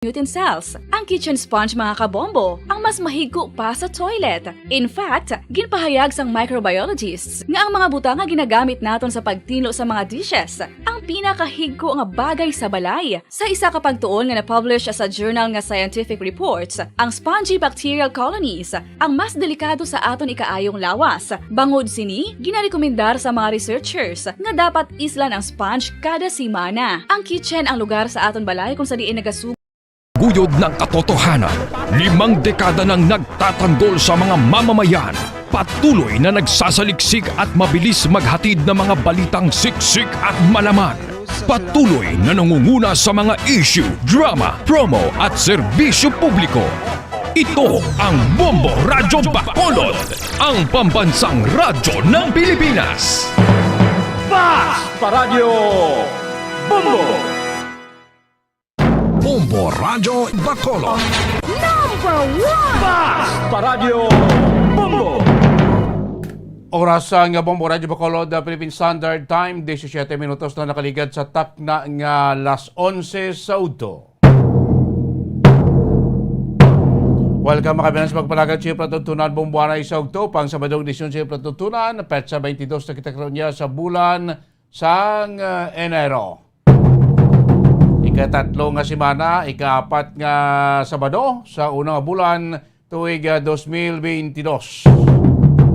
utensils. Ang kitchen sponge mga kabombo, ang mas mahigko pa sa toilet. In fact, ginpahayag sang microbiologists nga ang mga butang nga ginagamit naton sa pagtino sa mga dishes ang pinakahigko nga bagay sa balay. Sa isa ka pagtuon nga na-publish sa journal nga Scientific Reports, ang spongy bacterial colonies ang mas delikado sa aton ikaayong lawas. Bangod sini, ginarekomendar sa mga researchers nga dapat islan ang sponge kada simana. Ang kitchen ang lugar sa aton balay kung sa diin nagasug Guyod ng katotohanan, 5 dekada nang nagtatanggol sa mga mamamayan. Patuloy na nagsasaliksik at mabilis maghatid ng mga balitang siksik at malaman. Patuloy na nangunguna sa mga issue, drama, promo at serbisyo publiko. Ito ang Bombo Radyo Bacolod, ang pambansang radyo ng Pilipinas. Fast Paradyo Bombo! Bombo Radyo Bacolod. Fast Paradyo Bombo! Oras nga Bombo Radyo Bacolod, Philippine Standard Time, 17 minutos na nakaligad sa takna nga las 11 sa udto. Welcome mga kabilang sa pagpalagan siya patutunan Bombuana sa udto, pang Sabadong edisyon siya patutunan, petsa 22 na kita karoon niya sa bulan sang Enero. Ika-3 nga semana, ika-4 nga Sabado sa unang bulan tuig 2022.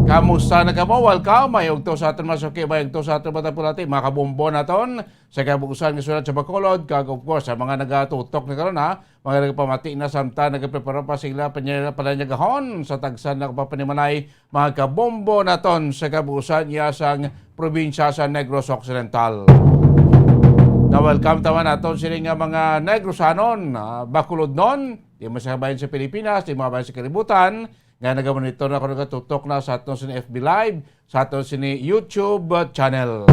Kamusta na ka mo? Welcome. May ugto sa aton masuki, may ugto sa aton matapulati. Mga kabombo naton sa kabuusan nga sulat sa Bacolod. Kag of course, sa mga nagatutok na karon ha, mga nagpamati na samta, nagprepara pa sila palanyagahon sa tagsan na kapapanimanay mga kabombo naton sa kabuusan niya sang probinsya sa Negros Occidental. Na welcome taman naton sila nga mga Negrosanon, Bacolod non, di masabayan sa Pilipinas, di masabayan sa kalibutan, nga nagamonitor na ako nagatutok na sa aton sini FB Live, sa aton sini YouTube channel.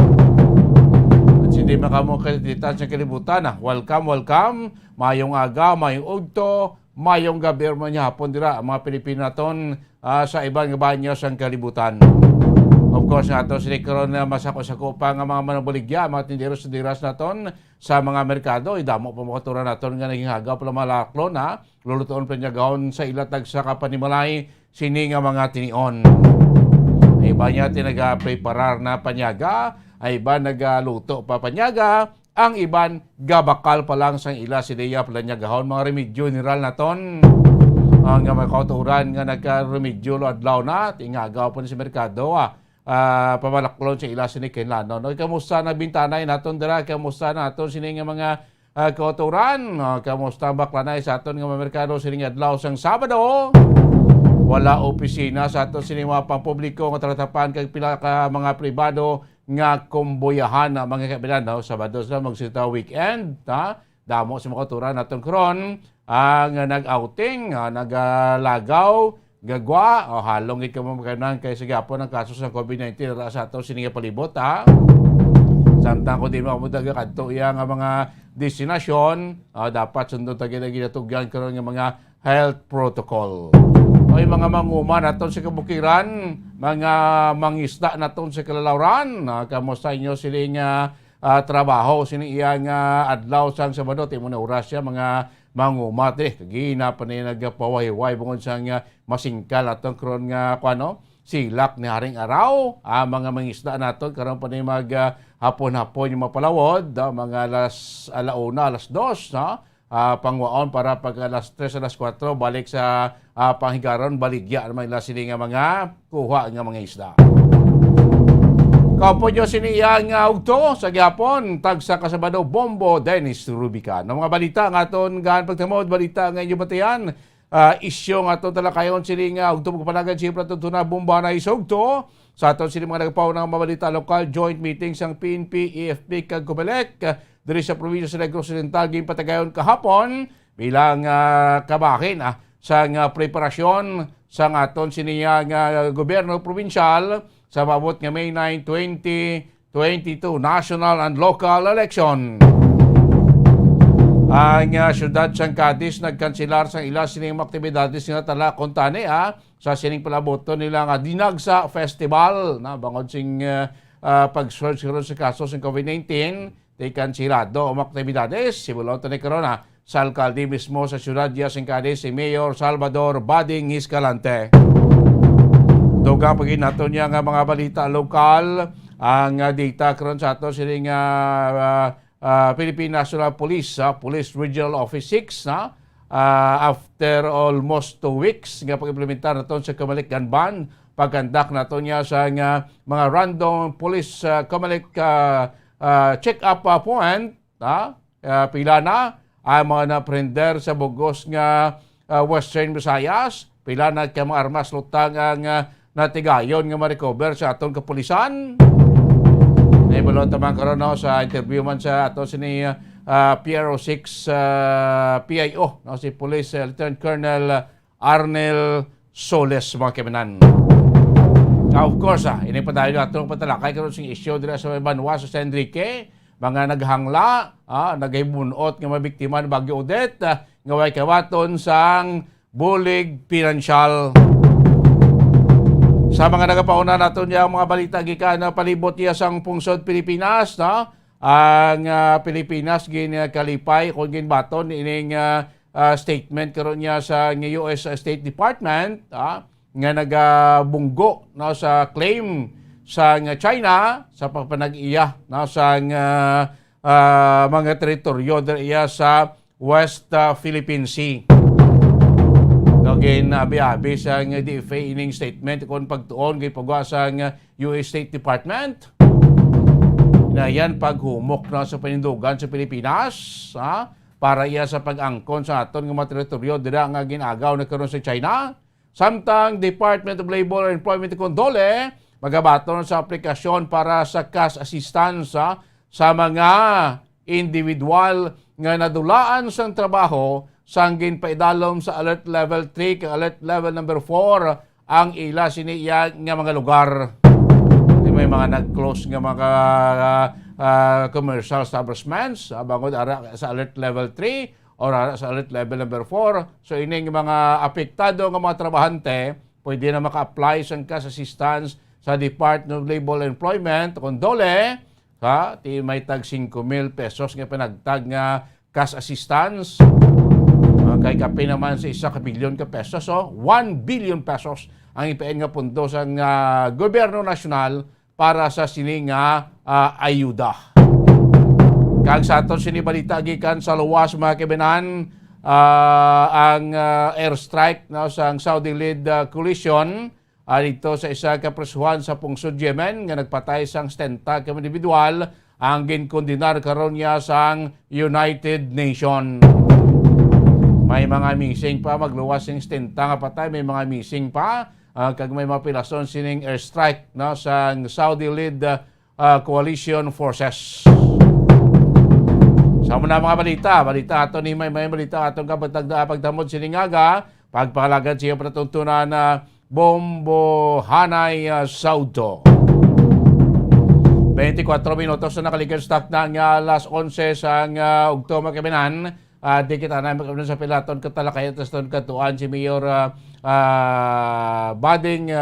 At hindi makamukalitan sa kalibutan, welcome, mayong aga, mayong ugto, mayong gabi, niya hapon dira, mga Pilipino naton sa ibang banyo sa kalibutan. Of course, nato sila karon na masako-sako pa nga mga manabaligya, mga tinderos-tinderas naton sa mga merkado. Idamo pa makaturan naton nga naging hagaw pala malaklo na lulutoon pa niya gawon sa ilatag sa kapanimalay sini nga mga tinion. Ay iba niya tinaga-preparar na panyaga, ay iba nagaluto pa panyaga, ang iban gabakal pa lang sang ila sideya pala niya gahon mga remedyo niral naton. Ang mga kauturan nga nagka-remedyo lo adlaw na, tingagaw pa ni sa merkado pamalaklon sa ila sini kinlano. No, kamusta na bintanay naton dira, kamusta naton sini nga mga kauturan, kamusta baklanay sa aton nga mga merkado sini nga adlaw sang Sabado. Wala opisina sa aton sini mga pampubliko nga tratapan kag pila ka mga pribado nga kumboyahan na mga kabilan no, Sabado sa magsita weekend, damo sa mga kauturan naton karon ang nag-outing, nagalagaw gagwa o halong ikaw magkanang kay sigapon ang kaso sa COVID-19 sa ato sininga palibot samtang ko di mamudaga kadto iya nga mga destinasyon dapat sundon tagi na ginatugyan karon nga mga health protocol. Ay mga manguman naton sa kabukiran, mga mangisda naton sa kalalawran, kamusta inyo siling trabaho sini iya nga adlaw sang Sabado timo na oras siya mga mangumate kagina pa ni nagpawayway bungod sang masingkal atong karon nga kuano silak ni haring araw mga mangisda naton karon pa ni mag hapon-hapon yung mapalawod mga alauna, alas 2 pangwaon para pag alas 3, alas 4 balik sa panghigaron baligya naman ila sini nga mga kuha nga mga isda. Kapo nyo siniyang ugto sa gyapon, tag sa kasabado Bombo Dennis Rubican. Ang mga balita nga aton gaan pagtamod, balita nga inyo batayan, isyo nga aton talakayon siling ugto magpanagan siyempre aton na Bombuana sa ugto. Sa aton siling mga nagpaw ng mabalita lokal, joint meeting sang PNP, EFP kag Comelec, diri sa probinsya sa Negros Occidental, ginpatagayon kahapon bilang kabahin sang preparasyon sang aton siniyang gobyerno probinsyal sa mabot nga May 9, 2022 national and local election. Ang syudad sang Cadiz nagkanselar sang ila sining aktibidades nga tala kontane sa sining palaboto nila nga Dinagsa Festival na bangod sing pag-search karon sa kaso sa COVID-19 kansilado ang aktibidades simula ito ni karon sa alkalde mismo sa siyudad niya Singkade, si Mayor Salvador Bading Escalante. Dugang pagin nato niya nga mga balita lokal, ang data karon sa ato sining Philippine National Police, Police Regional Office 6, after almost 2 weeks nga pag-implementar naton sa Kamalik Ganban, pagkandak nato niya sa mga random police Kamalik check-up point, pila na ang mga naprender sa bugos nga Western Visayas, pila na kay mga armas lutang ang natigayon nga ma-recover sa aton kapulisan. Naibalo tamang karon no, sa interview man sa aton sini PRO6 PIO, no, si Police Lieutenant Colonel Arnel Soles, mga kamanan. Of course, ini pa tayo atong patalakay karon sing issue dira sa Banwa sa San Enrique, mga naghangla, nagahibunot nga mabiktima ng Bagyo Odette, nga way kawaton sang bulig pinansyal. Sa mga nagapauna naton niya mga balita gikan na palibot niya sang pungsod Pilipinas, ang Pilipinas kalipay kung ginbaton ining statement karon niya sa US State Department, nga nagabunggo sa claim sa China sa pagpanag-iya sa mga teritoryo diriya sa West Philippine Sea. Again, abi-abi sa DFA ining statement kung pagtuon kay pagwa sa US State Department na yan paghumok na sa panindugan sa Pilipinas, para iya sa pag-angkon sa aton nga mga teritoryo dira nga ginagaw na karon sa China. Samtang Department of Labor and Employment Condole magabaton sa aplikasyon para sa cash assistance sa mga individual nga nadulaan sang trabaho sanggin paidalom sa alert level 3 kag alert level number 4 ang ila siniya nga mga lugar. May mga nag-close nga mga commercial establishments bangod ara sa alert level 3 or ara sa alert level number 4. So ining mga apektado nga mga trabahante pwede na maka-apply sa cash assistance sa Department of Labor and Employment Condole, may tag 5,000 pesos nga pinagtag nga cash assistance. Kay kape naman sa 1 bilyon ka pesos, 1 billion pesos ang ipain nga pundo sa gobyerno nasyonal para sa sini nga ayuda. Kag sa aton sinibalita gikan sa luwas mga kabanan, ang airstrike sa Saudi-led coalition dito sa isa ka presuhan sa pungsod Yemen nga nagpatay sang 70 ka individual ang ginkondenar karon niya sang United Nation. May mga missing pa, magluwas ng 70 nga patay, may mga missing pa, kag may mga pilason sining airstrike sa Saudi-led coalition forces. Sa muna mga balita ato ni may balita atong pagdamod siningaga, pagpalagad siya panatuntunan na Bombo Hanay Saudo. 24 minutos na nakalikan stock na nga alas 11 sang Ugtoma Kaminan. Di kita na magkaroon sa pilaton katalakay at aston katuan si Mayor Bading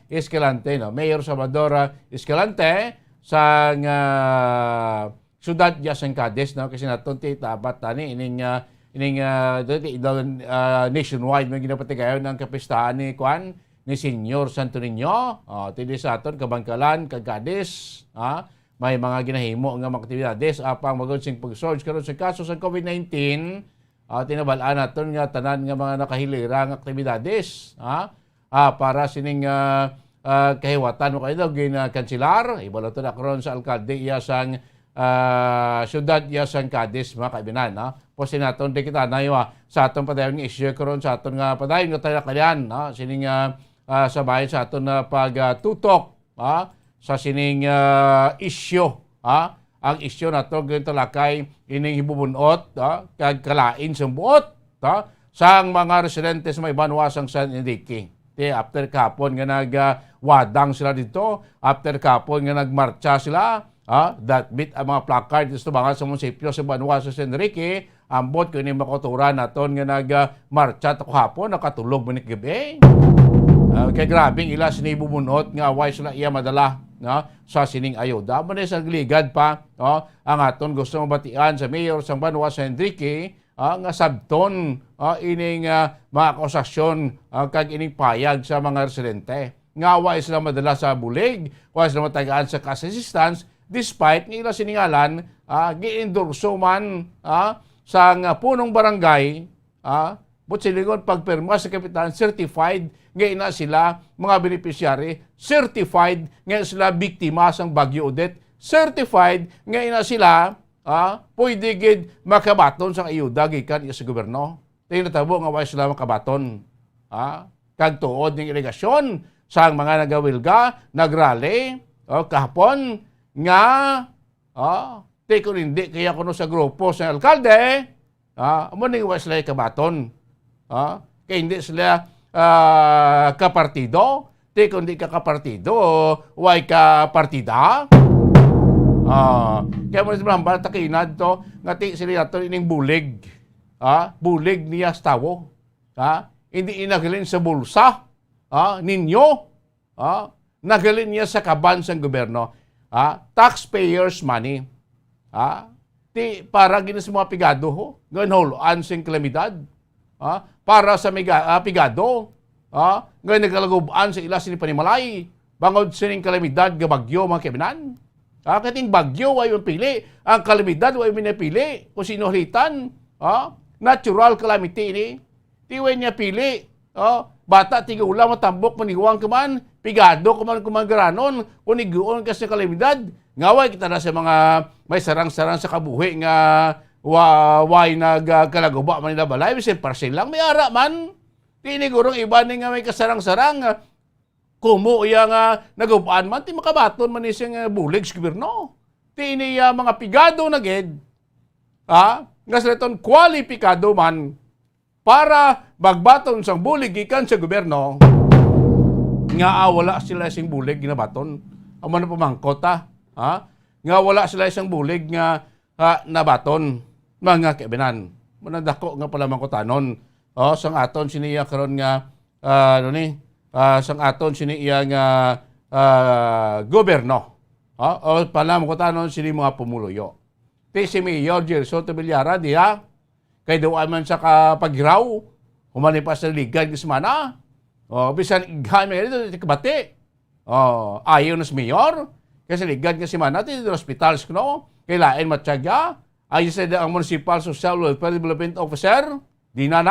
Escalante, Mayor Salvador Escalante sa siyudad niya Singkade, kasi natunti tabat tani ining nationwide may ginapatigayon ng kapistahan ni Juan ni Senyor Santo Niño, tindi sa aton kabangkalan kagades, may mga ginahimo nga mga aktibidades apang magod sing pag-surge karon sa kaso sa COVID-19, tinabalaan naton nga tanan nga mga nakahilira nga aktibidades, para sining kahiwatan mo kayo gina-kanselar, ibalo to na karon sa alkalde iya sang siyudad iya sang Cadiz mga kaibinan, poste naton di kita na sa aton padayon nga issue karon sa aton nga padayon nga talakayan, sining sa bayan sa aton na pagtutok sa sining issue, ang issue nato talakay ining hibubunot kag kalain sa buot sang mga residentes may banwasang San Enrique. After kapon nga nagwadang sila dito, after kapon nga nagmarcha sila, that bit ang mga placard dito mga sa munisipyo sa Banwa sa San Enrique, ambot ko ni makoturan naton nga nagmarcha ta hapon nakatulog manik gabi. Kay grabing ila sinibubunot nga way sila iya madala sa sining ayuda. Muna sa ligad pa ang aton gusto mabatian sa Mayor sa Banwa San Enrique, nga sabton ining mga akusasyon kag ining payag sa mga residente. Nga wa sila madala sa bulig, wa sila matagaan sa cash assistance despite nga ila siningalan gi-endorso man sa punong barangay but silingon pagpirma sa kapitan certified nga ina sila mga beneficiary, certified nga sila biktima sang Bagyo Odette, certified nga ina sila pwede gid makabaton sa ayuda gikan sa gobyerno. Tinatabo nga wa sila makabaton. Kag tuod ning irigasyon sang mga nagawilga, nagrally, kahapon nga kung hindi kaya kuno sa grupo sa alkalde, amo ning wa sila kabaton. Kaya hindi sila kapartido, kung hindi ka kapartido, way ka partida. Kaya mo naman ba takinad to nga ti sila nato ining bulig. Bulig niya sa tawo. Hindi inagalin sa bulsa ninyo. Nagalin niya sa kaban sa gobyerno. Taxpayers money. Ti para gina sa mga pigado ho. Ganholoan sing kalamidad. Para sa pigado. Ngayon nagalagubaan sa ila sini panimalay. Bangod sining kalamidad ga bagyo mga kebinan. Kating bagyo ay pili, ang kalamidad ay minapili kung sinuhritan. Natural calamity ni. Tiway niya pili. Bata, tigula, matambok, maniguang kaman, pigado, kuman garanon, kuniguon kasi kalamidad. Ngaway kita na sa mga may sarang-sarang sa kabuhi nga way nagkalaguba man nila balay, bisin parcel lang, may ara man. Tinigurong iba ni nga may kasarang-sarang, kumo iya nga nagubaan man, ti makabaton man isang bulig sa gobyerno. Ti iniya mga pigado na gid, nga sila kwalipikado man para bagbaton sang bulig ikan sa gobyerno, nga wala sila isang bulig ginabaton. Amo na pamangkot nga wala sila isang bulig nga nabaton mga kaibinan. Manadako nga pala mangkotanon. Sang aton siniya karon nga sang aton siniya nga gobyerno. O pala mangkotanon sini mga pumuluyo. Ti si Mayor Gerson Tobillera diha kay doon man sa kapaghiraw, humani pa sa ligan kismana. Bisan ighan may dito kabati. Ayaw na si Mayor kasi ligan kasi man natin sa hospitals kuno kay lain matyaga. Ayaw sa ang Municipal Social Welfare Development Officer, di na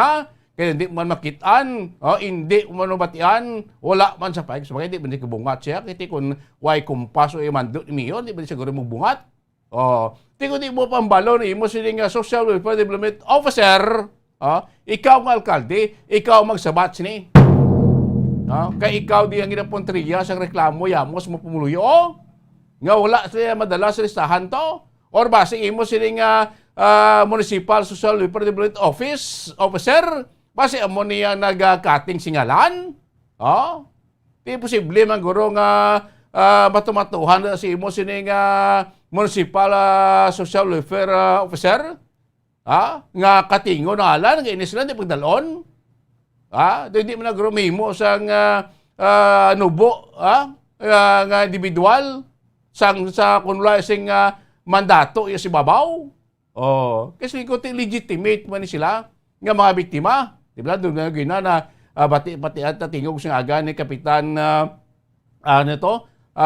kaya hindi man makitaan, hindi man batian, wala man sa paig. So, hindi man kabungat siya. Kaya kung way kumpas o imando ni Mayor, di ba siguro magbungat? Kung di mo pambalo ni mo sining Social Welfare Development Officer, ikaw ang alkalde, ikaw magsabat sini. Kaya ikaw di ang inapuntriya sa reklamo, yamos mo pumuluyo. Nga wala siya madala sa listahan to. Or base imo sining Municipal Social Welfare Development Officer, base amo niya nagkating singalan. Di posible man guro nga matumatuhan si imo sining Municipal Social Welfare Officer. Nga katingo na alan, nga inis lang, di pagdalon. Hindi mo nagrumimo sang nubo, nga individual, sa kunwala sing mandato iya si babaw. Kasi kung legitimate man sila nga mga biktima. Diba? Doon na gina na bati-bati at tingog siyang aga ni Kapitan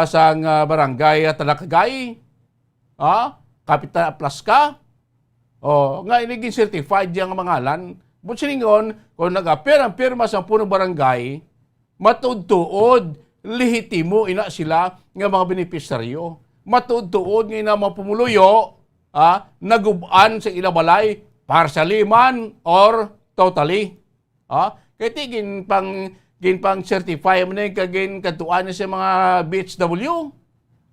sang barangay Talakagay. Kapitan Plaska. Nga iniging certified yung mga alan. But siningon, kung nag-appear ang pirma sa punong barangay, matudtuod, lehitimo ina sila nga mga benepisaryo. Matudtuod nga ina mga pumuluyo, naguban sa ilabalay, partially man or totally. Kaya ginpang certify mo na yung katuan sa mga BHW.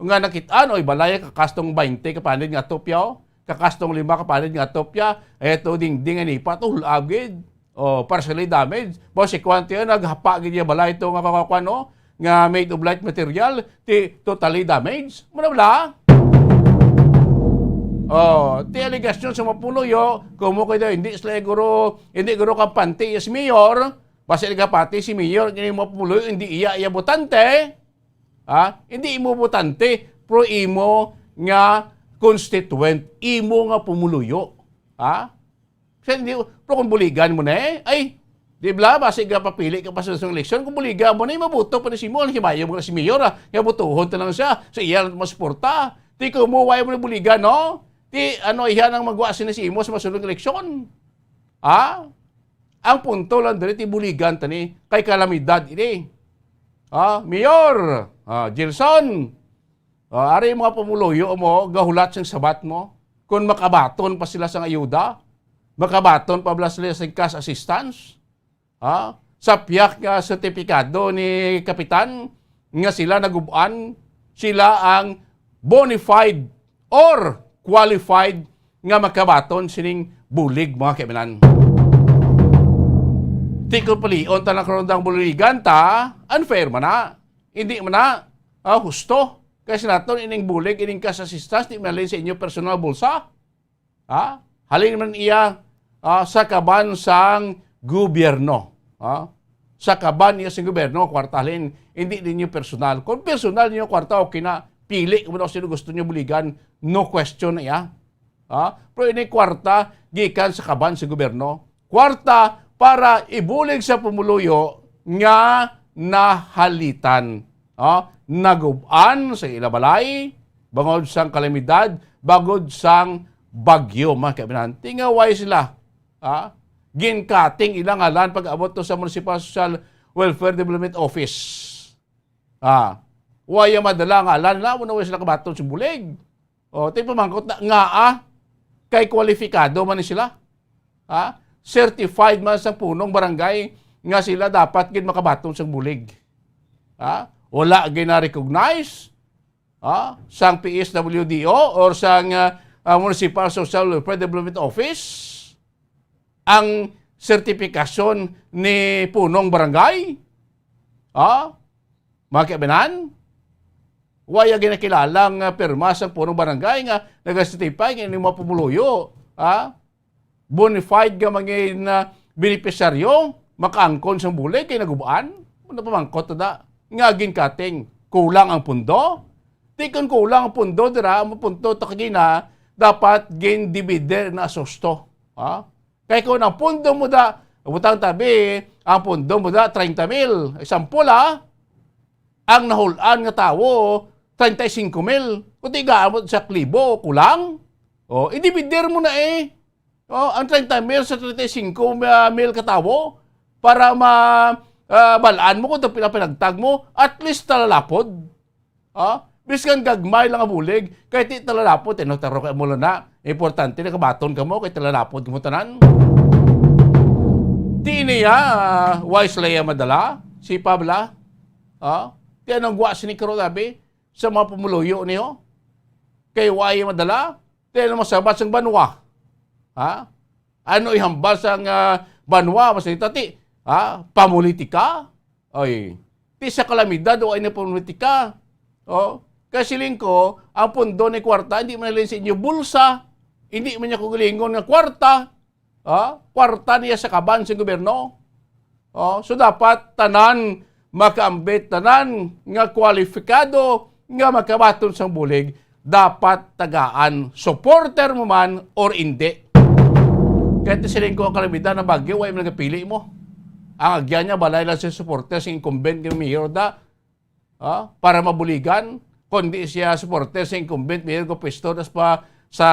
Nga nakitaan, balay kakastong 20 kapanid nga topya, kakastong 5 kapanid nga topya, eto dingding ani patulagid. Partially damaged. Si Quanti naghapa gid balay ito nga kakakuan nga made of light material, totally damaged. Muna ti aligasyon sa mapuloyo, kumo kayo hindi guro kampante si Mayor, basta pati si Mayor, hindi mapuloyo, hindi iya butante, hindi imo butante, pro imo nga constituent, imo nga pumuluyo. Kasi hindi, pero kung buligan mo na ay, di ba, basi ka papili ka pa sa eleksyon, kung buligan mo na, mabuto pa ni si Mo, himayo mo na si Mayor, kaya butuhon ta lang siya, so iyan masuporta. Di kumuway mo na buligan, no? Di, iyan ang magwasin ni si Imo sa masunod eleksyon. Ang punto lang dito, buligan tani, kay kalamidad ini. Mayor, Gilson, ari mga pamuluyo mo, gahulat siyang sabat mo, kung makabaton pa sila sa ayuda, makabaton pa sila sa cash assistance, sa piyak nga sertipikado ni Kapitan, nga sila nagubuan, sila ang bonafide or qualified nga makabaton sining bulig mga kaibigan. Di ko palion ta ng karundang buligan ta, unfair man na. Hindi man na, husto. Kasi naton ining bulig, ining cash assistance, di malin sa inyo personal bulsa. Halin man iya sa kaban sang gobyerno. Sa kaban niya sa gobyerno, kwartalin, hindi ninyo personal. Kung personal niyo kwarta, okay na, pili kung sino gusto niyo buligan, no question na iya. Pero ini kwarta, gikan sa kaban sa gobyerno. Kwarta, para ibulig sa pumuluyo nga nahalitan. Naguban sa ilabalay, bangod sang kalamidad, bagod sang bagyo, mga kaibigan. Tingaway sila. Ginkating ilang alan pag-abot to sa Municipal Social Welfare Development Office. Waya madala nga alan na, unaway sila kabaton sa bulig. Tingin pamangkot na nga kay kwalifikado man ni sila. Certified man sa punong barangay nga sila dapat gin makabaton sa bulig. Wala gina-recognize sang PSWDO or sang Municipal Social Welfare Development Office ang sertifikasyon ni punong barangay. Mga kaibigan, waya ginakilalang pirma sa punong barangay nga nag-certify nga mga pumuluyo. Bonafide nga mga benepisyaryo makaangkon sa bulig kay nagubaan. Ano pamangkot na nga ginkating kulang ang pundo. Di kun kulang ang pundo dira mo punto ta kagina dapat gin divider na susto. Kay kung ang pundo mo da butang tabi ang pundo mo da 30,000. Example ang nahulan nga tawo 35,000. Kundi gaamot sa klibo kulang. I-divider mo na ang 30,000 sa 35,000 katawo para balaan mo kung ito pinapinagtag mo, at least talalapod. Biskan gagmay lang ang bulig, kahit di talalapod, tinotaro ka mo lang na. Importante na kabaton ka mo, kahit talalapod ka mo tanan. Di niya, wise laya madala, si Pabla. Di anong gwa sinikaro dabi sa mga pumuluyo niyo. Kay waya madala, di anong masabat sang banwa. Ano ihambal sang banwa, masita ti, pamulitika. Ay, ti sa kalamidad o ay na pamulitika. Kasi lingko, ang pundo ni kwarta, hindi man nalin sa inyo bulsa, hindi man niya kugulingon ng kwarta. Kwarta niya sa kaban sa gobyerno. So dapat tanan makaambit, tanan nga kwalifikado, nga makabaton sa bulig, dapat tagaan supporter mo man or hindi. Kahit silin ko ang kalamidad ng bagyo, ay nagpili mo. Ang agyan niya, balay lang siya supporter sa incumbent ng mayor da. Para mabuligan. Kundi siya supporter sa incumbent mayor ko pwesto pa sa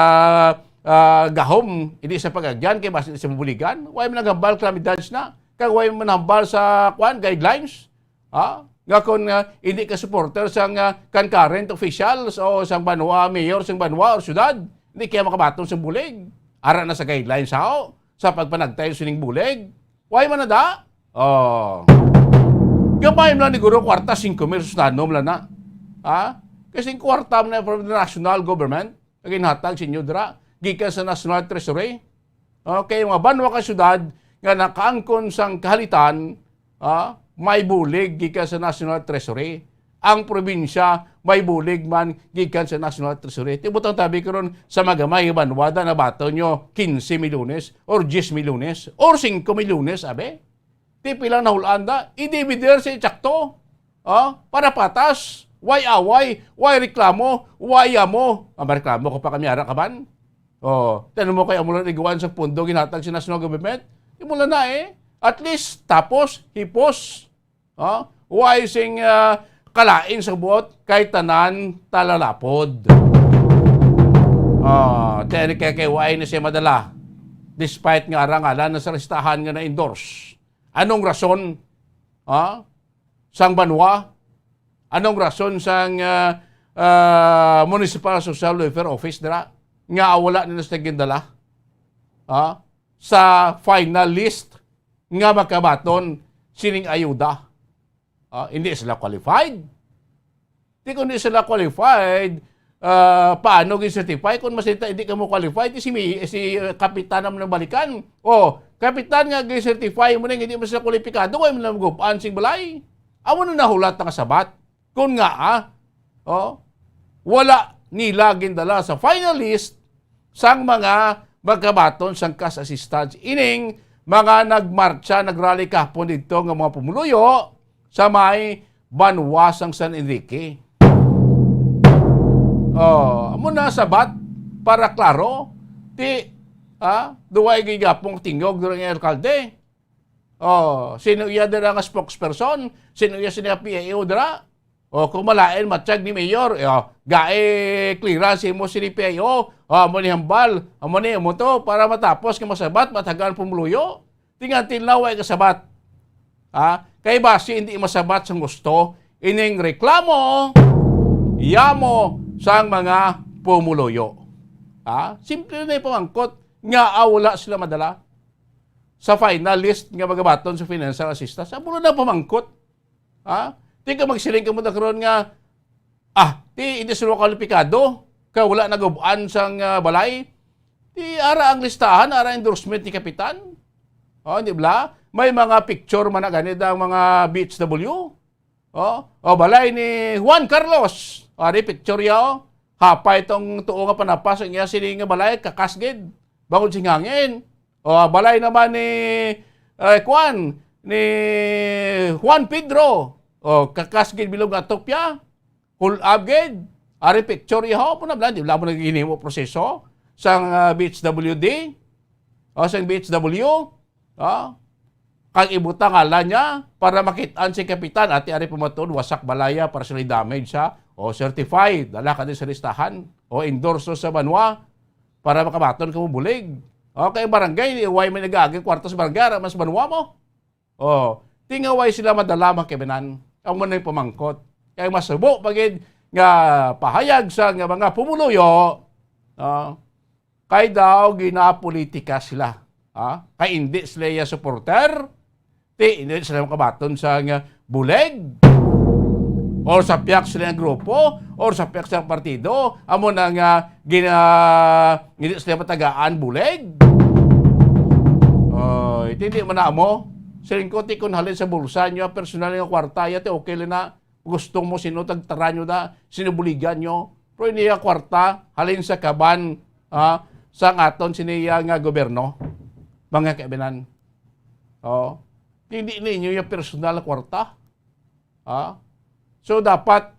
gahom. Hindi sa pag-agyan, kaya basta siya mabuligan. Huwag mo naghambal kalamidad na. Kaya huwag mo naghambal sa guidelines. Nga kung hindi ka supporter sa concurrent officials o sa banwa, mayor sa banwa o syudad, hindi kaya makabatong sa bulig. Ara na sa guidelines sa pagpanagtayo sining bulig. Why man na da? Gamay mo lang ni Guro, kwarta, 5,000 sustanom lang na. Kasi kwarta mo na from the national government, naginhatag sa inyo dira, gikan sa National Treasury. Okay, mga banwa ka syudad, nga nakaangkon sang kahalitan, may bulig gikan sa National Treasury. Ang probinsya, may bulig man gikan sa National Treasury. Tibutang tabi ko ron sa magamay banwada na bato nyo 15 milyones or 10 milyones or 5 milyones, abe. Ti pilang nahulanda, i-divider sa itsakto. Para patas. Why away? Why reklamo? Why amo? Reklamo ko pa kami ara kaban. Tanong mo kaya mula iguan sa pundo, ginatag si national government? Mula na At least, tapos, hipos. Why sing kalain sa buot kay tanan talalapod. Tiyari kaya why na siya madala. Despite nga arangalan na sa listahan nga na-endorse. Anong rason? Sang banwa? Anong rason sang Municipal Social Welfare Office dira? Nga wala nila sa gindala? Sa final list nga makabaton sining ayuda. Hindi sila qualified. Kung hindi sila qualified, paano gin-certify? Kung masita hindi ka mo qualified, si kapitan naman ng balikan. Kapitan nga gin-certify mo na hindi mo sila kwalipikado, kaya mo na magupaan sing balay. Amo na nahulat ng kasabat. Kung nga, wala nila gindala sa final list sang mga magkabaton sang cash assistance. Ining mga nagmarcha, nagrally kahapon dito ng mga pumuluyo sa may banwasang San Enrique. Amo na sabat para klaro. Duway gigapong tingog doon ng alkalde. Sino iya dira nga spokesperson? Sino iya sina PAO dira? Kung malain matsyag ni Mayor, gae clearance mo si PAO, amo ni hambal, amo ni mo to para matapos nga masabat, matagaan pumuluyo. Tingan tinlaway kasabat. Kay basi hindi masabat sang gusto, ining reklamo, yamo sang mga pumuluyo. Simple na yung pamangkot, nga wala sila madala sa final list nga magabaton sa financial assistance. Amo na pamangkot. Di ka magsiling ka mo na karoon nga, hindi sila kwalipikado, kaya wala nagubaan sang balay. Di ara ang listahan, ara endorsement ni Kapitan. Di ba? May mga picture man na ganit ang mga BHW. Balay ni Juan Carlos. Ari picture yaw. Hapa itong tuo nga panapas niya sini nga balay kakasgid. Bangod singangin. Balay naman ni Juan Pedro. Kakasgid bilog nga topya. Hulabgid. Ari picture yaw po na blan. Di ba mo nagiging mo proseso sang BHWD. Sang BHW. Kang ibuta ngalan niya para makitaan si Kapitan at ari pumatod wasak balaya para sila damage siya certified dala ka din sa listahan endorso sa banwa para makabaton ka mo bulig. Kay barangay why may nagaging kwarto sa barangay mas banwa mo. Tingaway sila madala makibinan ang manay pamangkot kay masubo pagid nga pahayag sa nga mga pumuluyo kay daw ginapolitika sila. Kay hindi sila yung supporter, hindi sila makabaton sa buleg, or sa piyak sila ng grupo, or sa piyak sa partido, amo na nga hindi sila matagaan buleg. Hindi man na mo, silingkoti kung halin sa bulsa nyo, personal yung kwarta, yate okay lang na, gusto mo sino tagtara nyo na, sinubuligan nyo, pero hindi yung kwarta, halin sa kaban, sa aton siniya nga gobyerno. Mga kaibinan. Hindi ninyo yung personal na kwarta. So dapat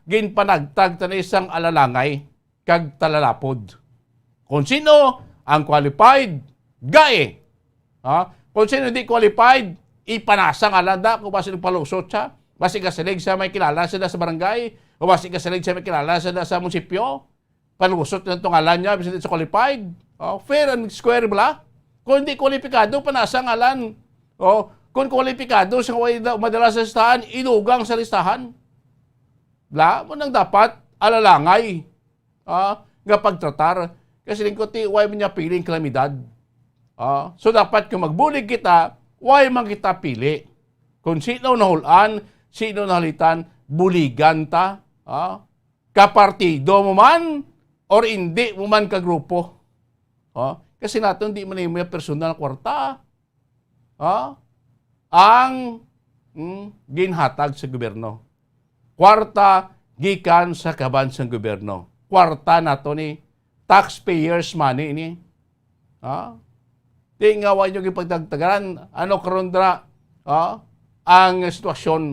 ginpanagtag na isang alalangay kag talalapod. Kung sino ang qualified, gae. Kung sino hindi qualified, ipanasang alanda kung basi nagpalusot siya. Basi kasalig sa may kilala sila sa barangay o basi kasalig sa may kilala sila sa munisipyo. Palusot na itong alan niya, basi sa qualified. Fair and square bala. Kung hindi kwalipikado, panasa ang alan. Kung kwalipikado, sa madala sa listahan, inugang sa listahan. Mo nang dapat alalangay. Nga pagtratar. Kasi lingkot, why mo niya piling kalamidad. So dapat kung magbulig kita, why man kita pili. Kung sino nahulan, sino nahalitan, buligan ta. Kapartido mo man, or hindi mo man kagrupo. Kasi natin hindi man yung personal kwarta. Ang ginhatag sa gobyerno. Kwarta gikan sa kaban sa gobyerno. Kwarta nato ni taxpayers money ni. Di nga wa nyo gipagtagtagaran ano karon dra ang sitwasyon.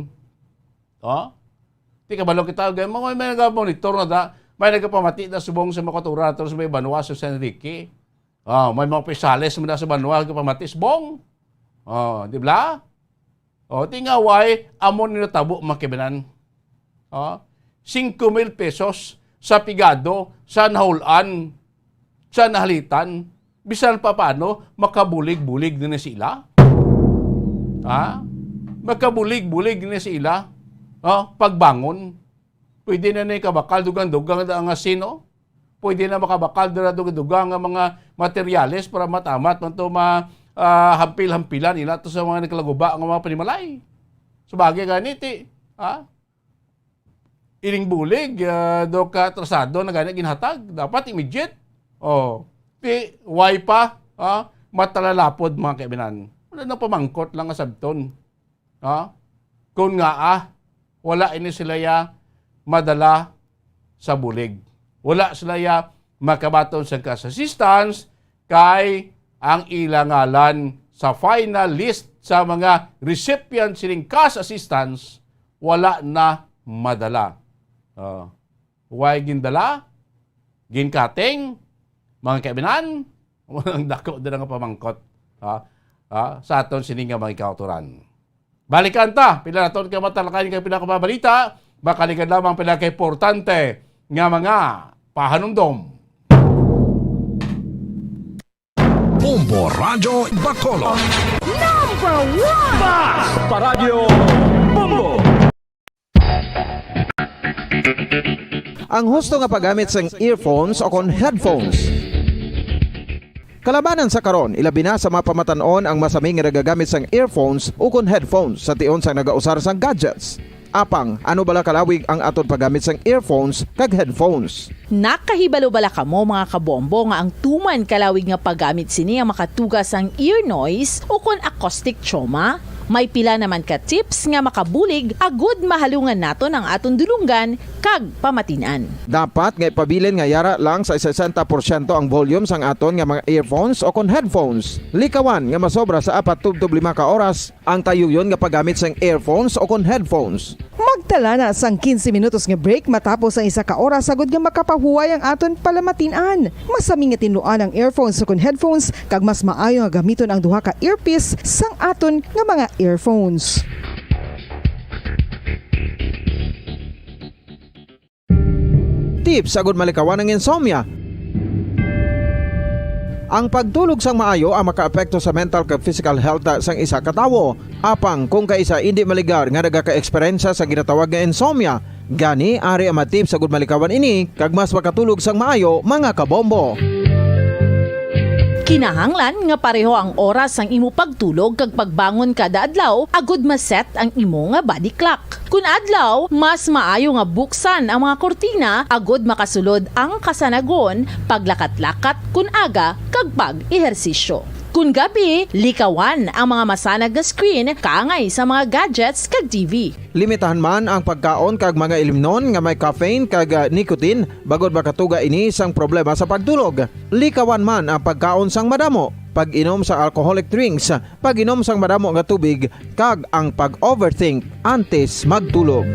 Di ka balo kita may nag-monitor na da May nagpamati na subong sa makatura sa may Banwa sa San Enrique. May mga pisales mo na sa Banwa nagpamati subong. Di ba? Tingaway, amon nila tabo makibanan. 5,000 pesos sa pigado, sa nahulan, sa nahalitan, bisan pa paano, makabulig-bulig din na sila. Makabulig-bulig din na sila. Pagbangon, pwede na kabakal, dugang-dugang ang asino. Pwede na makabakal, dugang-dugang ang mga materyales para matamat, manto hampil-hampilan nila to sa mga naglaguba ang mga panimalay. Sabagay ganiti. Iling bulig, do ka trasado na ganyan ginhatag. Dapat immediate. Why pa? Matalalapod mga kaibinan. Wala na pamangkot lang asabton. Kung nga wala ini sila madala sa bulig. Wala sila makabaton sa cash assistance kay ang ilangalan sa final list sa mga recipient sining cash assistance wala na madala. Why gindala? Ginkating? Mga kaibinan? Walang dako din ang pamangkot. Sa aton sininga mga ikauturan. Balikan ta, pila naton ka matalakayin kay pinakababalita, bakalikan lamang pinaka-importante nga mga pahanumdom. Bombo Radio Bacolod. Fast Paradyo Bombo. Ang husto nga paggamit sang earphones o kon headphones. Kalabanan sa karon, ilabi na sa mga pamatanon ang masami nga nagagamit sang earphones o kon headphones sa tion sang nagausar sang gadgets. Apang, ano bala kalawig ang aton paggamit sang earphones kag headphones? Nakahibalo bala kamo mga kabombo nga ang tuman kalawig nga paggamit sini ang makatugas ang ear noise o kon acoustic trauma? May pila naman ka tips nga makabulig agud mahalungan naton ang aton dulunggan kag pamatinan. Dapat nga ipabilin nga yara lang sa 60% ang volume sang aton nga mga earphones o kon headphones. Likawan nga masobra sa 4-5 ka oras ang tayuyon nga paggamit sang earphones o kon headphones. Magtala na sang 15 minutos nga break matapos ang 1 ka oras sagud nga makapahuway ang aton palamatinan. Masami nga tinuan ang earphones o kon headphones kag mas maayo nga gamiton ang duha ka earpiece sang aton nga mga earphones. Tips sagud malikawan ang insomnia. Ang pagtulog sang maayo ang makaapekto sa mental kag physical health sang isa ka tawo. Apang kung kaisa hindi maligar nga nagaka-eksperyensya sa ginatawag nga insomnia, gani ari ang matip sagud malikawan ini kag mas makatulog sang maayo mga kabombo. Kinahanglan nga pareho ang oras ang imo pagtulog kag pagbangon kada adlaw agud maset ang imo nga body clock. Kun adlaw, mas maayo nga buksan ang mga kortina agud makasulod ang kasanagon, paglakat-lakat kun aga kag pag-ehersisyo. Kun gabi, likawan ang mga masanag nga screen kaangay sa mga gadgets kag TV. Limitahan man ang pagkaon kag mga ilimnon nga may caffeine kag nicotine bagod makatuga ini sang problema sa pagtulog. Likawan man ang pagkaon sang madamo, pag-inom sa alcoholic drinks, pag-inom sang madamo nga tubig kag ang pag-overthink antes magtulog.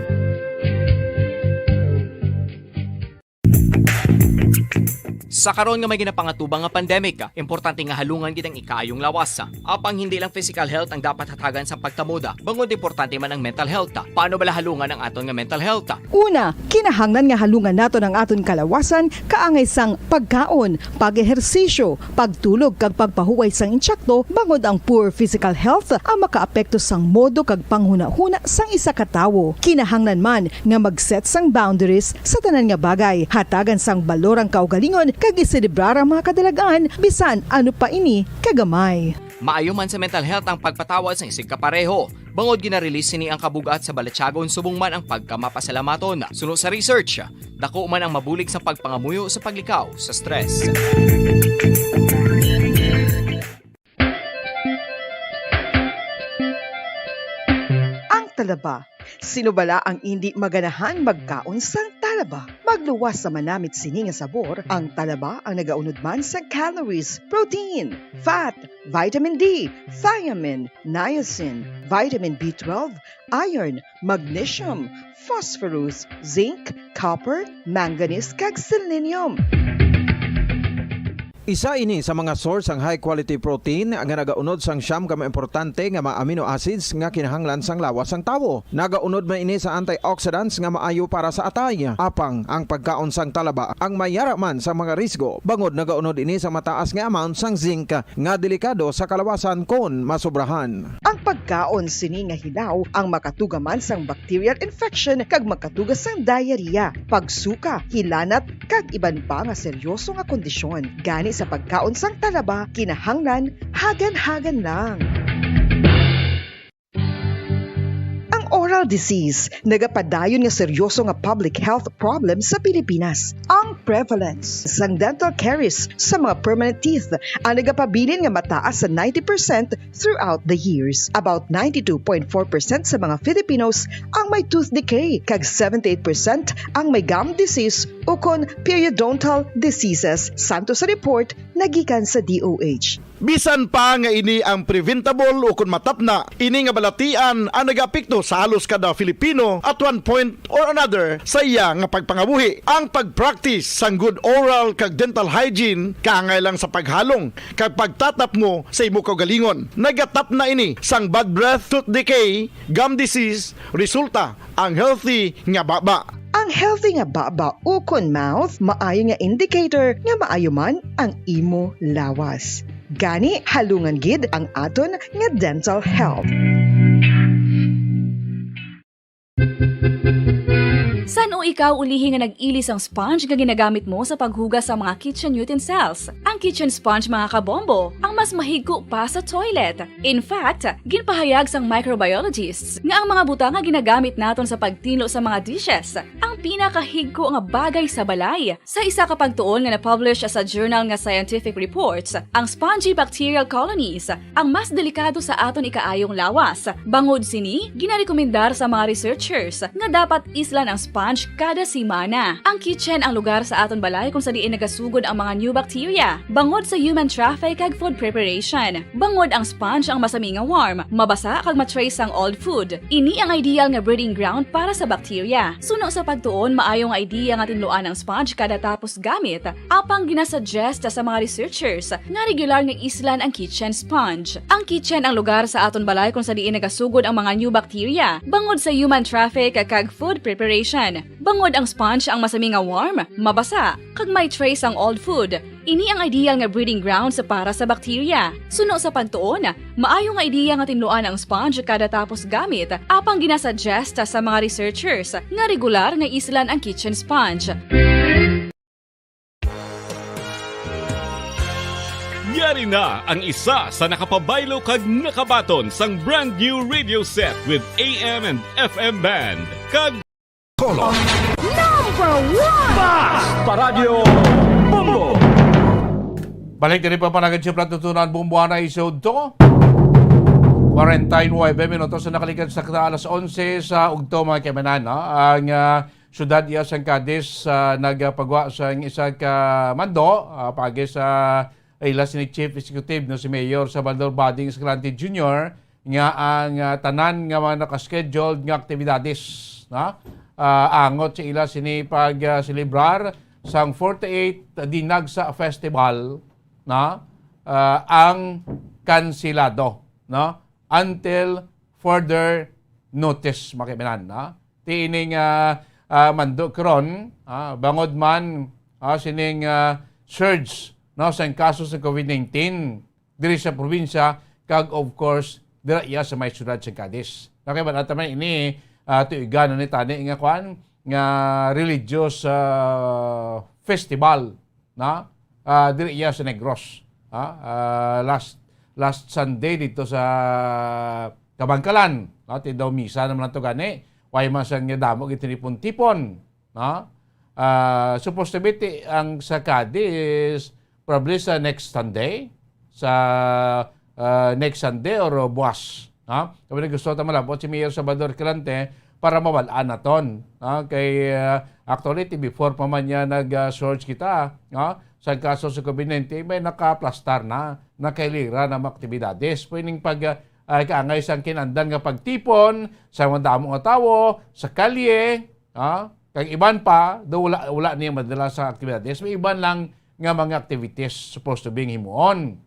Sa karon nga may ginapangatubang nga pandemic, importante nga halungan gid ang ikaayong lawas. Apang hindi lang physical health ang dapat hatagan sa pagtamuda, bangod importante man ang mental health. Paano bala halungan ang aton nga mental health? Una, kinahanglan nga halungan naton ang aton kalawasan kaangay sang pagkaon, pag-ehersisyo, pagtulog kag pagpahuway sang insyakto bangod ang poor physical health ang makaapekto sang modo kag panghuna-huna sang isa ka tawo. Kinahanglan man nga mag-set sang boundaries sa tanan nga bagay, hatagan sang balorang kaugalingon kag iselebrar ang mga kadalagan bisan ano pa ini kagamay. Maayo man sa mental health ang pagpatawad sa isig kapareho. Bangod gina-release ni ang kabugat sa balatsagon subong man ang pagkamapasalamaton. Suno sa research, dako man ang mabulig sa pagpangamuyo sa paglikaw sa stress. Ang talaba. Sino bala ang hindi maganahan magkaon sang talaba? Pagluwas sa manamit sini nga sabor, ang talaba ang nagaunod man sa calories, protein, fat, vitamin D, thiamine, niacin, vitamin B12, iron, magnesium, phosphorus, zinc, copper, manganese kag selenium. Isa ini sa mga source ang high quality protein nga nagaunod sang siyam ka importante nga mga amino acids nga kinahanglan sang lawas sang tawo. Nagaunod man ini sa antioxidants nga maayo para sa atay. Apang ang pagkaon sang talaba ang mayara man sa mga risgo. Bangod nagaunod ini sa mataas nga amount sang zinc nga delikado sa kalawasan kon masobrahan. Ang pagkaon sini nga hilaw ang makatuga man sang bacterial infection kag makatuga sang diarrhea, pagsuka, hilanat kag iban pa nga seryoso nga kondisyon. Gani sa pagkaon sang talaba, kinahanglan hagan-hagan lang. Ang oral disease, nagapadayon nga seryoso nga public health problem sa Pilipinas. Ang prevalence sang dental caries sa mga permanent teeth ang nagapabilin nga mataas sa 90% throughout the years. About 92.4% sa mga Filipinos ang may tooth decay, kag 78% ang may gum disease o kon periodontal diseases, santo sa report nagikan sa DOH. Bisan pa nga ini ang preventable o kung matapna, ini nga balatian ang nagapekto sa halos kada Filipino at one point or another sa iya nga pagpangabuhi. Ang pagpractice sang good oral kag dental hygiene kaangay sa paghalong kag pagtatap mo sa imo kaugalingon. Nagatap na ini sang bad breath, tooth decay, gum disease, resulta ang healthy nga baba. Ang healthy nga baba o kon mouth, maayo nga indicator nga maayo man ang imo lawas. Gani halungan gid ang aton nga dental health. San o ikaw ulihi nga nag-ilis ang sponge nga ginagamit mo sa paghugas sa mga kitchen utensils? Ang kitchen sponge mga kabombo, ang mas mahigko pa sa toilet. In fact, ginpahayag sang microbiologists nga ang mga butang nga ginagamit naton sa pagtinlo sa mga dishes ang pinakahigko nga bagay sa balay. Sa isa ka pagtuon nga na-publish sa journal nga Scientific Reports, ang spongy bacterial colonies ang mas delikado sa aton ikaayong lawas. Bangod sini, ginarekomendar sa mga researchers nga dapat islan ang sponge kada simana. Ang kitchen ang lugar sa aton balay kung sa diin nagasugod ang mga new bacteria. Bangod sa human traffic kag food preparation. Bangod ang sponge ang masami nga warm, mabasa kag matrace ang old food. Ini ang ideal nga breeding ground para sa bacteria. Suno sa pagtuon, maayong idea nga tinluan ang sponge kada tapos gamit. Apang ginasuggest sa mga researchers nga regular nga islan ang kitchen sponge. Ang kitchen ang lugar sa aton balay kung sa diin nagasugod ang mga new bacteria. Bangod sa human traffic kag food preparation. Bangod ang sponge ang masami nga warm, mabasa, kag may trace ang old food. Ini ang ideal nga breeding ground sa para sa bacteria. Suno sa pagtuon, maayo nga idea nga tinluan ang sponge kada tapos gamit, apang ginasuggest sa mga researchers nga regular nga islan ang kitchen sponge. Yari na ang isa sa nakapabaylo kag nakabaton sang brand new radio set with AM and FM band. Kag Color. Paradyo Bombo! Balik din pa panagad siya platutunan bumbuana isod to. 49 minutos na nakalikan sa alas 11 sa ugto mga kemanan. No? Ang syudad iya sang Cadiz nagpagwa sa isa ka mando pagi sa ilas ni Chief Executive no si Mayor Salvador Bading Escalante Jr. nga ang tanan nga mga nakascheduled nga aktibidades na angot sa ila sini pag celebrar sang 48 Dinagsa Festival na ang kansilado no until further notice makimenan na tiining mando karon bangod man sining surge no sa kaso sa COVID-19 diri sa probinsya kag of course dira sa may syudad sa Cadiz. Okay ba naman ini tuigan ni tani nga kwan nga religious festival na diri sa Negros. Last Sunday dito sa Kabangkalan, no? Ti daw misa naman to gani. Way man sang damo gitinipon-tipon, no? Supposed to be ang sa Cadiz probably sa next Sunday or buwas. Kami gusto ta malabot si Mayor Salvador Escalante para mawalaan naton. Kay actually before pa man niya nag-search kita sa kaso sa COVID-19 may nakaplastar na nakailira na mga aktibidades. Pwedeng kaangay sang kinandan nga pagtipon sa mga damong nga tawo sa kalye, kag iban pa do wala niya madala sa aktibidades. May iban lang nga mga activities supposed to being himuon.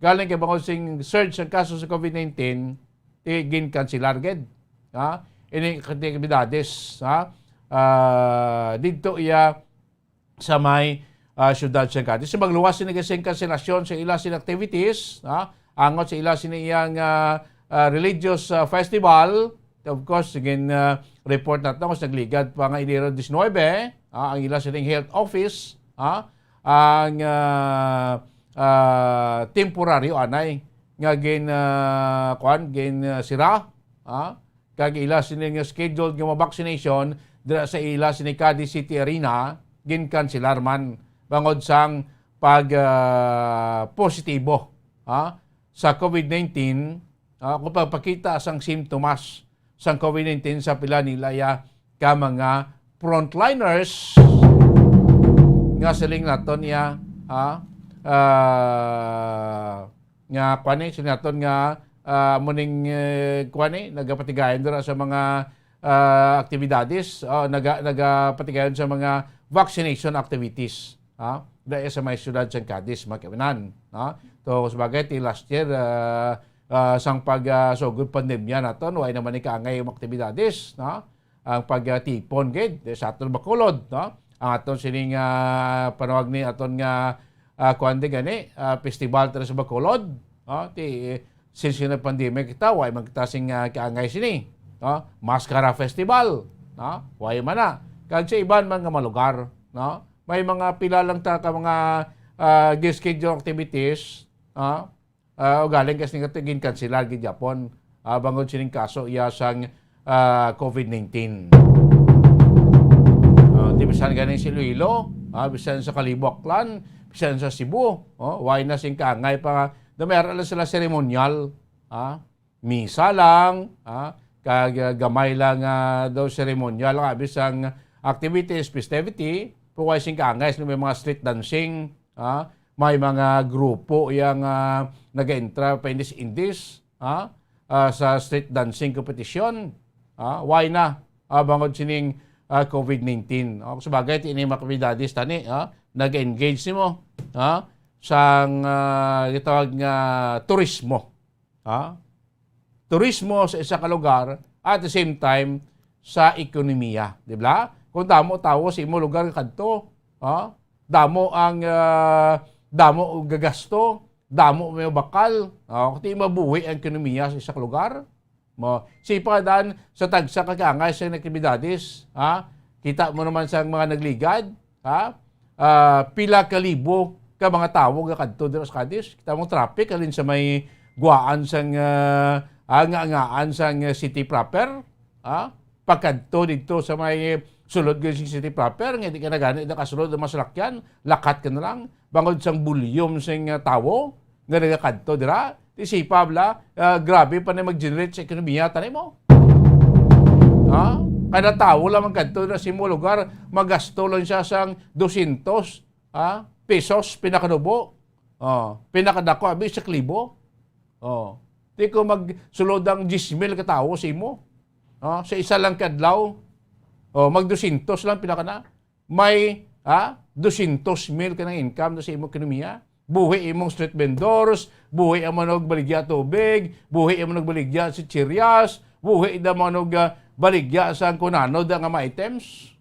Galing kay bangod sing search sa kaso sa COVID-19 tigin kanselar gid. Ini aktibidades dito iya sa may syudad sa Cadiz. So magluwas sila kasi kanselasyon sa ila sin activities, angot sa ila sin iyang religious festival. Of course, again, report natin kung nagligad pa nga Enero 19, ang ila sining health office, ang temporaryo anay nga sira, kag ila sining scheduled nga vaccination dira sa ila sining Cadiz City Arena gin kanselar man bangod sang positibo sa COVID-19 kung pagpakita sang simptomas sang COVID-19 sa pila nila ka mga frontliners nga siling naton nga siling naton nga muning nagapatigayon dira sa mga aktibidades nagapatigayon sa mga vaccination activities. Dahil sa may syudad sa Cadiz, Makiwanan. So, sabagay, last year, sang pag-sugod pandemya naton, way naman ni kaangay yung aktibidades. Ang pag-tipon, sa aton Bacolod. Ang aton sining panawag ni aton nga festival sa Bacolod. Since yung pandemic kita, way magtasing kaangay sini. Mascara Festival. Way man na. Kag sa iban man nga malugar. May mga pila lang ta ka mga schedule activities galing kasi nga tigin kanselar gid Japon bangod sining kaso iya sang COVID-19. Di bisan ganing si Iloilo, bisan sa Caliboclan, bisan sa Cebu, why na sing kaangay pa meron lang sila seremonyal, misa lang, kag gamay lang daw seremonyal bisang activities, festivity. Puwaising kaangay, may mga street dancing, may mga grupo yung nag-entra pa indis sa street dancing competition. Why na? Bangod sining COVID-19. Sabagay, ini mga kabidadis tani, nag-engage mo sa itawag nga turismo. Turismo sa isa ka lugar at the same time sa ekonomiya. Di ba? Kung damo tao sa imo lugar kadto, damo ang damo gagasto, damo may bakal, kung di mabuhi ang ekonomiya sa isang lugar. Sipa dan sa tagsa kagangay sa aktibidades, kita mo naman sa mga nagligad, pila kalibo ka mga tawo nga kadto dito sa Cadiz. Kita mo traffic alin sa may guaan sang angaan sang city proper, pagkadto dito sa may sulod ng city proper, nga di ka na ganit na kasulod ng masalakyan, lakat ka na lang, bangod sang bulyom sang tawo, nga nagakadto dira, isipa bla, grabe pa na mag-generate sa ekonomiya, tanay mo. Kada tawo lang magkadto na sa imo lugar, magasto lang siya sang 200 pesos, pinakadubo, pinakadako, abi sa klibo. Di ko magsulod ang 10,000 katawo sa imo, sa isa lang kadlaw, mag-200 lang pinakana. May 200,000 ka ng income sa imong ekonomiya. Buhi imong street vendors, buhi ang manog baligya tubig, buhi ang manog baligya si chiryas, buhi ang manog baligya sa kunano da nga items.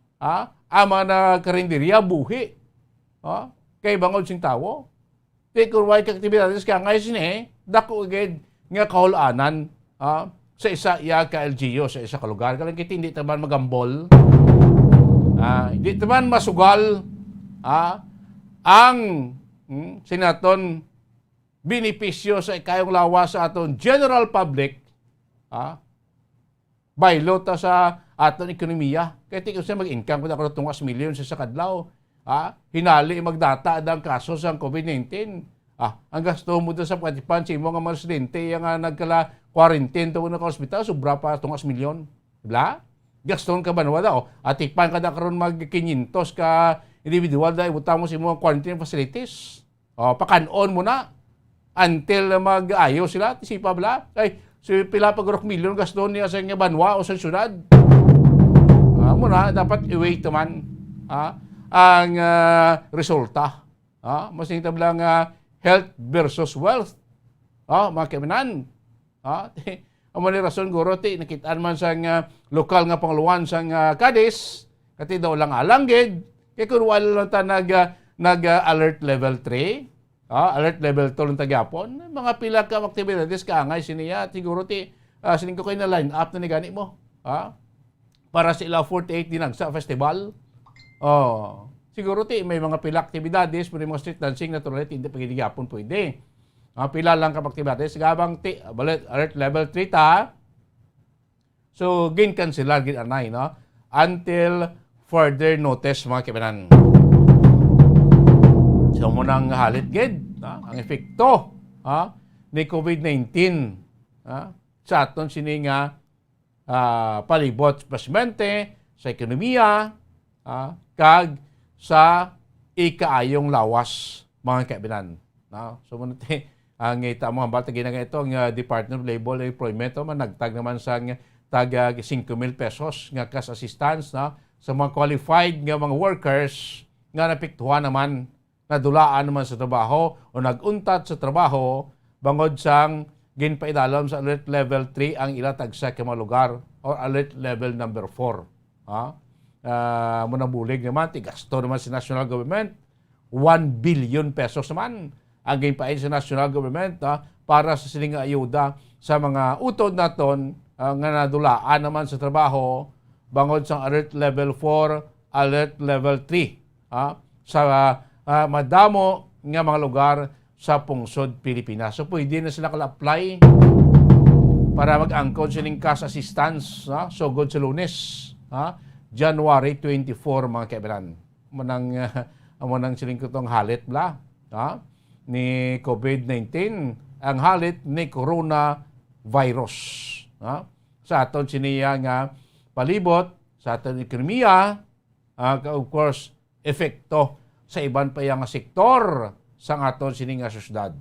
Ama na karinderya, buhi. Kay bangod sing tawo. Di kurway kaktibidades ka ngay sini, dako agad nga kahulanan sa isa ka LGU, sa isa ka lugar. Kalang kita hindi taman magambol. Hindi taman masugal ang sinaton benepisyo sa ikayong lawas sa aton general public baylota sa aton ekonomiya. Kaya tingin siya mag-income kung ako tungas milyon sa kadlaw. Hinali magdata ang kaso sa COVID-19. Ang gasto mo doon sa Katipan, si mo nga mga residente yung nagkala quarantine to na ka hospital, sobra pa tungas milyon. Diba? gaston ka banwa daw. At ikpan ka na karon mag 500 ka individual dahil butang mo sa mga quarantine facilities. Pakanon mo na until mag-ayo sila. Tisipa bala. Ay, so pila pag milyon gaston niya sa banwa o sa syudad. Muna, dapat i-wait naman ang resulta. Mas tablang health versus wealth. Mga kaibigan. Ang mga rason guro nakitaan man sa lokal nga pangluan sa Cadiz, kati daw lang alanggid, kaya kung wala lang ta nag-alert level 3, alert level 2 lang tagyapon, mga pila ka aktibidades kaangay siniya, siguro sining ko kayo na line up na ni gani mo. Para sa ila 48 dinagsa festival. Siguro may mga pila aktibidades, may mga street dancing na tuloy, hindi pa gidigapon pwede. Pila lang kapaktibades, gabang alert level 3 ta. So, gin-cancelar, gin-anay, no? Until further notice, mga kibanan. So, munang halit, gid, ang epekto ni COVID-19 sa aton sininga palibot sa pasyente, sa ekonomiya, kag sa ikaayong lawas, mga kaibigan. So, ang mga bata ginagay ito, ang Department of Labor and Employment, nagtag naman sa taga 5,000 pesos nga cash assistance sa mga qualified nga mga workers nga napiktuhan naman, nadulaan naman sa trabaho o naguntat sa trabaho bangod sang ginpaidalom sa alert level 3 ang ilatag sa mga lugar or alert level number 4. Muna bulig naman, tigasto naman sa national government, 1 billion pesos naman ang ginpain sa national government para sa siling ayuda sa mga utod naton nga nadulaan naman sa trabaho bangod sa alert level 4, alert level 3 sa madamo nga mga lugar sa pungsod Pilipinas. So pwede na sila kala-apply para mag-angkon siling cash assistance sugod sa Lunes, January 24, mga kaibigan. Manang siling kutong halit bla ni COVID-19, ang halit ni coronavirus. Sa aton siniya nga palibot, sa aton ekonomiya, of course, epekto sa iban pa yung sektor sa aton sininga syudad.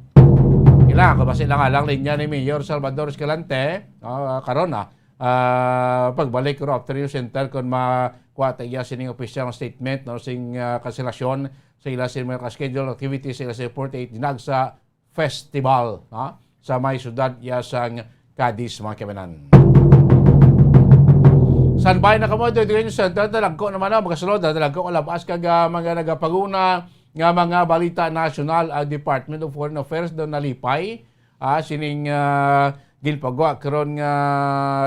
Kailangan ko ba sila nga lang linya ni Mayor Salvador Escalante, karon pagbalik ko after yung center kung makuha tayo sining official statement sing kanselasyon sa ila sa mga schedule activities sa ila sa 48 Dinagsa Festival sa may syudad sang Cadiz, mga kaibigan. San bay na kamo dito yung center, talagko naman magasulod, talagko labas kag mga nagapaguna nga mga balita national ang Department of Foreign Affairs doon nalipay sining ginpagawa karon nga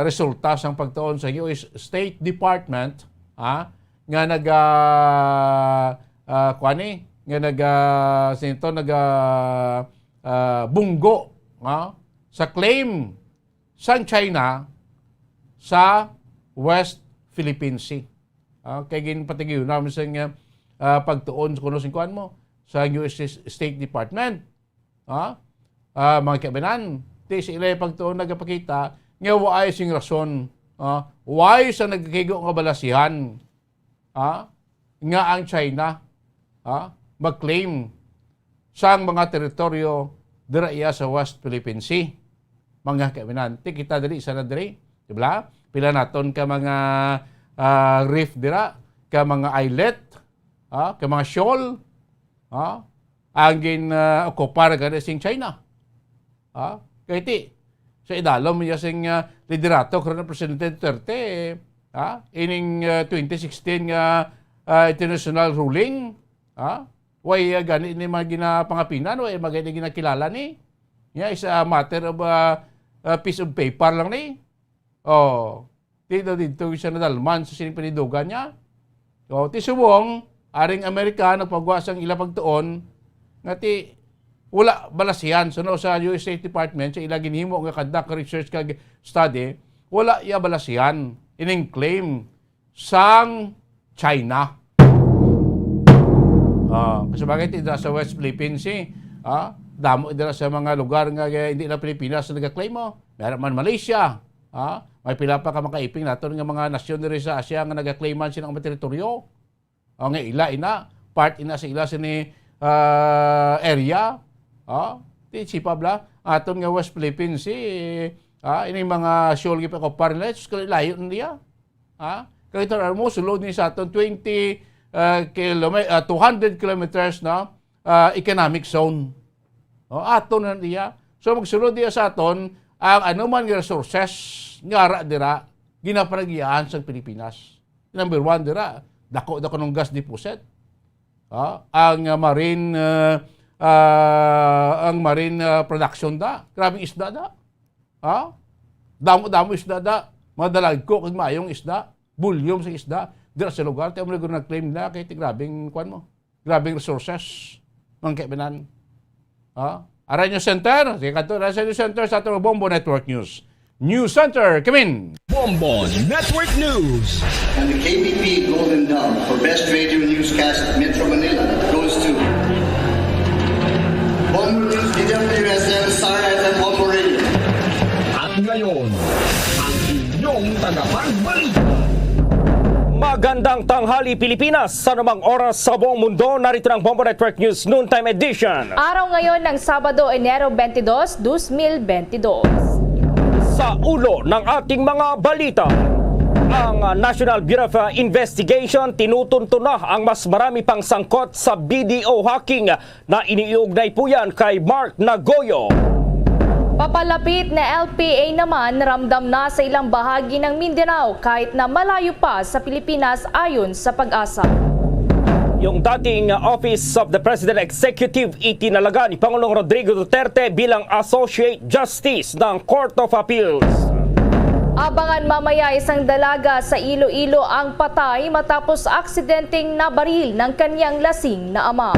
resulta sang pagtuon sa US State Department nga bunggo sa claim sang China sa West Philippine Sea. Kaya ginpatigyo namin sa pagtuon sa kuno singkuan mo sa US State Department. Mga kaibigan, di sila pagtuon nagapakita nga waay sing rason. Why sa nagkikigo nga balasihan nga ang China mag-claim sa mga teritoryo dira iya sa West Philippine Sea. Mga kaibigan, kita diri sa nadiri, diba? Pila naton ka mga reef dira, ka mga islet, ka mga shoal, ang okupar ka sing China. Kaya iti, sa idalom niya sing liderato karon ng Presidente Duterte, ining 2016 nga international ruling, way gani ni mga ginapangapinan, way magani ginakilala ni. Is a matter of piece of paper lang ni. Dito siya nadalman sa sinipinidugan niya. Tisubong, aring Amerika, nagpagawa sang ila pagtuon, nga wala balasihan. So sa US State Department, sa ila ginhimo nga conduct research kag study, wala iya balasihan. Ining claim sang China. Kasi bakit ito sa West Philippine Sea, damo dira sa mga lugar nga hindi na Pilipinas na nag-claim mo. Meron man Malaysia, May pila pa ka makaiping nato nga mga nasyon diri sa Asia nga nagaklaiman sila ng teritoryo. Nga ina part ina sa ila sini area. Di sipabla aton nga West Philippines ini mga shoal gipa ko parla layo niya. Kaya ito mo sulod ni sa aton 200 kilometers na economic zone. Aton na niya. So magsulod niya sa aton ang anuman nga resources nga dira ginaparagiyaan sa Pilipinas. Number 1 dira, dako ng gas deposit. Ang marine production da, grabing isda da. Damo isda da, madalag ko kag maayong isda, bulyong sa isda dira sa lugar tayo mo nag-claim na kay grabing grabing resources mang kaibanan. Aranyo Center, sige kanto Aranyo Center sa atong Bombo Network News. News Center, come in! Bombo Network News. And the KBP Golden Dome for Best Radio Newscast Metro Manila goes to Bombo News, DWSM, Star FM, Bombo Radio. At ngayon, ang inyong tagapagbalita. Magandang tanghali Pilipinas, sa namang oras sa buong mundo, narito ng Bombo Network News Noontime Edition. Araw ngayon ng Sabado, Enero 22, 2022. Sa ulo ng ating mga balita, ang National Bureau of Investigation tinutunto na ang mas marami pang sangkot sa BDO hacking na iniugnay po yan kay Mark Nagoyo. Papalapit na LPA naman ramdam na sa ilang bahagi ng Mindanao kahit na malayo pa sa Pilipinas ayon sa Pag-asa. Yung dating Office of the President Executive itinalaga ni Pangulong Rodrigo Duterte bilang Associate Justice ng Court of Appeals. Abangan mamaya isang dalaga sa Iloilo ang patay matapos aksidenteng nabaril ng kanyang lasing na ama.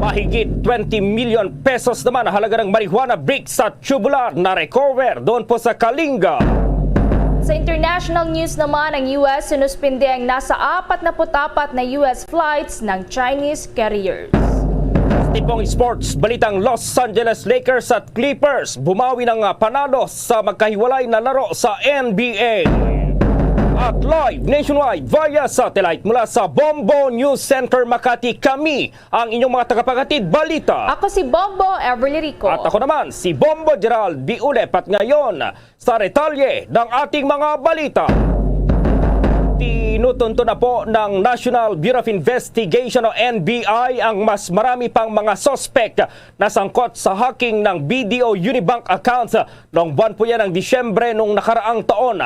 Mahigit 20 million pesos naman ang halaga ng marijuana bricks at tubular na recover doon po sa Kalinga. Sa international news naman, ang US sinuspinde ang nasa 44 na US flights ng Chinese carriers. Tipong sports, balitang Los Angeles Lakers at Clippers bumawi ng panalo sa magkahiwalay na laro sa NBA. At live nationwide via satellite mula sa Bombo News Center Makati, kami ang inyong mga tagapaghatid balita. Ako si Bombo Everly Rico. At ako naman si Bombo Gerald Diulep, at ngayon sa retalye ng ating mga balita. Tinutunto na po ng National Bureau of Investigation o NBI ang mas marami pang mga suspect na sangkot sa hacking ng BDO Unibank accounts noong buwan po yan ng Disyembre nung nakaraang taon.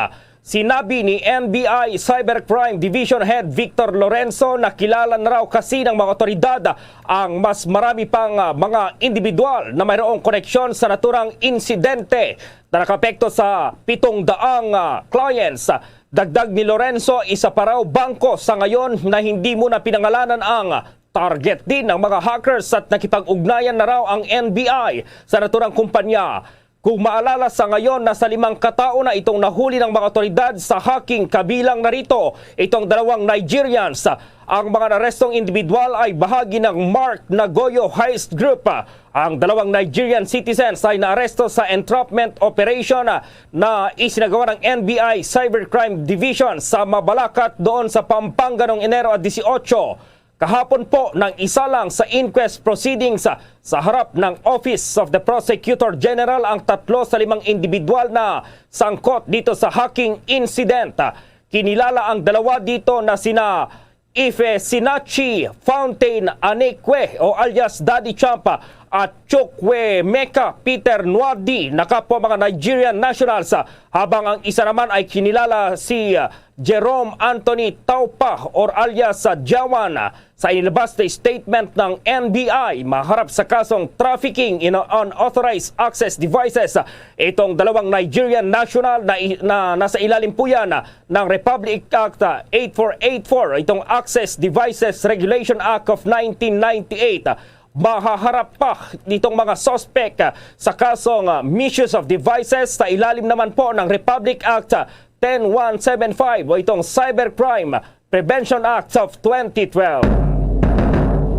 Sinabi ni NBI Cybercrime Division Head Victor Lorenzo na kilala na raw kasi ng mga otoridad ang mas marami pang mga individual na mayroong koneksyon sa naturang insidente na nakapekto sa 700 clients. Dagdag ni Lorenzo, isa pa raw bangko sa ngayon na hindi muna pinangalanan ang target din ng mga hackers at nakipag-ugnayan na raw ang NBI sa naturang kumpanya. Kung maalala, sa ngayon, nasa 5 katao na itong nahuli ng mga otoridad sa hacking, kabilang na rito itong 2 Nigerians. Ang mga narestong individual ay bahagi ng Mark Nagoyo Heist Group. Ang 2 Nigerian citizens ay naaresto sa entrapment operation na isinagawa ng NBI Cybercrime Division sa Mabalacat doon sa Pampanga noong Enero 18. Kahapon po nang isa lang sa inquest proceedings sa harap ng Office of the Prosecutor General ang 3 sa 5 individual na sangkot dito sa hacking incident. Kinilala ang 2 dito na sina Ife Sinachi Fountain Anekwe o alias Daddy Champa at Chokwe Meka Peter Nwadi na kapwa mga Nigerian nationals, habang ang isa naman ay kinilala si Jerome Anthony Taupa or alias Jawan. Sa inilabas na statement ng NBI, maharap sa kasong trafficking in unauthorized access devices itong 2 Nigerian national na nasa ilalim po yan ng Republic Act 8484, itong Access Devices Regulation Act of 1998. Mahaharap pa ditong mga suspect sa kasong misuse of devices sa ilalim naman po ng Republic Act 10175 o itong Cybercrime Prevention Act of 2012.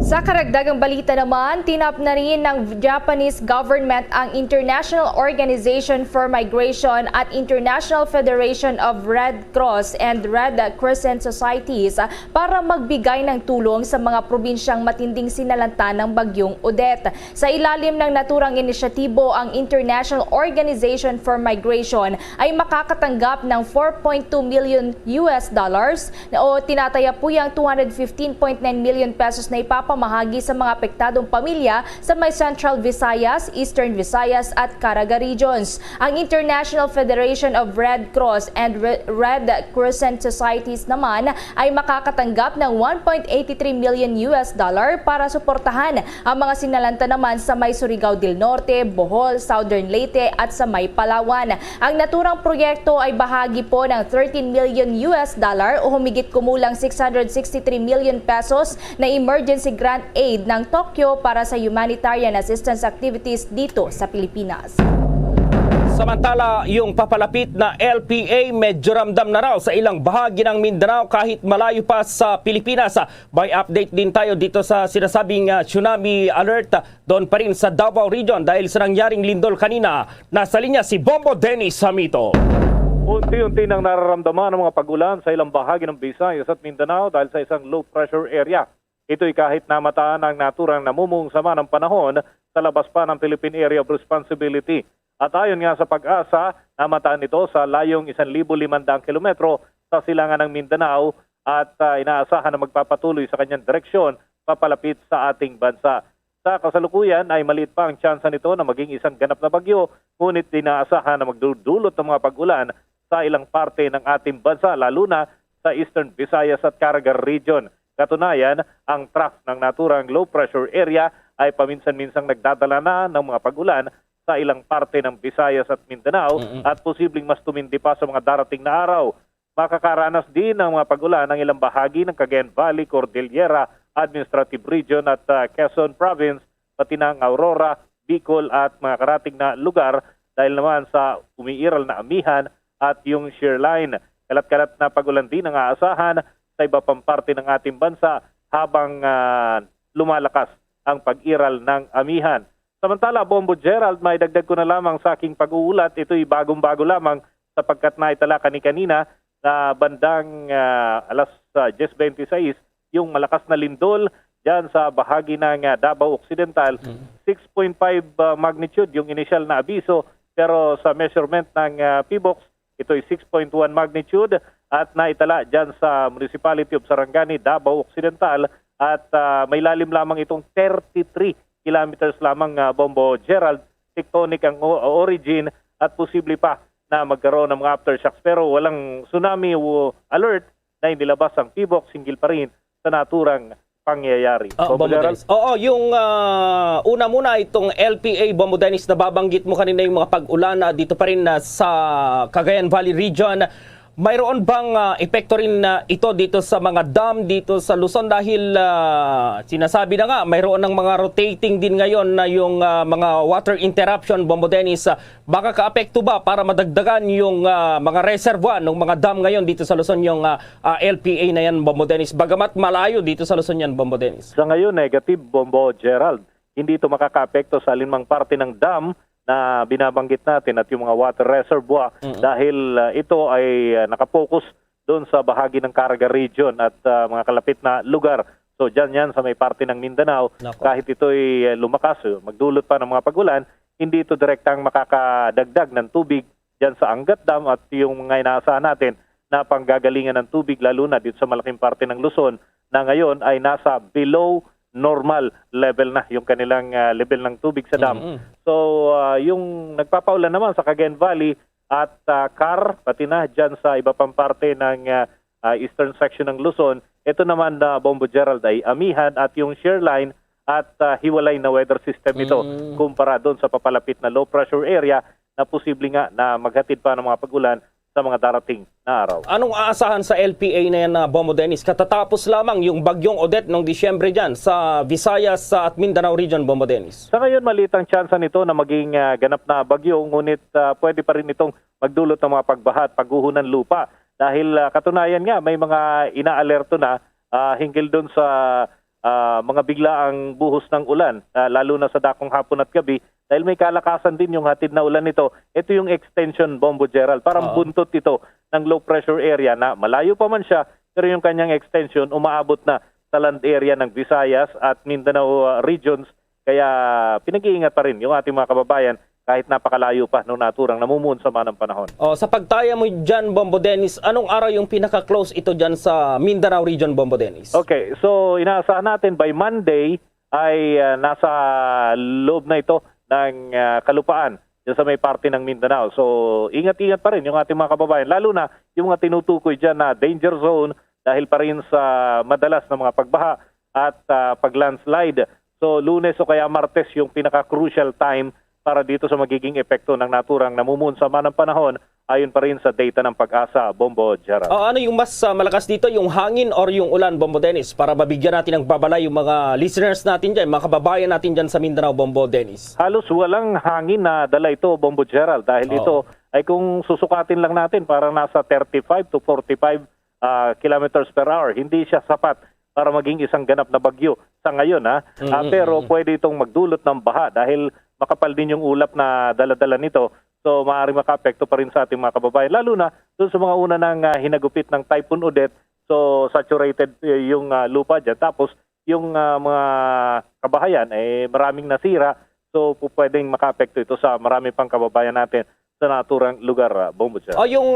Sa karagdagang balita naman, tinap na rin ng Japanese government ang International Organization for Migration at International Federation of Red Cross and Red Crescent Societies para magbigay ng tulong sa mga probinsyang matinding sinalanta ng bagyong Odette. Sa ilalim ng naturang inisyatibo, ang International Organization for Migration ay makakatanggap ng $4.2 million o tinatayapuyang 215.9 million pesos na ipapamahagi sa mga apektadong pamilya sa may Central Visayas, Eastern Visayas at Caraga regions. Ang International Federation of Red Cross and Red Crescent Societies naman ay makakatanggap ng $1.83 million para suportahan ang mga sinalanta naman sa may Surigao del Norte, Bohol, Southern Leyte at sa may Palawan. Ang naturang proyekto ay bahagi po ng $13 million o humigit kumulang 663 million pesos na emergency grant aid ng Tokyo para sa humanitarian assistance activities dito sa Pilipinas. Samantala, yung papalapit na LPA medyo ramdam na raw sa ilang bahagi ng Mindanao kahit malayo pa sa Pilipinas. By update din tayo dito sa sinasabing tsunami alert doon pa rin sa Davao Region dahil sa nangyaring lindol kanina. Nasa linya si Bombo Dennis Samito. Unti-unti nang nararamdaman ang mga pagulan sa ilang bahagi ng Visayas at Mindanao dahil sa isang low pressure area. Ito'y kahit namataan ang naturang namumong sama ng panahon sa labas pa ng Philippine Area of Responsibility. At ayon nga sa Pag-asa, namataan ito sa layong 1,500 kilometro sa silangan ng Mindanao at inaasahan na magpapatuloy sa kanyang direksyon papalapit sa ating bansa. Sa kasalukuyan ay maliit pa ang tsansa nito na maging isang ganap na bagyo, ngunit inaasahan na magdudulot ng mga pagulan sa ilang parte ng ating bansa, lalo na sa Eastern Visayas at Caraga region. Katunayan, ang trough ng naturang low pressure area ay paminsan-minsang nagdadala na ng mga pagulan sa ilang parte ng Visayas at Mindanao at posibleng mas tumindi pa sa mga darating na araw. Makakaranas din ng mga pagulan ng ilang bahagi ng Cagayan Valley, Cordillera, Administrative Region at Quezon Province, pati ng Aurora, Bicol at mga karating na lugar dahil naman sa umiiral na amihan at yung shear line. Kalat-kalat na pagulan din ang aasahan sa iba pang parte ng ating bansa habang lumalakas ang pag-iral ng amihan. Samantala, Bombo Gerald, may dagdag ko na lamang sa aking pag-uulat. Ito'y bagong-bago lamang sapagkat naitala kanina na bandang alas 10:26 yung malakas na lindol dyan sa bahagi ng Davao Occidental. 6.5 magnitude yung initial na abiso, pero sa measurement ng PBOX, ito'y 6.1 magnitude at naitala dyan sa Municipality of Sarangani, Davao Occidental at may lalim lamang itong 33 kilometers lamang, Bombo Gerald. Tectonic ang origin at posible pa na magkaroon ng mga aftershocks, pero walang tsunami alert na inilabas ang PBOX, hinggil pa rin sa naturang pangyayari. Bombo Dennis. Oo, yung una muna itong LPA, Bombo Dennis, na babanggit mo kanina yung mga pag-ulan dito pa rin sa Cagayan Valley region. Mayroon bang epekto rin ito dito sa mga dam dito sa Luzon dahil sinasabi na nga mayroon ng mga rotating din ngayon na yung mga water interruption, Bombo Dennis. Baka ka-apekto ba para madagdagan yung mga reservoir ng mga dam ngayon dito sa Luzon yung LPA na yan, Bombo Dennis? Bagamat malayo dito sa Luzon yan, Bombo Dennis. Sa ngayon, negative, Bombo Gerald. Hindi ito makaka-apekto sa alinmang parte ng dam na binabanggit natin at yung mga water reservoir dahil ito ay nakapokus doon sa bahagi ng Caraga region at mga kalapit na lugar. So dyan yan sa may parte ng Mindanao. Kahit ito ay lumakas, magdulot pa ng mga pagulan, hindi ito direktang makakadagdag ng tubig dyan sa Angat Dam at yung mga inaasahan natin na panggagalingan ng tubig lalo na dito sa malaking parte ng Luzon na ngayon ay nasa below normal level na yung kanilang level ng tubig sa dam. So yung nagpapaulan naman sa Cagayan Valley at Car, pati na dyan sa iba pang parte ng eastern section ng Luzon, ito naman na Bombo Gerald ay amihan at yung shear line at hiwalay na weather system ito kumpara doon sa papalapit na low pressure area na posible nga na maghatid pa ng mga pagulan sa mga darating na araw. Anong aasahan sa LPA na yan, Bombo Dennis? Katatapos lamang yung bagyong Odette noong Disyembre dyan sa Visayas at Mindanao region, Bombo Dennis. Sa ngayon, maliit ang tsansa nito na maging ganap na bagyo, ngunit pwede pa rin itong magdulot ng mga pagbaha at pagguho ng lupa. Dahil katunayan nga, may mga inaalerto na hinggil doon sa mga biglaang buhos ng ulan, lalo na sa dakong hapon at gabi, dahil may kalakasan din yung hatid na ulan nito. Ito yung extension, Bombo Gerald. Parang buntot ito ng low pressure area na malayo pa man siya, pero yung kanyang extension umaabot na sa land area ng Visayas at Mindanao regions. Kaya pinag-iingat pa rin yung ating mga kababayan kahit napakalayo pa nung naturang namumuon sa manang panahon. Sa pagtaya mo dyan, Bombo Dennis, anong araw yung pinaka-close ito dyan sa Mindanao region, Bombo Dennis? Okay, so inaasahan natin by Monday ay nasa loob na ito ng kalupaan dyan sa may parte ng Mindanao. So ingat-ingat pa rin yung ating mga kababayan, lalo na yung mga tinutukoy dyan na danger zone dahil pa rin sa madalas na mga pagbaha at pag-landslide. So Lunes o kaya Martes yung pinaka-crucial time para dito sa magiging epekto ng naturang namumuon sa manang panahon ayon pa rin sa data ng Pag-asa, Bombo Gerald. Ano yung mas malakas dito, yung hangin or yung ulan, Bombo Dennis? Para mabigyan natin ng babala yung mga listeners natin dyan, mga kababayan natin dyan sa Mindanao, Bombo Dennis. Halos walang hangin na dala ito, Bombo Gerald, dahil ito ay kung susukatin lang natin para nasa 35 to 45 kilometers per hour. Hindi siya sapat para maging isang ganap na bagyo sa ngayon. Pero pwede itong magdulot ng baha dahil makapal din yung ulap na dala-dala nito. So maaaring makaapekto pa rin sa ating mga kababayan. Lalo na doon sa mga una ng hinagupit ng Typhoon Odette. So saturated yung lupa dyan. Tapos yung mga kabahayan maraming nasira. So pwedeng makaapekto ito sa marami pang kababayan natin sa naturang lugar, Bombo Gerald. Yung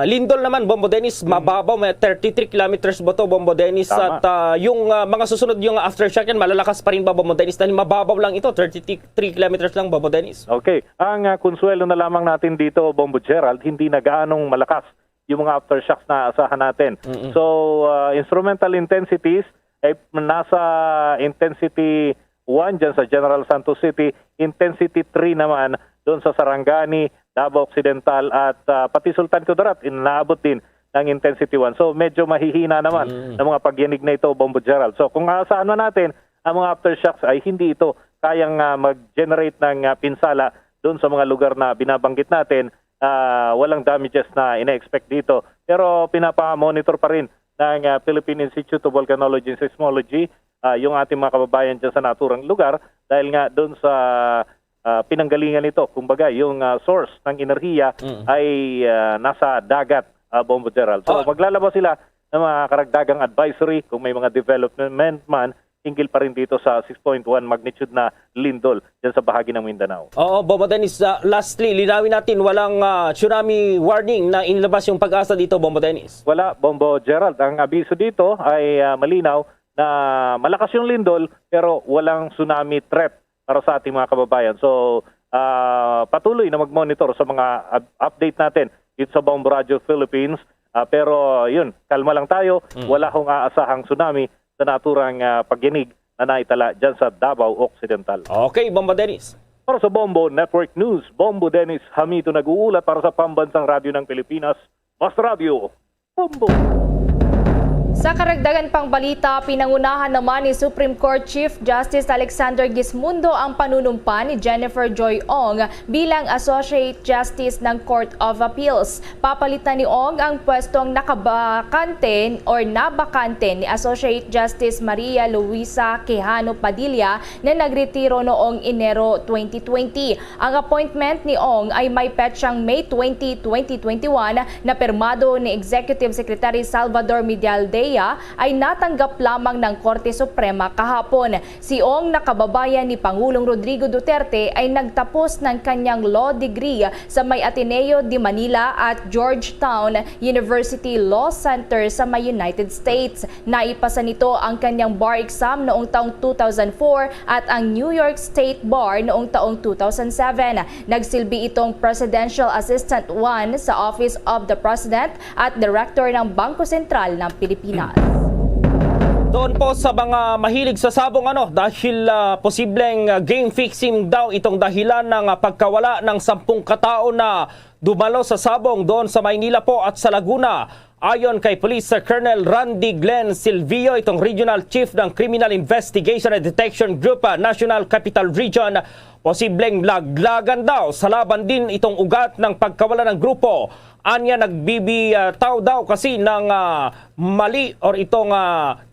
lindol naman, Bombo Dennis, mababaw, may 33 kilometers ba to, Bombo Dennis? Tama. At yung mga susunod, yung aftershock yan, malalakas pa rin ba, Bombo Dennis? Dahil mababaw lang ito, 33 kilometers lang, Bombo Dennis. Okay. Ang konsuelo na lamang natin dito, Bombo Gerald, hindi na gaanong malakas yung mga aftershocks na asahan natin. So, instrumental intensities ay nasa intensity 1 dyan sa General Santos City, intensity 3 naman doon sa Sarangani, Davao Occidental at pati Sultan Kudarat, inaabot din ng intensity 1. So medyo mahihina naman ng mga pagyanig na ito, Bombo Gerald. So kung saan man natin ang mga aftershocks ay hindi ito kayang mag-generate ng pinsala doon sa mga lugar na binabanggit natin, walang damages na ina-expect dito. Pero pinapa-monitor pa rin ng Philippine Institute of Volcanology and Seismology yung ating mga kababayan dyan sa naturang lugar dahil nga doon sa pinanggalingan nito, kumbaga yung source ng enerhiya ay nasa dagat, Bombo Gerald. So maglalabas sila ng mga karagdagang advisory kung may mga development man hinggil pa rin dito sa 6.1 magnitude na lindol dyan sa bahagi ng Mindanao. Bombo Dennis, lastly, linawin natin, walang tsunami warning na inilabas yung Pag-asa dito, Bombo Dennis? Wala, Bombo Gerald. Ang abiso dito ay malinaw na malakas yung lindol pero walang tsunami threat para sa ating mga kababayan. So, patuloy na mag-monitor sa mga update natin dito sa Bombo Radio Philippines. Pero yun, kalma lang tayo. Wala hong aasahang tsunami sa naturang pagyanig na naitala dyan sa Davao Occidental. Okay, Bombo Dennis. Para sa Bombo Network News, Bombo Dennis Hamito nag-uulat para sa Pambansang Radyo ng Pilipinas, Mas Radio, Bombo! Sa karagdagan pang balita, pinangunahan naman ni Supreme Court Chief Justice Alexander Gismundo ang panunumpa ni Jennifer Joy Ong bilang Associate Justice ng Court of Appeals. Papalitan ni Ong ang pwestong nabakante ni Associate Justice Maria Luisa Quijano Padilla na nagretiro noong Enero 2020. Ang appointment ni Ong ay may petsang May 20, 2021 na pirmado ni Executive Secretary Salvador Medialdea ay natanggap lamang ng Korte Suprema kahapon. Si Ong na kababayan ni Pangulong Rodrigo Duterte ay nagtapos ng kanyang law degree sa may Ateneo de Manila at Georgetown University Law Center sa may United States. Naipasa nito ang kanyang bar exam noong taong 2004 at ang New York State Bar noong taong 2007. Nagsilbi itong Presidential Assistant 1 sa Office of the President at Director ng Bangko Sentral ng Pilipinas. Doon po sa mga mahilig sa sabong dahil posibleng game fixing daw itong dahilan ng pagkawala ng 10 katao na dumalo sa sabong doon sa Maynila po at sa Laguna. Ayon kay Police Colonel Randy Glenn Silvio, itong Regional Chief ng Criminal Investigation and Detection Group, National Capital Region, Posibleng laglagan daw sa laban din itong ugat ng pagkawala ng grupo. Anya nagbibitaw daw kasi ng mali or itong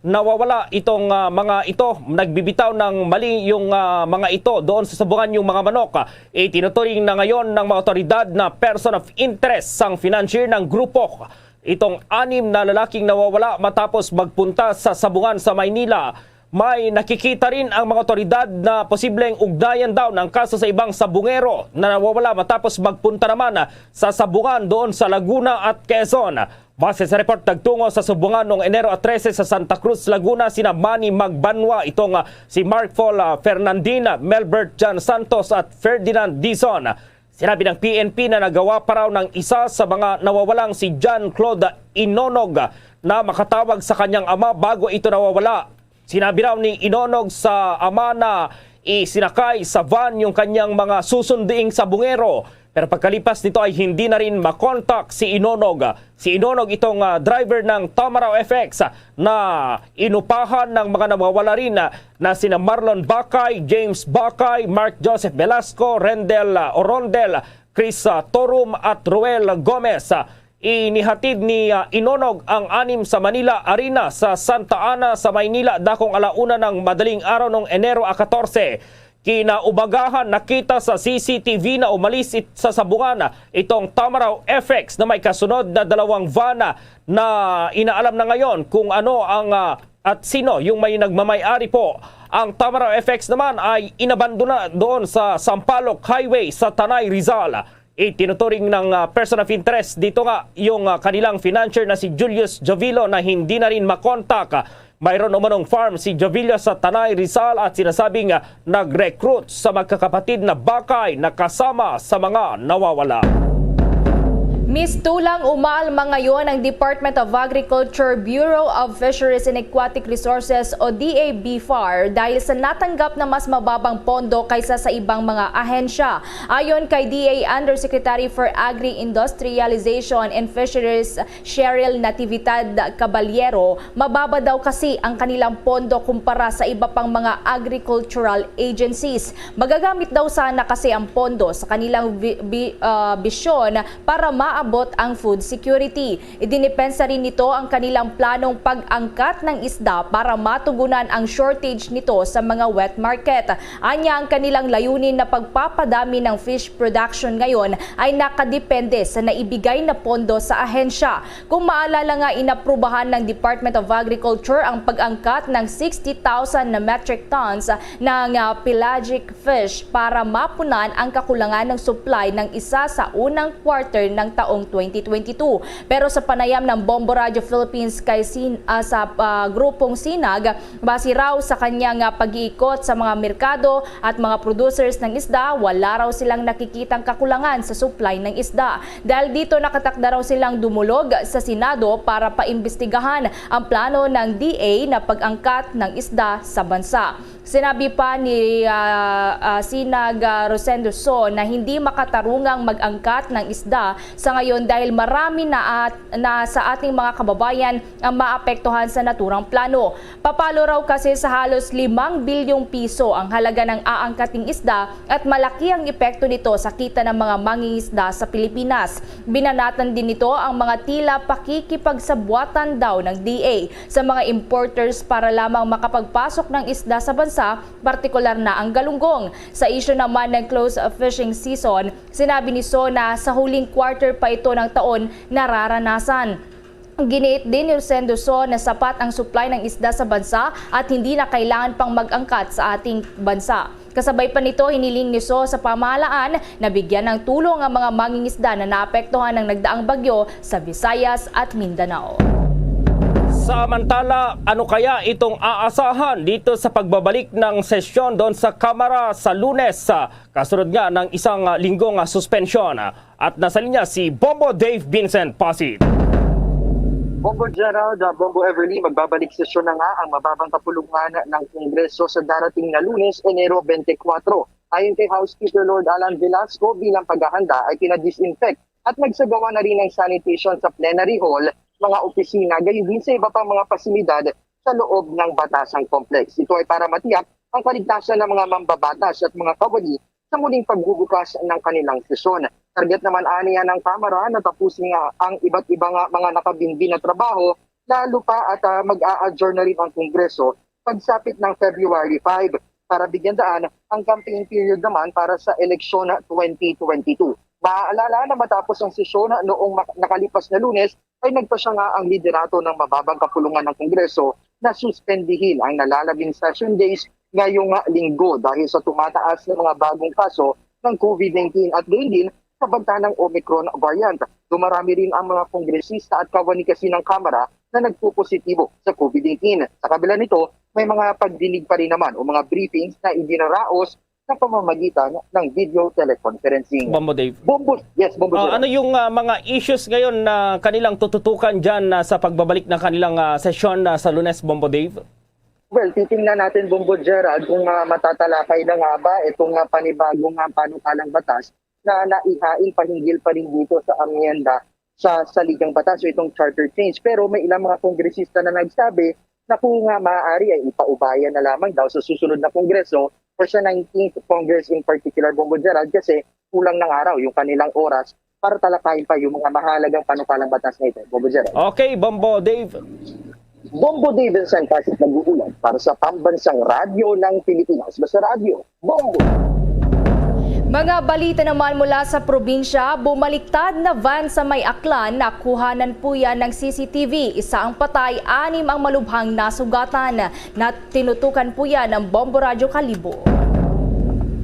nawawala itong mga ito, nagbibitaw ng mali yung mga ito doon sa sabungan yung mga manok. Tinuturing na ngayon ng mga otoridad na person of interest sang financier ng grupo. Itong 6 na lalaking nawawala matapos magpunta sa sabungan sa Maynila. May nakikita rin ang mga otoridad na posibleng ugnayan daw ng kaso sa ibang sabungero na nawawala matapos magpunta naman sa sabungan doon sa Laguna at Quezon. Base sa report, nagtungo sa sabungan noong Enero 13 sa Santa Cruz, Laguna sina Manny Magbanwa, itong si Mark Fall Fernandina, Melbert John Santos at Ferdinand Dizon. Sinabi ng PNP na nagawa pa raw ng isa sa mga nawawalang si John Claude Inonog na makatawag sa kanyang ama bago ito nawawala. Sinabi raw ni Inonog sa ama na isinakay sa van yung kanyang mga susundiing sabungero. Pero pagkalipas nito ay hindi na rin makontak si Inonog. Si Inonog itong driver ng Tamaraw FX na inupahan ng mga nawawala rin na sina Marlon Bakay, James Bakay, Mark Joseph Velasco, Rendel Orondel, Chris Torum at Ruel Gomez. Inihatid ni Inonog ang 6 sa Manila Arena sa Santa Ana sa Maynila dakong 1:00 ng madaling araw noong Enero 14. Kinaumagahan nakita sa CCTV na umalis sa sabungan itong Tamaraw FX na may kasunod na 2 van na inaalam na ngayon kung ano ang at sino yung may nagmamay-ari po. Ang Tamaraw FX naman ay inabandona doon sa Sampaloc Highway sa Tanay, Rizal. Tinuturing ng person of interest dito nga yung kanilang financier na si Julius Jovilo na hindi na rin makontak. Mayroon umanong farm si Jovilo sa Tanay, Rizal at sinasabing nag-recruit sa magkakapatid na Bakay na kasama sa mga nawawala. Mistulang umalma ngayon ang Department of Agriculture, Bureau of Fisheries and Aquatic Resources o DA-BFAR dahil sa natanggap na mas mababang pondo kaysa sa ibang mga ahensya. Ayon kay DA Undersecretary for Agri-Industrialization and Fisheries Cheryl Natividad Caballero, mababa daw kasi ang kanilang pondo kumpara sa iba pang mga agricultural agencies. Magagamit daw sana kasi ang pondo sa kanilang bisyon para maabot ang food security. Idinipensa rin nito ang kanilang planong pag-angkat ng isda para matugunan ang shortage nito sa mga wet market. Anya ang kanilang layunin na pagpapadami ng fish production ngayon ay nakadepende sa naibigay na pondo sa ahensya. Kung maalala nga, inaprubahan ng Department of Agriculture ang pag-angkat ng 60,000 na metric tons ng pelagic fish para mapunan ang kakulangan ng supply ng isa sa unang quarter ng taong 2022. Pero sa panayam ng Bombo Radio Philippines kay sa grupong Sinag, base raw sa kanyang pag-iikot sa mga merkado at mga producers ng isda, wala raw silang nakikitang kakulangan sa supply ng isda. Dahil dito nakatakda raw silang dumulog sa Senado para paimbestigahan ang plano ng DA na pag-angkat ng isda sa bansa. Sinabi pa ni Sinag Rosendo So na hindi makatarungang mag-angkat ng isda sa ngayon dahil marami na sa ating mga kababayan ang maapektuhan sa naturang plano. Papalo raw kasi sa halos 5 bilyong piso ang halaga ng aangkating isda at malaki ang epekto nito sa kita ng mga mangingisda sa Pilipinas. Binanatan din nito ang mga tila pakikipagsabwatan daw ng DA sa mga importers para lamang makapagpasok ng isda sa bansa, partikular na ang galunggong. Sa issue naman ng close fishing season, sinabi ni So na sa huling quarter pa ito ng taon nararanasan. Giniit din ni Rosendo So na sapat ang supply ng isda sa bansa at hindi na kailangan pang mag-angkat sa ating bansa. Kasabay pa nito, hiniling ni So sa pamahalaan na bigyan ng tulong ang mga mangingisda na naapektuhan ng nagdaang bagyo sa Visayas at Mindanao. Samantala, ano kaya itong aasahan dito sa pagbabalik ng sesyon doon sa Kamara sa Lunes, kasunod nga ng isang linggong suspensyon? At nasa linya si Bombo Dave Vincent Pasit. Bombo Gerald, Bombo Everly, magbabalik sesyon na nga ang mababang kapulungan ng Kongreso sa darating na Lunes, Enero 24. Ayon kay House Speaker Lord Alan Velasco, bilang paghahanda ay pinadisinfect at nagsagawa na rin ng sanitation sa plenary hall, mga opisina, gayon din sa iba pang mga pasilidad sa loob ng batasang complex. Ito ay para matiyak ang kaligtasan ng mga mambabatas at mga kawali sa muling pagbubukas ng kanilang sesyon. Target naman aniya ng Kamara na tapusin nga ang iba't ibang mga nakabindi na trabaho, lalo pa at mag-a-adjourn na rin ang Kongreso pagsapit ng February 5 para bigyan daan ang campaign period naman para sa eleksyon 2022. Maaalala na matapos ang sesyon noong nakalipas na Lunes ay nagpasya nga ang liderato ng mababang kapulungan ng Kongreso na suspendihin ang nalalabing session days ngayong linggo dahil sa tumataas na mga bagong kaso ng COVID-19 at gayon din sa banta ng Omicron variant. Dumarami rin ang mga kongresista at kawani kasi ng Kamara na nagpo-positibo sa COVID-19. Sa kabila nito, may mga pagdinig pa rin naman o mga briefings na idinaraos sa pamamagitan ng video teleconferencing. Bombo Dave. Yes, Bombo. Ano yung mga issues ngayon na kanilang tututukan dyan sa pagbabalik ng kanilang sesyon sa Lunes, Bombo Dave? Well, titingnan natin, Bombo Gerald, kung matatalakay na nga ba itong panibagong panukalang batas na naihain pahinggil pa rin dito sa amyenda sa saligang batas o itong charter change. Pero may ilang mga kongresista na nagsabi na kung maaari ay ipaubayan na lamang daw sa susunod na kongreso or sa 19th Congress in particular, Bombo Gerald, kasi kulang ng araw yung kanilang oras para talakayin pa yung mga mahalagang panukalang batas na ito, Bombo Gerald. Okay, Bombo Dave. Bombo Dave and San Francisco nag-uulat para sa Pambansang Radyo ng Pilipinas. Basta radyo, Bombo! Mga balita naman mula sa probinsya, bumaliktad na van sa May Aklan, nakuhanan po yan ng CCTV. Isa ang patay, 6 ang malubhang nasugatan na tinutukan po yan ng Bombo Radyo Kalibo.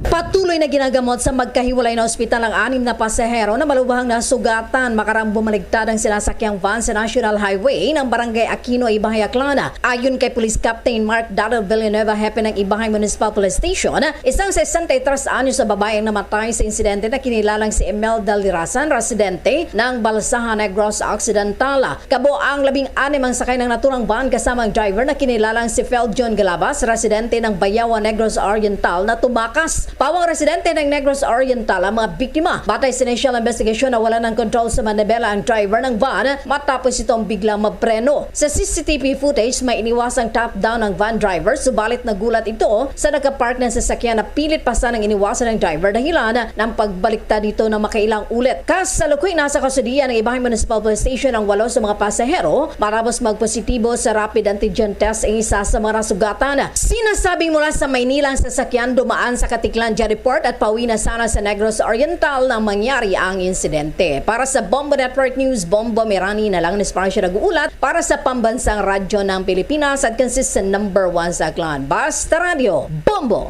Patuloy na ginagamot sa magkahiwalay na ospital ang 6 na pasahero na malubhang nasugatan makarang bumaligtad ang sinasakyang van sa National Highway ng Barangay Aquino, Ibahay, Aklan. Ayon kay Police Captain Mark Daryl Villanueva, hepe ng Ibahay Municipal Police Station, isang 63 anyos na babae ang namatay sa insidente na kinilalang si Imelda Lirasan, residente ng Balsahan Negros Occidental. Kabo ang 16 ang sakay ng naturang van kasama ang driver na kinilalang si Fel John Galabas, residente ng Bayawa Negros Oriental na tumakas. Pawang residente ng Negros Oriental ang mga biktima. Batay sa initial investigation na wala ng control sa manibela ang driver ng van matapos itong biglang mapreno. Sa CCTV footage, may iniwasang top-down ng van driver, subalit nagulat ito sa nakapark ng sasakyan na pilit pasan ang iniwasan ng driver dahilan ng pagbaliktad dito na makailang ulit. Kasalukuy nasa kasudian ng Ibahay Municipal Police Station ang 8 sa mga pasahero matapos magpositibo sa rapid antigen test ang isa sa mga nasugatan. Sinasabing mula sa Maynila ang sasakyan dumaan sa Katiklan report at pauwi na sana sa Negros Oriental nang mangyari ang insidente. Para sa Bombo Network News, Bombo Mirani na lang siya nag-uulat para sa Pambansang Radyo ng Pilipinas at consistent number 1 sa Aklan. Basta Radio, Bombo!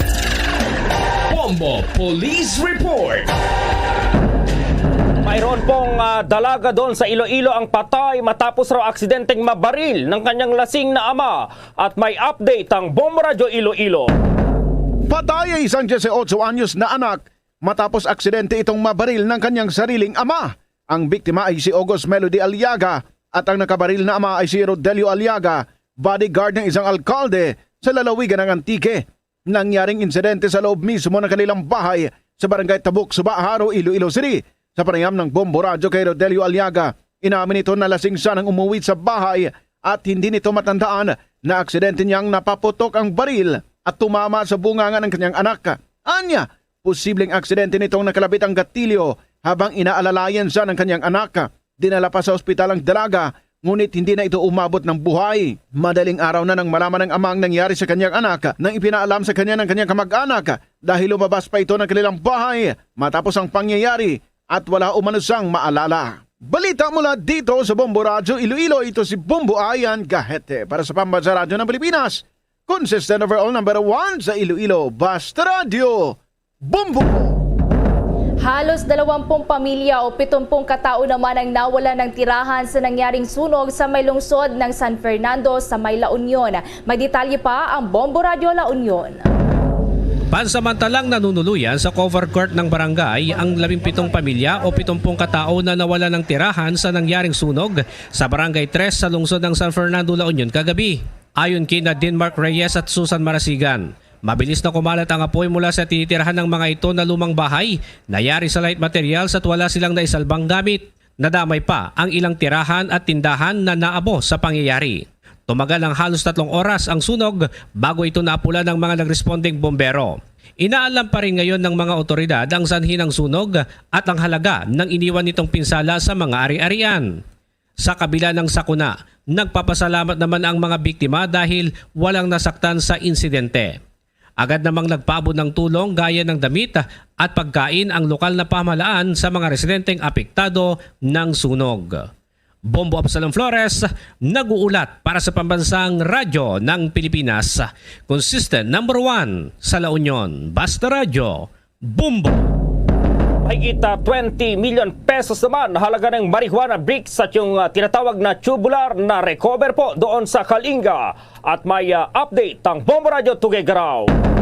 Bombo Police Report. Mayroon pong dalaga doon sa Iloilo ang patay matapos raw aksidenteng mabaril ng kanyang lasing na ama. At may update ang Bombo Radio Iloilo. Patay ay isang 18 anyos na anak matapos aksidente itong mabaril ng kanyang sariling ama. Ang biktima ay si August Melody Aliaga at ang nakabaril na ama ay si Rodelio Aliaga, bodyguard ng isang alkalde sa lalawigan ng Antique. Nangyaring insidente sa loob mismo ng kanilang bahay sa barangay Tabuk, Subaharo, Iloilo City. Sa panayam ng Bombo Radio kay Rodelio Aliaga, inamin ito na lasing siya nang umuwi sa bahay at hindi nito matandaan na aksidente niyang napaputok ang baril at tumama sa bunganga ng kanyang anak. Anya, posibleng aksidente nitong nakalabit ang gatilyo habang inaalalayan siya ng kanyang anak. Dinala pa sa ospital ang dalaga, ngunit hindi na ito umabot ng buhay. Madaling araw na nang malaman ng ama ang nangyari sa kanyang anak nang ipinaalam sa kanya ng kanyang kamag-anak dahil lumabas pa ito ng kanilang bahay matapos ang pangyayari at wala umano siyang maalala. Balita mula dito sa Bombo Radio Iloilo, ito si Bombo Ayan Gahete para sa Pambansa Radyo ng Pilipinas. Consistent overall number 1 sa Iloilo, Basta Radio, Bombo! Halos 20 pamilya o 70 katao naman ang nawala ng tirahan sa nangyaring sunog sa may lungsod ng San Fernando sa may La Union. May detalye pa ang Bombo Radio La Union. Pansamantalang nanunuluyan sa cover court ng barangay ang 17 pamilya o 70 katao na nawala ng tirahan sa nangyaring sunog sa Barangay 3 sa lungsod ng San Fernando, La Union kagabi. Ayon kina Denmark Reyes at Susan Marasigan, mabilis na kumalat ang apoy mula sa tinitirahan ng mga ito na lumang bahay, nayari sa light materials at wala silang naisalbang gamit. Nadamay pa ang ilang tirahan at tindahan na naabo sa pangyayari. Tumagal ng halos 3 oras ang sunog bago ito naapula ng mga nagresponding bombero. Inaalam pa rin ngayon ng mga otoridad ang sanhi ng sunog at ang halaga ng iniwan nitong pinsala sa mga ari-arian. Sa kabila ng sakuna, nagpapasalamat naman ang mga biktima dahil walang nasaktan sa insidente. Agad namang nagpaabot ng tulong gaya ng damit at pagkain ang lokal na pamahalaan sa mga residenteng apektado ng sunog. Bombo Absalom Flores, nag-uulat para sa Pambansang Radyo ng Pilipinas. Consistent number 1 sa La Union. Basta Radyo, Bombo! Mahigit 20 million pesos naman halaga ng marijuana bricks at yung tinatawag na tubular na recover po doon sa Kalinga. At may update ang Bombo Radio Tuguegarao.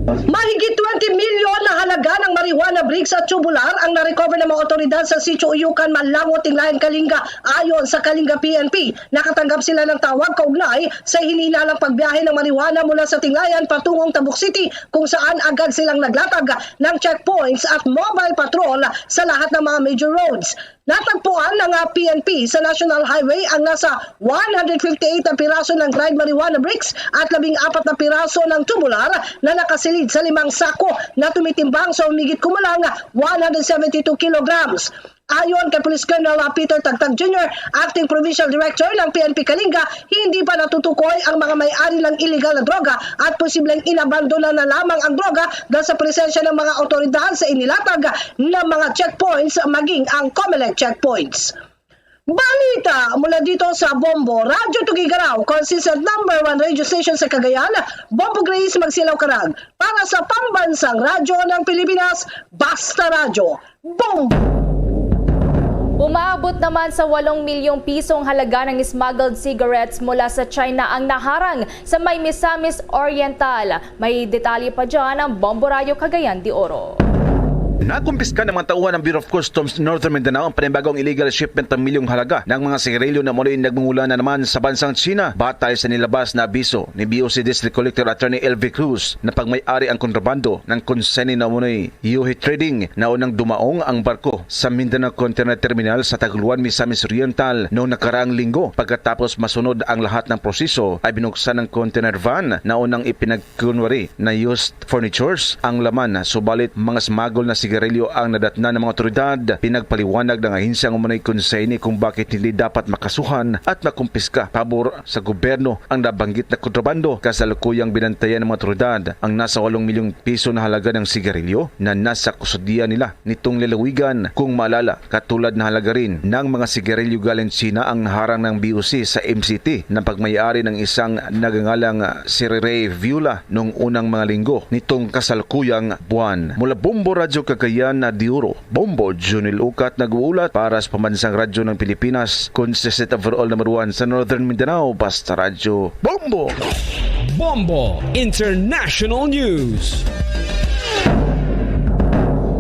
Mahigit 20 milyon na halaga ng marijuana bricks at tubular ang na-recover ng mga otoridad sa Sitio Uyukan, Manlango, Tinglayan, Kalinga. Ayon sa Kalinga PNP, nakatanggap sila ng tawag kaugnay sa hininalang pagbiyahe ng marijuana mula sa Tinglayan patungong Tabuk City, kung saan agad silang naglatag ng checkpoints at mobile patrol sa lahat ng mga major roads. Natagpuan ng PNP sa National Highway ang nasa 158 na piraso ng dried marijuana bricks at 14 na piraso ng tubular na nakasilid sa 5 sako na tumitimbang sa humigit kumulang 172 kilograms. Ayon kay Police Colonel Peter Tagtag Jr., Acting Provincial Director ng PNP Kalinga, hindi pa natutukoy ang mga may-ari ng illegal na droga at posibleng inabandona na lamang ang droga dahil sa presensya ng mga otoridad sa inilatag ng mga checkpoints maging ang COMELEC checkpoints. Balita mula dito sa Bombo Radyo Tuguegarao, consistent number 1 radio station sa Cagayan, Bombo Grace Magsilaw Karag, para sa Pambansang Radyo ng Pilipinas, Basta Radyo, Bombo! Umaabot naman sa 8 milyong pisong halaga ng smuggled cigarettes mula sa China ang naharang sa may Misamis Oriental. May detalye pa dyan ang Bombo Radio Cagayan de Oro. Nakumpiska ng mga tauhan ng Bureau of Customs Northern Mindanao ang panibagong illegal shipment ng milyong halaga ng mga sigarilyo na muli nagmumula na naman sa bansang China batay sa nilabas na abiso ni BOC District Collector Attorney LV Cruz na pagmay-ari ang kontrabando ng konseni na umunoy Yuhi Trading na unang dumaong ang barko sa Mindanao Container Terminal sa Taguluan, Misamis Oriental noong nakaraang linggo. Pagkatapos masunod ang lahat ng proseso ay binuksan ng container van na unang ipinagkunwari na used furnitures ang laman, subalit mga smuggled na sigarilyo ang nadatna ng mga otoridad. Pinagpaliwanag ng ahensyang umunay konseni kung bakit hindi dapat makasuhan at makumpiska pabor sa gobyerno ang nabanggit na kontrabando. Kasalukuyang binantayan ng mga otoridad ang nasa 8 milyong piso na halaga ng sigarilyo na nasa kusudian nila nitong lalawigan. Kung maalala, katulad na halaga rin ng mga sigarilyo galing China ang naharang ng BOC sa MCT na pagmayari ng isang nagangalang si Ray Viola noong unang mga linggo nitong kasalukuyang buwan. Mula Bombo Radio Cagayan de Oro, Bombo Junil Ukat nag-uulat para sa Pambansang Radyo ng Pilipinas, consistent overall number 1 sa Northern Mindanao, Basta Radyo, Bombo! Bombo International News.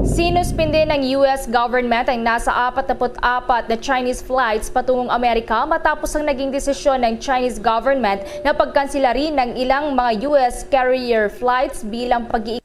Sinuspinde ng US government ang nasa 44 na Chinese flights patungong Amerika matapos ang naging desisyon ng Chinese government na pagkansela rin ng ilang mga US carrier flights bilang pag-iingat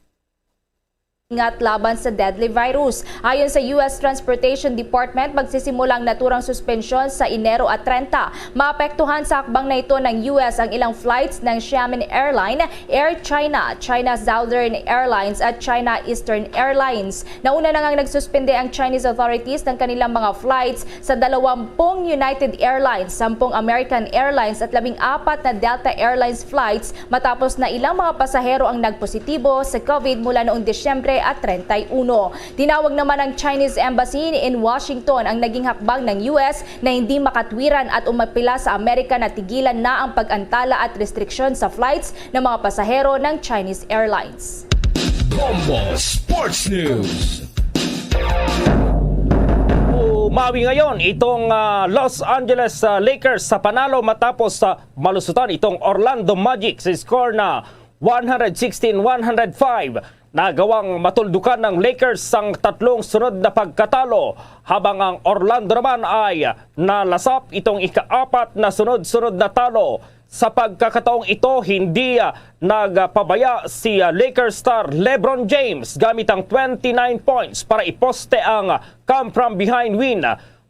laban sa deadly virus. Ayon sa US Transportation Department, magsisimulang naturang suspensyon sa Enero at 30. Maapektuhan sa akbang na ito ng US ang ilang flights ng Xiamen Airline, Air China, China Southern Airlines at China Eastern Airlines. Nauna na ngang nagsuspende ang Chinese authorities ng kanilang mga flights sa 20 United Airlines, 10 American Airlines at 14 na Delta Airlines flights matapos na ilang mga pasahero ang nagpositibo sa COVID mula noong Disyembre at 31. Tinawag naman ng Chinese Embassy in Washington ang naging hakbang ng US na hindi makatwiran at umapila sa Amerika na tigilan na ang pag-antala at restriksyon sa flights ng mga pasahero ng Chinese Airlines. Bombo Sports News. Umawi ngayon itong Los Angeles Lakers sa panalo matapos malusutan itong Orlando Magic sa score na 116-105. Nagawang matuldukan ng Lakers ang 3 sunod na pagkatalo habang ang Orlando naman ay nalasap itong ika-4 na sunod-sunod na talo. Sa pagkakataong ito, hindi nagpabaya si Lakers star LeBron James gamit ang 29 points para iposte ang come from behind win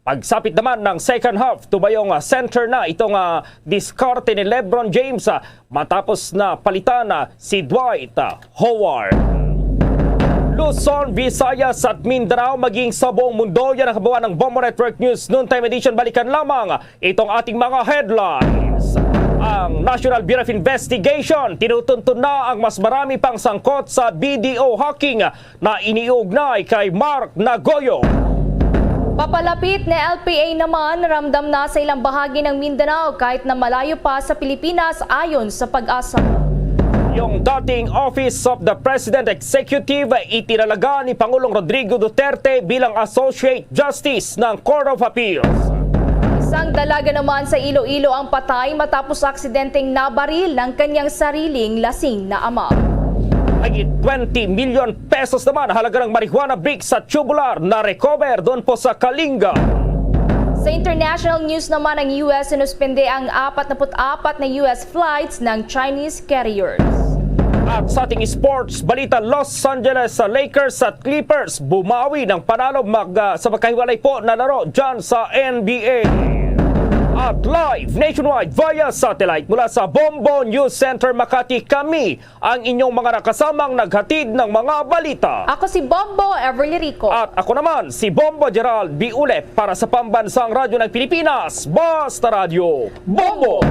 Pagsapit naman ng second half, tubayong center na itong diskarte ni Lebron James matapos na palitan si Dwight Howard. Luzon, Visayas at Mindanao maging sa buong mundo, yan ang kabuuan ng Bombo Network News Noontime Edition. Balikan lamang itong ating mga headlines. Ang National Bureau of Investigation tinutuntun na ang mas marami pang sangkot sa BDO hacking na iniugnay kay Mark Nagoyo. Papalapit na LPA naman ramdam na sa ilang bahagi ng Mindanao kahit na malayo pa sa Pilipinas ayon sa Pag-asa. Yung dating Office of the President Executive itinalaga ni Pangulong Rodrigo Duterte bilang Associate Justice ng Court of Appeals. Isang dalaga naman sa Iloilo ang patay matapos aksidenteng nabaril ng kanyang sariling lasing na ama. Ay 20 million pesos naman halaga ng marijuana bricks sa tubular na recover doon po sa Kalinga. Sa international news naman, ang US sinuspende ang 44 na US flights ng Chinese carriers. At sa ating sports balita, Los Angeles Lakers at Clippers bumawi ng panalo sa magkahiwalay po na laro dyan sa NBA. At live nationwide via satellite mula sa Bombo News Center Makati, kami ang inyong mga nakasamang naghatid ng mga balita. Ako si Bombo Everly Rico. At ako naman si Bombo Gerald Biule para sa Pambansang Radyo ng Pilipinas, Basta Radio Bombo!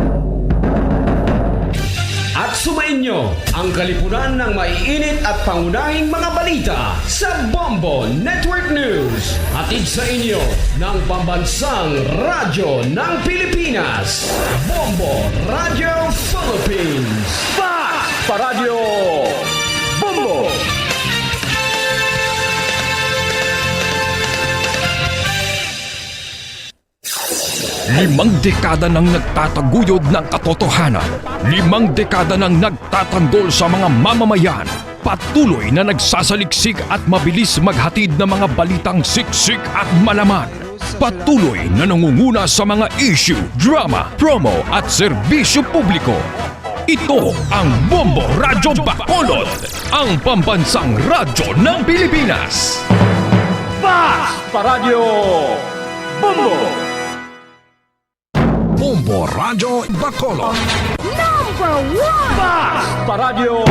At sumainyo ang kalipunan ng maiinit at pangunahing mga balita sa Bombo Network News. Hatid sa inyo ng Pambansang Radyo ng Pilipinas, Bombo Radio Philippines. Pa Radio Bombo! Limang dekada nang nagtataguyod ng katotohanan. 5 dekada nang nagtatanggol sa mga mamamayan. Patuloy na nagsasaliksik at mabilis maghatid ng mga balitang siksik at malaman. Patuloy na nangunguna sa mga issue, drama, promo at serbisyo publiko. Ito ang Bombo Radyo Bacolod, ang pambansang radyo ng Pilipinas. Pa Radio Bombo! Bombo Radyo Bacolod. Number 1! Pa Radio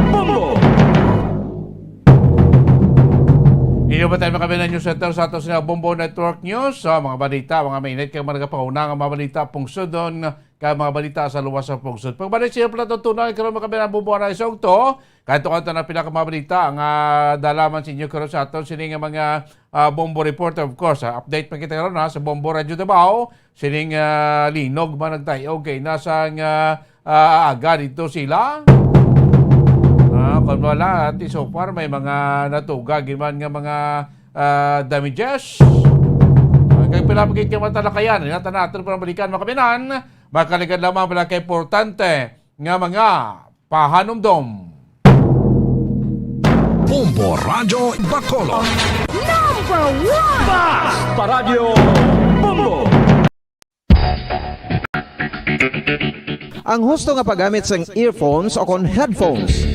Bombo! Iyo ba tayo makabinan News Center sa atos na Bombo Network News? Sa mga balita, mga mainit kang mga pangunang mga balita pungsod doon, kaya mga balita sa luwas sa pungsod. Pagbalik siya pala tutunan, karoon makabinan Bombo na isang to, kahit ito na pinakamabalita, ang dalaman sa inyo karoon sa atos, sining mga Bombo Report, of course. Update pa kita karoon sa Bombo Radio Davao, sining linog man nagtayo, okay, nasa aga dito sila. Kung wala, at so far may mga natugag, iman nga mga damages. Kaya pinapagay ka matalakayan, natin po ng balikan makabinan, makaligad lamang pala kay importante nga mga pahanumdom. Bombo Radyo Bacolod. Number 1! Pa Radio Bombo! Ang husto nga paggamit sang earphones o kon headphones.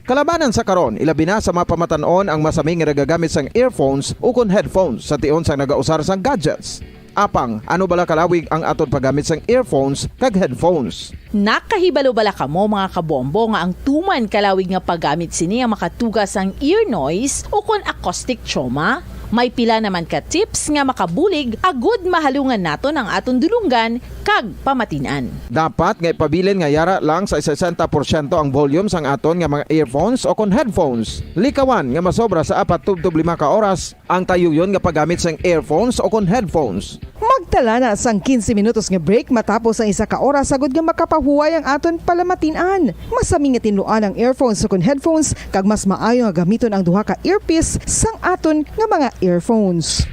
Kalabanan sa karon, ilabi na sa mapamatanon ang masaming nga nagagamit sang earphones o kon headphones sa tion sang nagausar sang gadgets. Apang, ano bala kalawig ang aton paggamit sang earphones kag headphones? Nakahibalo bala kamo mga kabombo nga ang tuman kalawig nga paggamit sini ang makatugas ang ear noise o kon acoustic trauma? May pila naman ka tips nga makabulig agud mahalungan naton ang aton dulunggan kag pamatinan. Dapat nga ipabilin nga yara lang sa 60% ang volume sang aton nga mga earphones o kon headphones. Likawan nga masobra sa 4-5 ka oras ang tayuyon nga paggamit sang earphones o kon headphones. Magtala na sang 15 minutos nga break matapos ang 1 ka oras sagod nga makapahuway ang aton palamatinan. Masami nga tinluan ang earphones o kon headphones kag mas maayo nga gamiton ang duha ka earpiece sang aton nga mga earphones.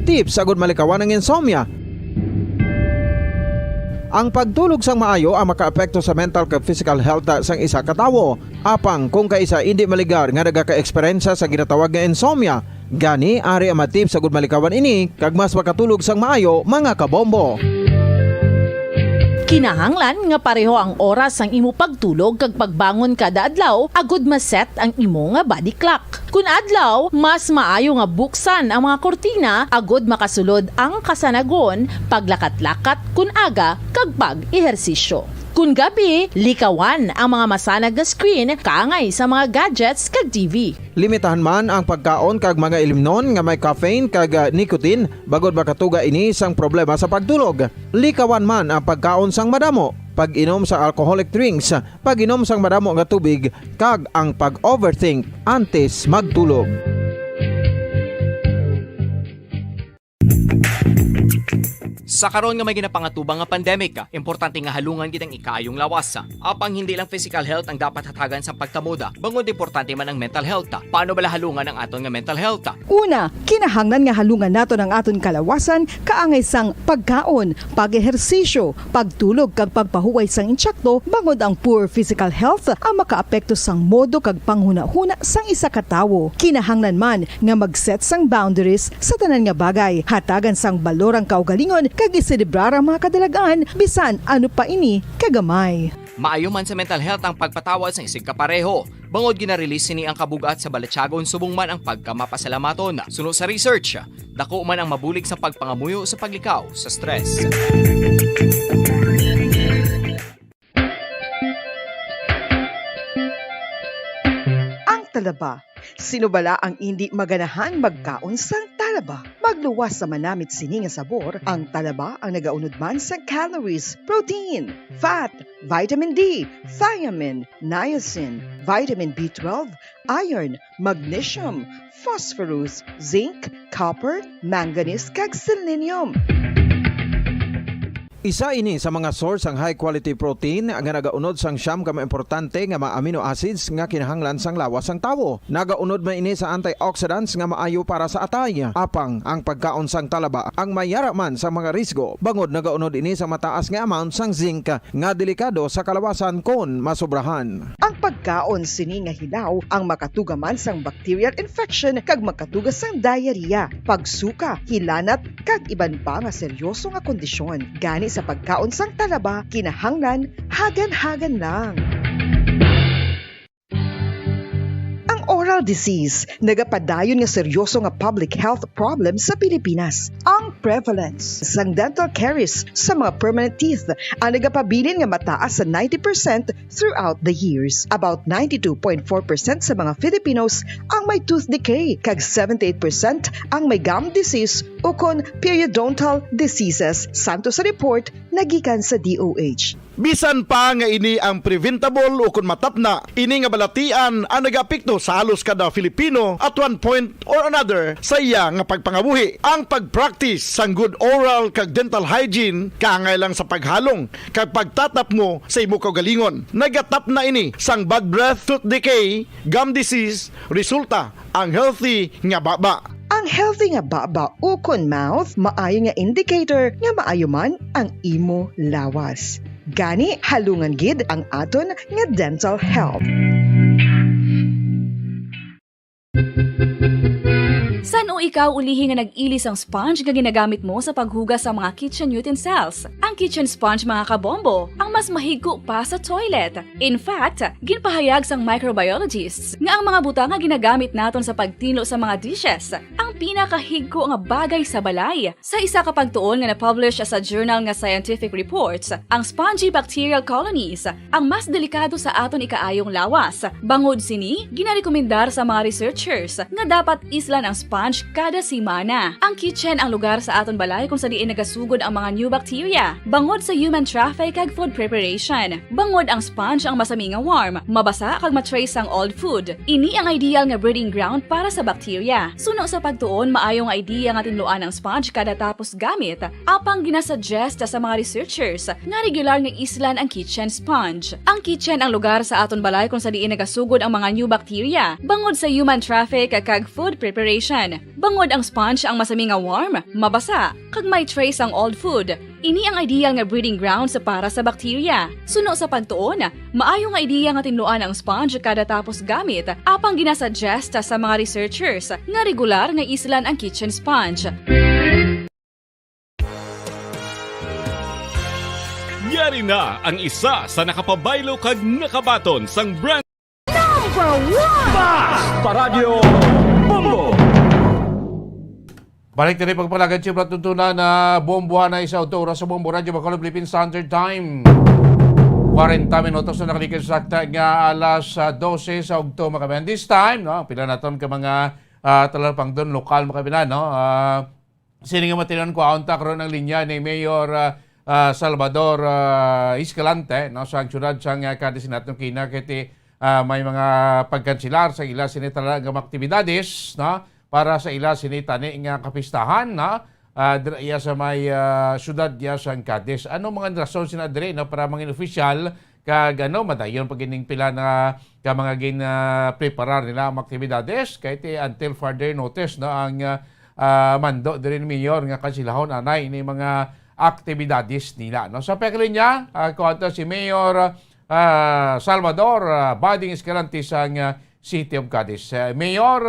Tips sagod malikawan ang insomnia. Ang pagtulog sang maayo ang makaapekto sa mental kag physical health sang isa ka tawo. Apang kung kaisa hindi maligar nga nagaka-eksperyensya sa ginatawag nga insomnia, gani ari ang matip sagud malikawan ini kag mas makatulog sang maayo mga kabombo. Kinahanglan nga pareho ang oras ang imo pagtulog kag pagbangon kada adlaw, agud maset ang imo nga body clock. Kun adlaw, mas maayo nga buksan ang mga kortina agud makasulod ang kasanagon, paglakat-lakat kun aga kag pag-ehersisyo. Kun gabi, likawan ang mga masanag nga screen kaangay sa mga gadgets kag TV. Limitahan man ang pagkaon kag mga ilimnon nga may caffeine kag nicotine bagod makatuga ini sang problema sa pagtulog. Likawan man ang pagkaon sang madamo, pag-inom sa alcoholic drinks, pag-inom sang madamo nga tubig kag ang pag-overthink antes magtulog. Sa karon nga may ginapangatubang nga pandemic, importante nga halungan gitang ikaayong lawas. Apang hindi lang physical health ang dapat hatagan sa pagkamuda, bangod importante man ang mental health. Paano bala halungan ang aton nga mental health? Una, kinahanglan nga halungan nato ng aton kalawasan kaangay sang pagkaon, pag-ehersisyo, pagtulog kag pagpahuway sang insyakto bangod ang poor physical health ang makaapekto sang modo kag panghuna-huna sang isa ka tawo. Kinahanglan man nga mag-set sang boundaries sa tanan nga bagay, hatagan sang balorang kaugalingon kag iselebrar ang mga kadalagaan bisan ano pa ini kagamay. Maayo man sa mental health ang pagpatawad sa isig kapareho. Bangod ginarelease sini ang kabugat sa Balatyagon subong man ang pagkamapasalamaton. Suno sa research, dako man ang mabulig sa pagpangamuyo sa paglikaw sa stress. Ang talaba. Sino bala ang hindi maganahan magkaon sang talaba? Magluwas sa manamit sini nga sabor, ang talaba ang nagaunod man sa calories, protein, fat, vitamin D, thiamine, niacin, vitamin B12, iron, magnesium, phosphorus, zinc, copper, manganese kag selenium. Isa ini sa mga source ang high quality protein nga nagaunod sang siyam ka importante nga mga amino acids nga kinahanglan sang lawas sang tawo. Nagaunod man ini sa antioxidants nga maayo para sa atay. Apang ang pagkaon sang talaba ang mayara man sa mga risgo. Bangod nagaunod ini sa mataas nga amount sang zinc nga delikado sa kalawasan kon masobrahan. Ang pagkaon sini nga hilaw ang makatuga man sang bacterial infection kag makatuga sang diarrhea, pagsuka, hilanat kag iban pa nga seryoso nga kondisyon. Gani sa pagkaon sang talaba, kinahanglan hagan-hagan lang. Oral disease, nagapadayon nga seryoso nga public health problem sa Pilipinas. Ang prevalence sang dental caries sa mga permanent teeth ang nagapabilin nga mataas sa 90% throughout the years. About 92.4% sa mga Filipinos ang may tooth decay, kag 78% ang may gum disease o kon periodontal diseases, santo sa report nagikan sa DOH. Bisan pa nga ini ang preventable o kung matapna, ini nga balatian ang nagapikto sa halos kada Filipino at one point or another sa iya nga pagpangabuhi. Ang pag-practice sang good oral kag dental hygiene kaangay lang sa paghalong kag pagtatap mo sa imo kaugalingon. Nagatap na ini sang bad breath, tooth decay, gum disease, resulta ang healthy nga baba. Ang healthy nga baba o kon mouth, maayo nga indicator nga maayo man ang imo lawas. Gani halungan gid ang aton nga dental health. San o ikaw ulihi nga nag-ilis ang sponge nga ginagamit mo sa paghugas sa mga kitchen utensils? Ang kitchen sponge mga kabombo, ang mas mahigko pa sa toilet. In fact, ginpahayag sang microbiologists nga ang mga butang nga ginagamit naton sa pagtilo sa mga dishes ang pinakahigko nga bagay sa balay. Sa isa ka pagtuon nga na-publish sa journal nga Scientific Reports, ang spongy bacterial colonies ang mas delikado sa aton ikaayong lawas. Bangod sini, ginarekomendar sa mga researchers nga dapat islan ang sponge kada simana. Ang kitchen ang lugar sa aton balay kung sa diin nagasugod ang mga new bacteria. Bangod sa human traffic kag food preparation. Bangod ang sponge ang masami nga warm, mabasa kag matrace ang old food. Ini ang ideal nga breeding ground para sa bacteria. Suno sa pagtuon, maayo nga idea nga tinluan ang sponge kada tapos gamit. Apang ginasuggest sa mga researchers nga regular nga islan ang kitchen sponge. Ang kitchen ang lugar sa aton balay kung sa diin nagasugod ang mga new bacteria. Bangod sa human traffic kag food preparation. Bangod ang sponge ang masami nga warm, mabasa, kag may trace ang old food. Ini ang ideal nga breeding ground sa para sa bacteria. Suno sa pagtuon, maayo nga idea nga tinluan ang sponge kada tapos gamit, apang ginasuggest sa mga researchers nga regular nga islan ang kitchen sponge. Yari na ang isa sa nakapabaylo kag nakabaton sang brand Paradyo Bombo! Balik na rin pagpalagan siya tuntunan na bombuhan na isa oras sa Bombo Radio Bacolod Philippine Standard Time. 40 minutos na nakalikas sakta nga alas 12 sa Ugto makabinan. This time, no, pila naton ka mga talalapang doon, lokal makabinan, no? Sino nga matinan ko, aunta karoon ng linya ni Mayor Salvador Escalante, no, sa syudad sa Cadiz natin kina kiti may mga pagkansilar sa ila sinitala ng aktibidades, no, para sa ila sinitani nga kapistahan, no, iya sa may syudad ya sa Cadiz. Ano mga rason sinadre, no, para mga official kag ano madayon pag ining pila na ka mga preparar nila ang aktibidades kay until further notice, no, ang mando din mayor nga kansilahon anay ini mga aktibidades nila, no. Sa peklinya kuwanto si Mayor Salvador Bading Escalante sa City of Cadiz. Mayor,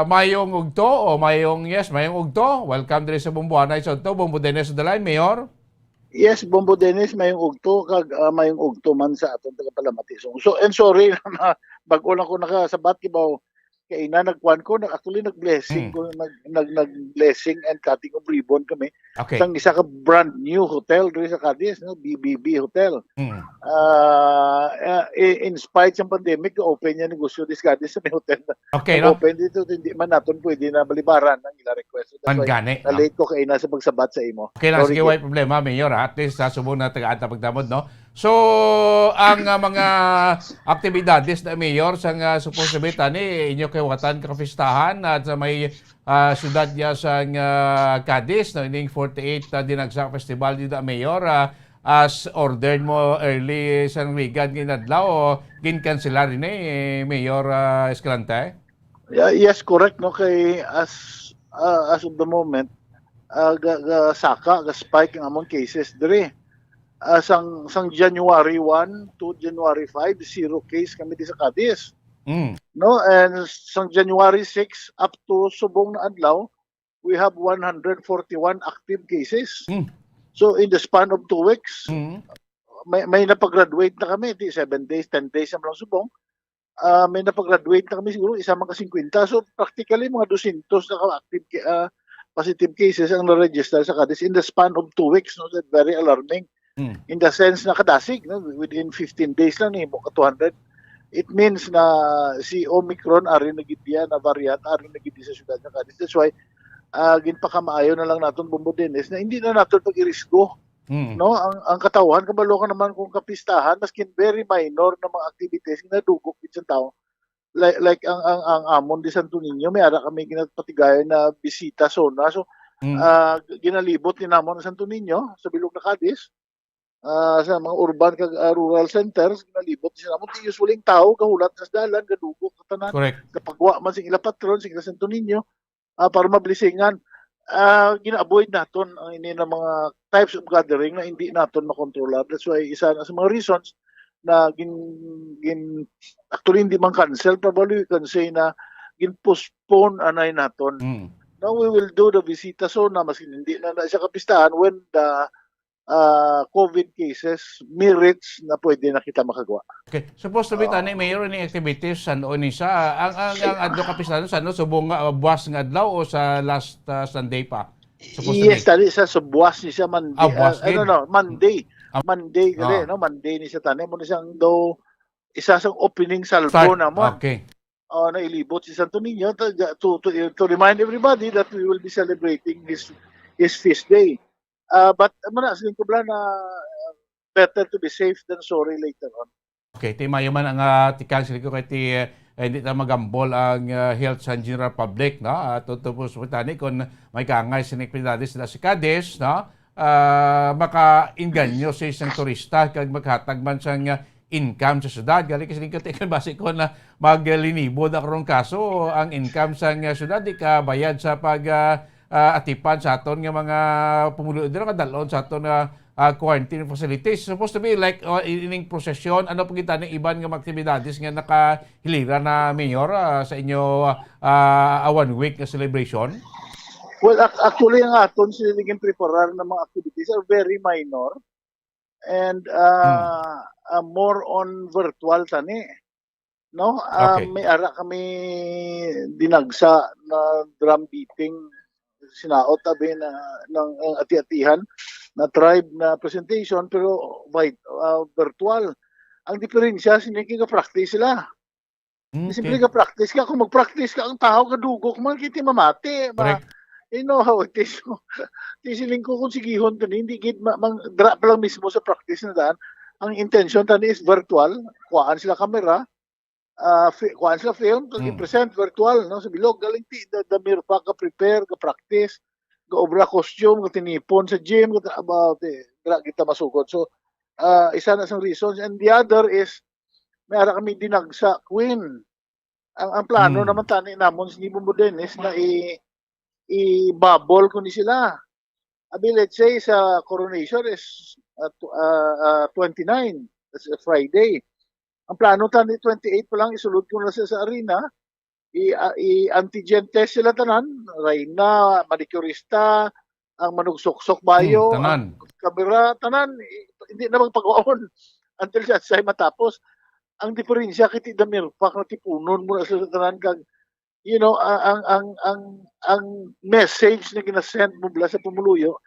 mayong ugto o mayong ugto. Welcome din sa Bomboanay sa ugto. Bombo Dennis sa line, Mayor. Yes, Bombo Dennis, mayong ugto kag mayong ugto man sa aton tagapalamati. So and sorry na bag-o lang ko nakasabat kibaw kay ina nagkuan ko actually nag-blessing ko nag-blessing and cutting of ribbon kami. Okay. Sang isa ka brand new hotel diri sa Cadiz, no, BBB Hotel. In spite ng pandemic, open niya negosyo dis Cadiz sa may hotel. Okay, no? Open dito hindi man naton pwede na balibaran ang ila request. So, Angani. Late ko kay ina sa pagsabat sa imo. Okay lang, sige, way problema, Mayor. At least sa subong na taga-ata pagdamod, no? So, ang mga aktibidades na Mayor sa supposed to be tani, inyo kay watan kapistahan at sa may syudad niya sa Cadiz, no, ining 48 Dinagsak Festival dito, Mayor, as ordered mo early sa weekend ginadlaw o ginkanselar rin Mayor Escalante? Yes, correct, no, kay as of the moment saka spike ang among cases diri. Sang January 1 to January 5, 0 case kami di sa Cadiz. No, and sang January 6 up to subong na adlaw, we have 141 active cases. So in the span of 2 weeks, may napag-graduate na kami, 7 days, 10 days na lang subong. May napag-graduate na kami siguro isa mga 50. So practically mga 200 na active positive cases ang na-register sa Cadiz in the span of 2 weeks. No, that's very alarming. In the sense na kadasig, no, within 15 days lang ni mo ka 200. It means na si Omicron ari nagidya na variant ari nagidya sa syudad ng Cadiz. That's why ginpakamaayo na lang naton Bombo Dennis na hindi na naton pag-irisgo. No, ang katawan kabalo ka naman kung kapistahan maskin very minor na mga activities na dugok sa tao. Like ang amon di Santo Niño may ara kami ginapatigayon na bisita zona. So ginalibot ni namon sa Santo Niño sa bilog na Cadiz. Sa mga urban kag rural centers ginalibot sila mo usually tao kahulat sa dalan gadugok katanan. Correct. Kapagwa man sing ila patron sing Santo Niño para mablisingan gina-avoid naton ang ini na mga types of gathering na hindi naton makontrolar. That's why isa na sa mga reasons na actually hindi man cancel, probably we can say na gin-postpone anay naton. Now we will do the visita zona mas hindi na siya kapistahan when the COVID cases merits na pwede na kita makagawa. Okay. Supposed to be tani Mayor ni activities san ni sa ang adto kapistahan sa subong buwas nga adlaw o sa last Sunday pa. Yes, tali sa buwas ni siya Monday. Monday. Monday kasi no, Monday ni siya tani mo ni siyang daw isa sa opening salvo na mo. Okay. Na ilibot si Santo Niño to remind everybody that we will be celebrating his feast day. But sabihin ko na better to be safe than sorry later on. Okay, timayo man ang tikang sila ko kay hindi na magambol ang health sa general public, no? Tutupos po tani kung may kaangay sinikpidades sila si Cadiz, no? Maka-inganyo sa isang turista kag maghatag man siyang income sa syudad. Gali kasi tingkat base ko na maglinibod na karong kaso ang income sa syudad di ka bayad sa atipan sa aton nga mga pumulo dito kadalon sa aton quarantine facilities. Supposed to be like ining prosesyon, ano pong kita ng iban nga aktibidades nga nakahilira na Mayor sa inyo 1 week na celebration? Well, actually, ang aton siniligin preparar ng mga activities are very minor and more on virtual tani. No? Okay. May ara kami dinagsa na drum beating sinaot tabi na ng ati-atihan na tribe na presentation pero virtual. Ang diferensya siniking ka practice sila. Simple ka practice ka kung mag-practice ka ang tao kadugok man kiti mamati. You know how it is. Tisiling ko kung sigihon tani hindi gid drop lang mismo sa practice na daan. Ang intention tani is virtual. Kuhaan sila camera. Kuhaan sila film, i-present virtual, no? Sa bilog, galing damir pa ka prepare, ka practice, ka obra costume, ka tinipon sa gym, ka about kita masugod. So, isa na sa reasons. And the other is, may ara kami dinagsa, Queen. Ang plano naman tani namon sa Nibo Dennis na i-bubble ko ni sila. Abi, let's say, sa coronation is 29, that's a Friday. Ang plano tani 28 pa lang isulod ko na sa arena. I-antigen test sila tanan, Reyna, manicurista, ang manugsok-sok bayo, ang kamera tanan, hindi na magpag-on until siya matapos. Ang diferensya kiti damir pak na tipunon mo na sa tanan kag you know ang message na ginasend mo bla sa pumuluyo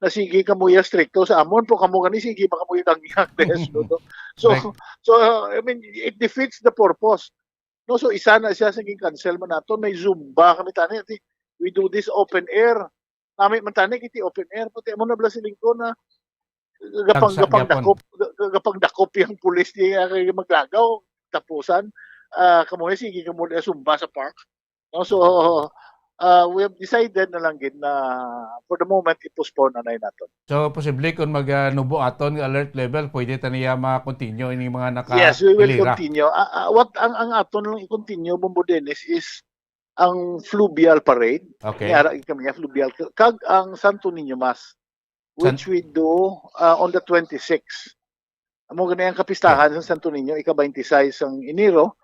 na sige kamuya stricto sa amon po kamo gani sige makamuya tangyak test no. So I mean it defeats the purpose. No, so isa na siya sa cancel man nato may Zumba kami tani we do this open air. Nami man tani kiti open air pati mo na bla silingko na gapang dakop yung pulis niya kay maglagaw tapusan kamuya sige kamuya Zumba sa park. No, so we have decided na lang gid na for the moment i-postpone na natin. So posible kung magnubo aton nga alert level pwede taniya ma-continue ini mga naka Yes, we will continue. What ang aton lang i-continue Bombo Dennis is ang fluvial parade. Okay. Yara kami fluvial kag ang Santo Niño Mass which we do on the 26th. Amo gani ang kapistahan sa Santo Niño ika-26 ang Enero.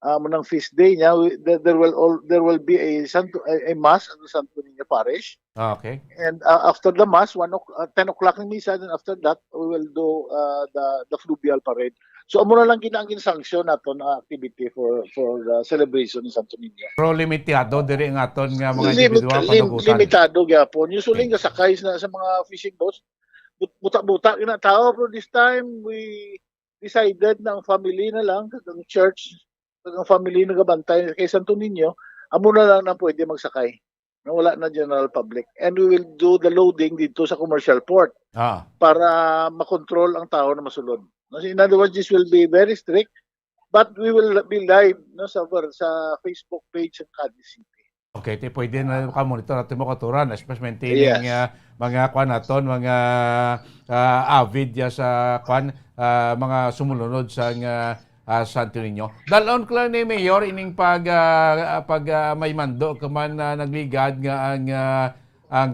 Munang feast day niya there will be a mass at the Santo Niño Parish. Okay. And after the mass 10 o'clock ng misa, and after that we will do the fluvial parade. So amo na lang gina-sanction naton activity for the celebration ng Santo Niño. Pero limitado diri ang aton nga mga individual panagutan. Limitado gyapon. Usually nga sakay na sa mga fishing boats buta-buta ina tao, pero this time we decided na ang family na lang ang church ang family nagabantay kay Santo Niño, amo na lang na pwede magsakay. Wala na general public. And we will do the loading dito sa commercial port para makontrol ang tao na masulod. In other words, this will be very strict, but we will be live sa Facebook page ng Cadiz City. Okay, pwede na ka-monitor natin mo katuran, especially maintaining mga kwan naton, mga avid sa kwan, mga sumunod sa Santo Niño. Dalon ko lang ni Mayor ining pag may mando kaman nagligad nga ang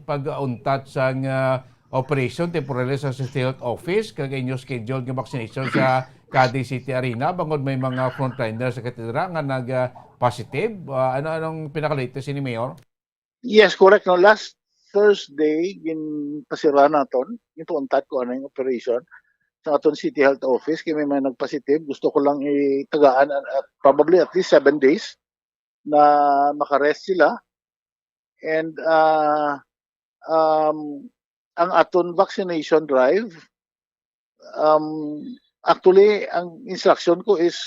pag-untat sa operation temporary sa State Health Office kag inyo schedule nga vaccination sa Cadiz City Arena bangod may mga frontliners sa katedra nga nag-positive. Anong pinaka-latest ni Mayor? Yes, correct. No, last Thursday, pasira naton, yung tuuntat ko yung operation sa aton City Health Office, kaya may nagpositive. Gusto ko lang itagaan probably at least 7 days na makarest sila. And ang aton vaccination drive, actually, ang instruction ko is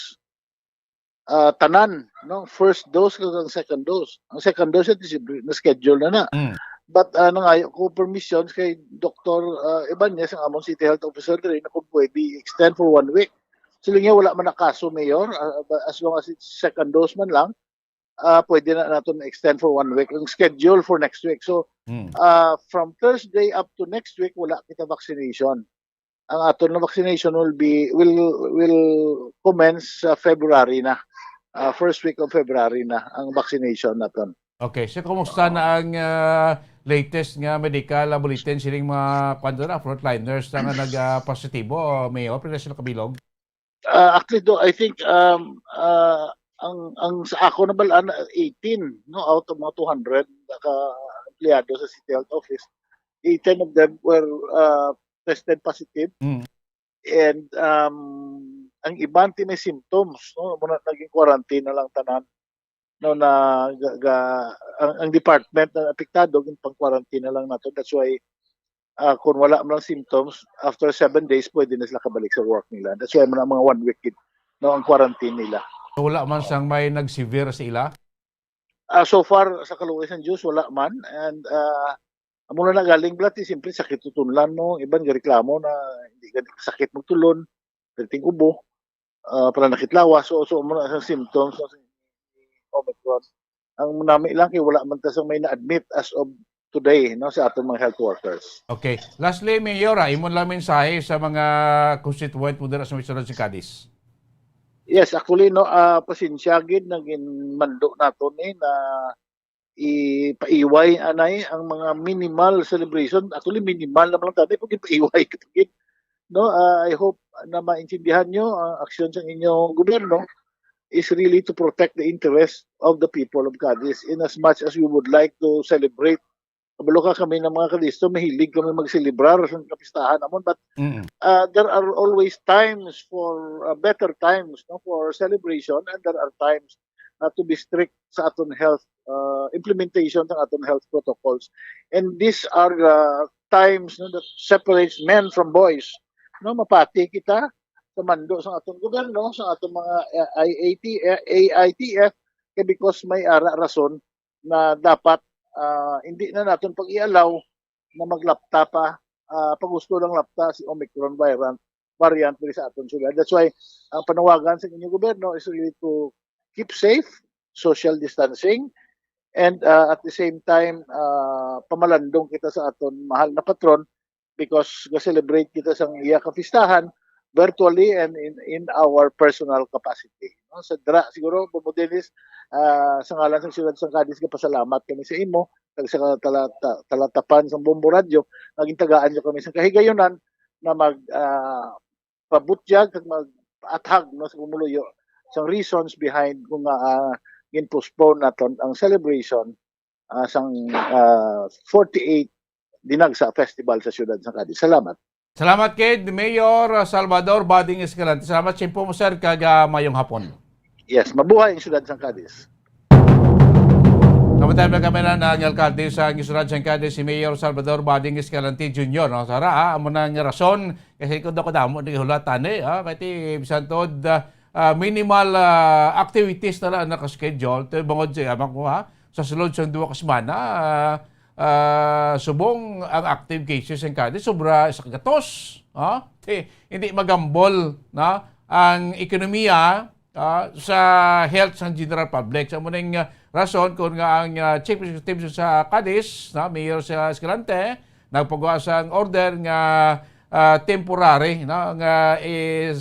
tanan, no? First dose kag second dose. Ang second dose na schedule na. But nangayo ko permission kay Dr. Ibanez ang among City Health Officer rin na kung pwede extend for 1 week. So nga wala man na kaso, Mayor, as long as it's second dose man lang, pwede na natin extend for 1 week. Ang schedule for next week. So from Thursday up to next week, wala kita vaccination. Ang aton na vaccination will commence February na. First week of February na ang vaccination natin. Okay, so kumusta na ang latest nga medical bulletin siling mga frontliners na nag-positibo, Mayor, pila sila kabilog? Actually, though, I think ang sa ako na balaan 18 no out of mga 200 ka empleyado sa City Health Office. 10 of them were tested positive. And ang iba may symptoms no muna naging quarantine na lang tanan no na ang department na apektado yung pang-quarantine na lang nato. That's why kung wala man symptoms after 7 days pwede na sila kabalik sa work nila. That's why mga 1 week no ang quarantine nila. Wala man sang may nag-severe sa ila? So far sa kaluwasan Diyos wala man, and amo na galing blood simpre sakit tutunlan no, iban reklamo na hindi gani sakit magtulon, perting ubo, para nakitlawa, so amo na sa symptoms no, Omicron. Ang nami lang kay wala man ta sang may na-admit as of today no sa atong mga health workers. Okay. Lastly, Mayor, imong lang mensahe sa mga constituent mo dira sa Misurad sa Cadiz. Yes, actually no, pasensya gid naging mando nato ni na ipaiway anay ang mga minimal celebration. Actually minimal naman lang tayo pag ipaiway kitugid. No, I hope na maintindihan nyo ang aksyon sa inyong gobyerno is really to protect the interest of the people of Cadiz. In as much as we would like to celebrate, kabalo ka kami ng mga Cadisto, mahilig kami magselebrar sa kapistahan namon, but there are always times for better times no, for celebration, and there are times to be strict sa aton health implementation ng aton health protocols. And these are times no, that separates men from boys. No, mapati kita sa mando sa atong gobyerno, sa atong mga AITF, because may rason na dapat hindi na natin pag-ialaw na maglapta pa pag gusto lang lapta si Omicron variant sa aton sila. That's why ang panawagan sa inyong gobyerno is really to keep safe, social distancing, and at the same time pamalandong kita sa aton mahal na patron because ga-celebrate kita sa iya kapistahan virtually and in our personal capacity. No? Sa dra siguro Bumudinis sa ngalan sa Siyudad sa Cadiz pasalamat kami sa imo kag sa talatapan sa Bombo Radio naging tagaan niyo kami sa kahigayunan na mag pabutyag kag mag-athag no sa pumuluyo sa reasons behind kung in-postpone naton ang celebration sang 48 Dinagsa Festival sa Siyudad sa Cadiz. Salamat. Salamat kay Mayor Salvador Bading Escalante. Salamat sa po mo sir kag mayong hapon. Yes, mabuhay ang Siyudad sa Cadiz. Kamatay na kami na ng alkalde sa Siyudad sa Cadiz si Mayor Salvador Bading Escalante Jr. No? Sara, amo na nga rason kasi kung ako damo di hulatan kay bisan tod minimal activities na lang naka-schedule to bangod sa amang ko sa sulod sa 2 ka semana subong ang active cases sa Cadiz sobra sa kagatos hindi magambol na ang ekonomiya sa health sa general public. Sa munang rason kung nga ang Chief Executive sa Cadiz Mayor sa Escalante nagpagawa sang order nga temporary nga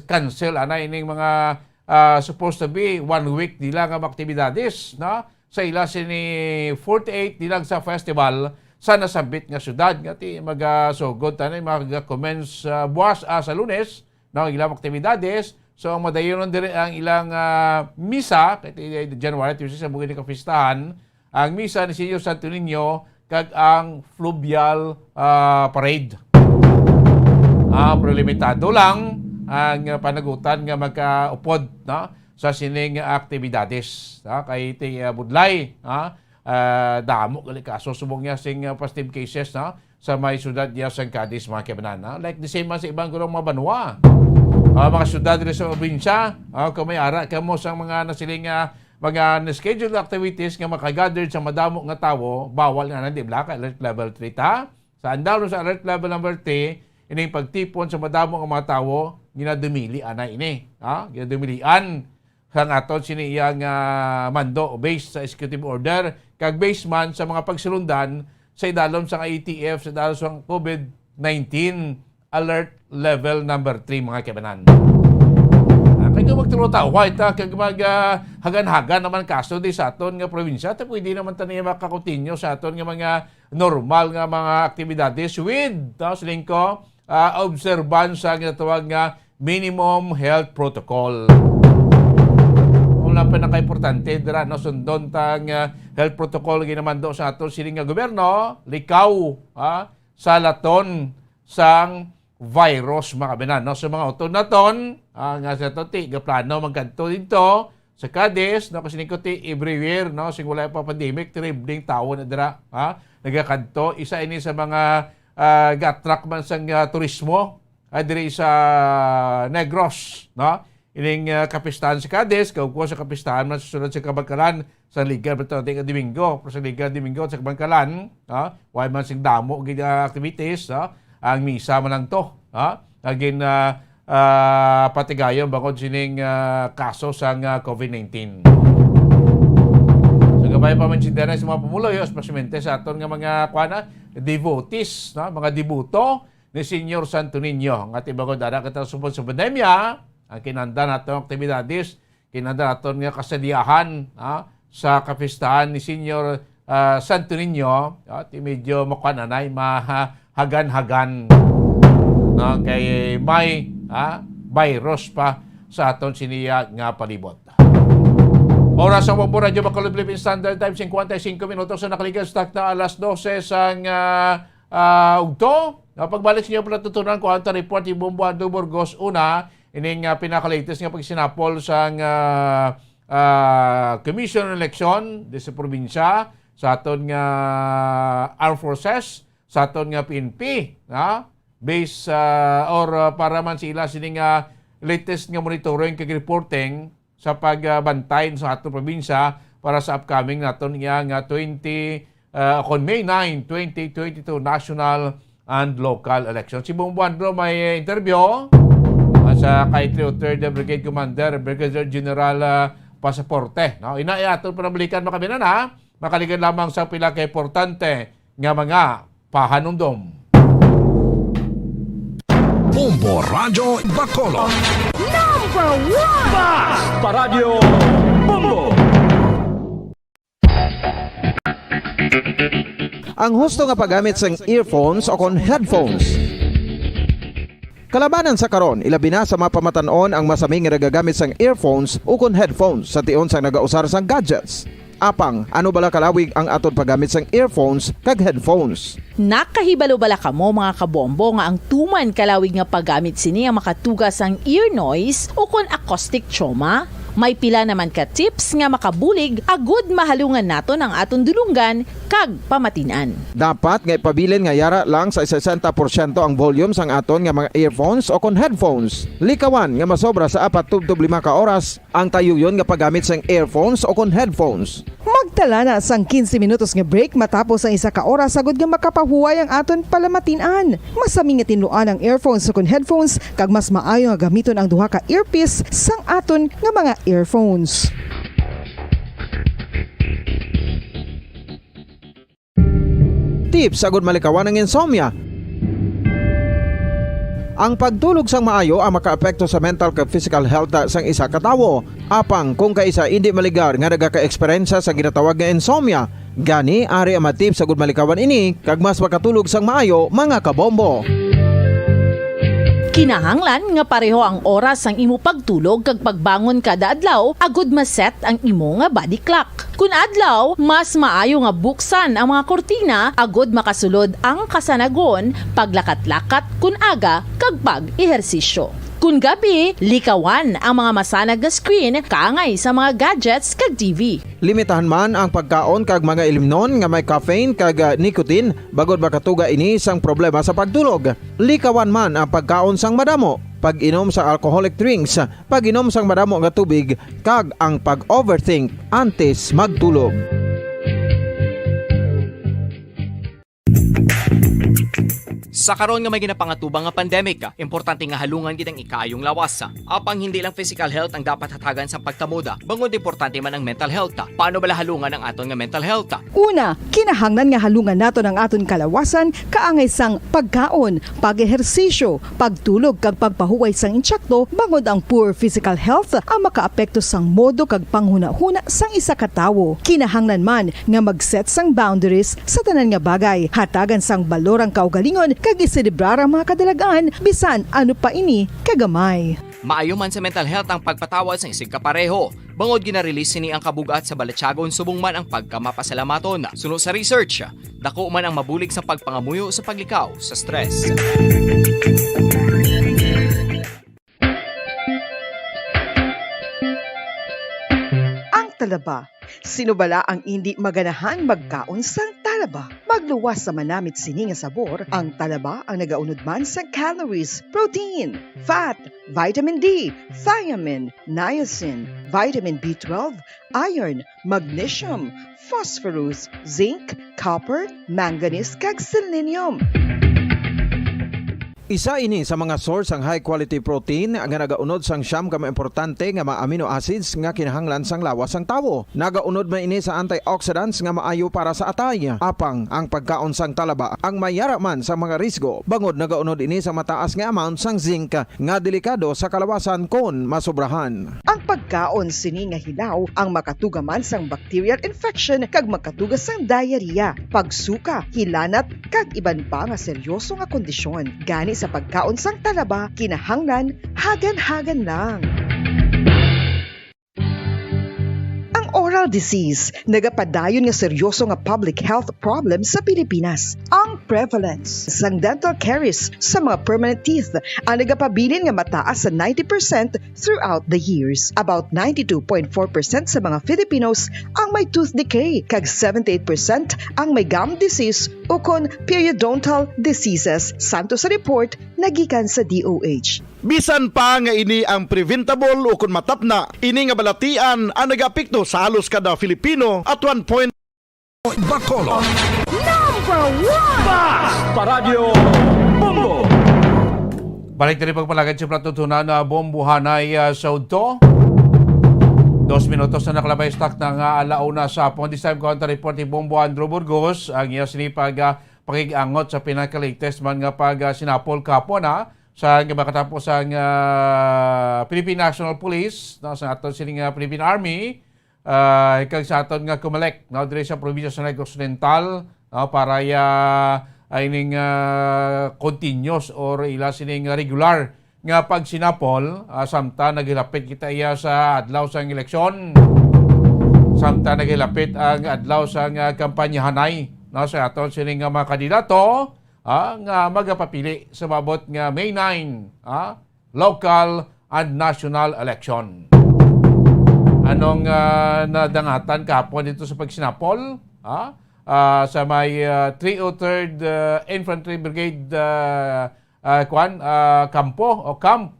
cancel ining mga supposed to be 1 week nila nga aktibidades sa ila sini 48 nilang sa festival sa nasabit nga syudad nga ti magasugod tanay mag-commence buwas sa Lunes ng ilang aktibidades. So madayon dire ang ilang misa kay January 26 sa bugid ka pistahan ang misa ni Senyor Santo Niño kag ang fluvial parade. Pero limitado lang ang panagutan nga magkaupod sa sining aktibidades kay ti budlay damo gali kaso subong niya sing positive cases sa may syudad niya sa Cadiz mga kebanan like the same man sa ibang gulong mga banwa mga syudad rin sa probinsya kung may ara kamo sa mga nasiling mga scheduled activities nga makagather sa madamo nga tawo bawal nga di black alert level 3 sa andalo sa alert level number 3 ining pagtipon sa madamo nga mga tawo ginadumili anay ini ginadumilian kang aton sini iyang mando based sa executive order kag based man sa mga pagsulundan sa idalom sa ATF sa idalom sa COVID-19 alert level number 3 mga kebanan. Kaya kung magturo-tao white kag hagan-hagan naman kaso di sa aton nga probinsya ta pwede naman tani makakontinue sa aton nga mga normal nga mga aktibidades with silingko observance sa ginatawag nga minimum health protocol. na pinaka-importante dira no sundon tang health protocol ginaman do sa aton sining nga gobyerno, likaw sa laton sang virus mga kabinan no sa mga uton naton nga sa toti gaplano magkanto dito sa Cadiz no kasi nikuti everywhere no sing wala pa pandemic tribling tawo na dira nagakanto isa ini sa mga ga-attract man sang turismo diri sa Negros no ining kapistahan sa Cadiz kaupo sa kapistahan man susunod sa Kabangkalan sa Liga beto ting Domingo sa Liga Domingo sa Kabangkalan why man sing damo gid activities ang misa man lang to agin patigayon bangod sining kaso sang COVID-19. So gabay pa man sindaran sa mga pumuloy especialmente sa aton nga mga devotees mga debuto ni Senyor Santo Niño nga tibagod dara kita subod sa pandemya ang kinanda naton aktibidades kinanda naton nga kasadiahan sa kapistahan ni Senyor Santo Niño ti medyo makuananay hagan-hagan kay may virus pa sa aton siniya nga palibot. Oras ang Bombo Radio Bacolod Philippine Standard Time 55 minutos sa nakaligan stock na alas 12 sang ugto. Pagbalik sa inyo pala tutunan ko ang report ni Bombo Ando Burgos una ining pinaka-latest nga pagsinapol sang Commission on Election di sa probinsya sa aton nga Armed Forces sa aton nga PNP base or para man sila sining latest nga monitoring kag reporting sa pagbantay sa atong probinsya para sa upcoming naton nga on May 9, 2022 national and local election. Si Bombo Andro may interview sa kay 3rd Brigade Commander Brigadier General Pasaporte. Inaaton panabalikan makabinan makaligan lamang sa pila ka importante nga mga pahanumdom. Bombo Radio Bacolod. Number 1! Bas Paradyo Bombo! Ang husto nga paggamit sang earphones o kon headphones. Kalabanan sa karon, ilabi na sa mga pamatanon ang masaming nga nagagamit sang earphones o kon headphones sa tion sang nagausar sang gadgets. Apang, ano bala kalawig ang aton paggamit sang earphones kag headphones? Nakahibalo bala kamo mga kabombo nga ang tuman kalawig nga paggamit sini ang makatugas ang ear noise o kon acoustic trauma? May pila naman ka tips nga makabulig agud mahalungan naton ang aton dulunggan kag pamatinan. Dapat nga ipabilin nga yara lang sa 60% ang volume sang aton nga mga earphones o kon headphones. Likawan nga masobra sa 4-5 ka oras ang tayuyon nga paggamit sang earphones o kon headphones. Magtala na sang 15 minutos nga break matapos ang 1 ka oras sagud nga makapahuway ang aton palamatinan. Masami nga tinluan ang earphones o kon headphones kag mas maayo nga gamiton ang duha ka earpiece sang aton nga mga earphones. Tips sagud malikawan ang insomnia. Ang pagtulog sang maayo ang makaapekto sa mental kag physical health sang isa ka tawo. Apang kung kaisa hindi maligar nga nagaka-eksperyensya sa ginatawag nga insomnia, gani ari ang matip sagud malikawan ini kag mas makatulog sang maayo mga kabombo. Kinahanglan nga pareho ang oras ang imo pagtulog kag pagbangon kada adlaw agud maset ang imo nga body clock. Kun adlaw, mas maayo nga buksan ang mga kortina agud makasulod ang kasanagon, paglakat-lakat kun aga kag pag-ehersisyo. Kun gabi, likawan ang mga masanag nga screen kaangay sa mga gadgets kag TV. Limitahan man ang pagkaon kag mga ilimnon nga may caffeine kag nicotine bagod makatuga ini sang problema sa pagtulog. Likawan man ang pagkaon sang madamo, pag-inom sa alcoholic drinks, pag-inom sang madamo nga tubig kag ang pag-overthink antes magtulog. Sa karon nga may ginapangatubang nga pandemic, importante nga halungan gid ang ikaayong lawas. Apang hindi lang physical health ang dapat hatagan sa pagtamuda, bangod importante man ang mental health. Paano bala halungan ang aton nga mental health? Una, kinahanglan nga halungan naton ang aton kalawasan kaangay sang pagkaon, pag-ehersisyo, pagtulog kag pagpahuway sang insyakto bangod ang poor physical health ang makaapekto sang modo kag panghuna-huna sang isa ka tawo. Kinahanglan man nga mag-set sang boundaries sa tanan nga bagay, hatagan sang balorang kaugalingon kag iselebrar ang mga kadalagaan bisan ano pa ini kagamay. Maayo man sa mental health ang pagpatawad sa isig kapareho. Bangod gina-release sini ang kabugat sa Balatyagon subong man ang pagkamapasalamaton. Sunod sa research, dako man ang mabulig sa pagpangamuyo sa paglikaw sa stress. Ang talaba. Sino bala ang hindi maganahan magkaon sang talaba? Magluwas sa manamit sini nga sabor, ang talaba ang nagaunod man sa calories, protein, fat, vitamin D, thiamine, niacin, vitamin B12, iron, magnesium, phosphorus, zinc, copper, manganese kag selenium. Isa ini sa mga source ang high quality protein nga nagaunod sang siyam ka importante nga mga amino acids nga kinahanglan sang lawas sang tawo. Nagaunod man ini sa antioxidants nga maayo para sa atay. Apang ang pagkaon sang talaba ang mayara man sa mga risgo. Bangod nagaunod ini sa mataas nga amount sang zinc nga delikado sa kalawasan kon masobrahan. Ang pagkaon sini nga hilaw ang makatugaman sang bacterial infection kag makatugas sang diarrhea, pagsuka, hilanat kag iban pa nga seryoso nga kondisyon. Gani sa pagkaon sang talaba, kinahanglan hagan-hagan lang. Oral disease, nagapadayon nga seryoso nga public health problem sa Pilipinas. Ang prevalence sang dental caries sa mga permanent teeth ang nagapabilin nga mataas sa 90% throughout the years. About 92.4% sa mga Filipinos ang may tooth decay, kag 78% ang may gum disease o kon periodontal diseases, santo sa report nagikan sa DOH. Bisan pa nga ini ang preventable o kung matapna, ini nga balatian ang nagapikto sa halos kada Filipino at 1 point. Bacolod. Number 1! Basta Radio Bombo! Balik na rin pagpalagad sa platutunan na bombuhanay sa udto. 2 minutos na nakalabay stock ng alauna sa hapon. This time, counter report ni Bombo Andrew Burgos. Ang iya sinipag pakigangot sa pinaka-latest man nga pag sinapol kapon sa makatapos ang Philippine National Police, sa aton sining Philippine Army, ikag sa aton nga kumalek diri sa probinsya sa Negros Occidental para ining continuous or ila sining regular nga pag sinapol samta naghilapit kita iya sa adlaw sang eleksyon, samta naghilapit ang adlaw sang kampanyahanay sa aton sining mga kandidato nga magapapili sa mabot nga May 9 local and national election. Anong nadangatan kapon dito sa pagsinapol sa may 303rd Infantry Brigade kampo o camp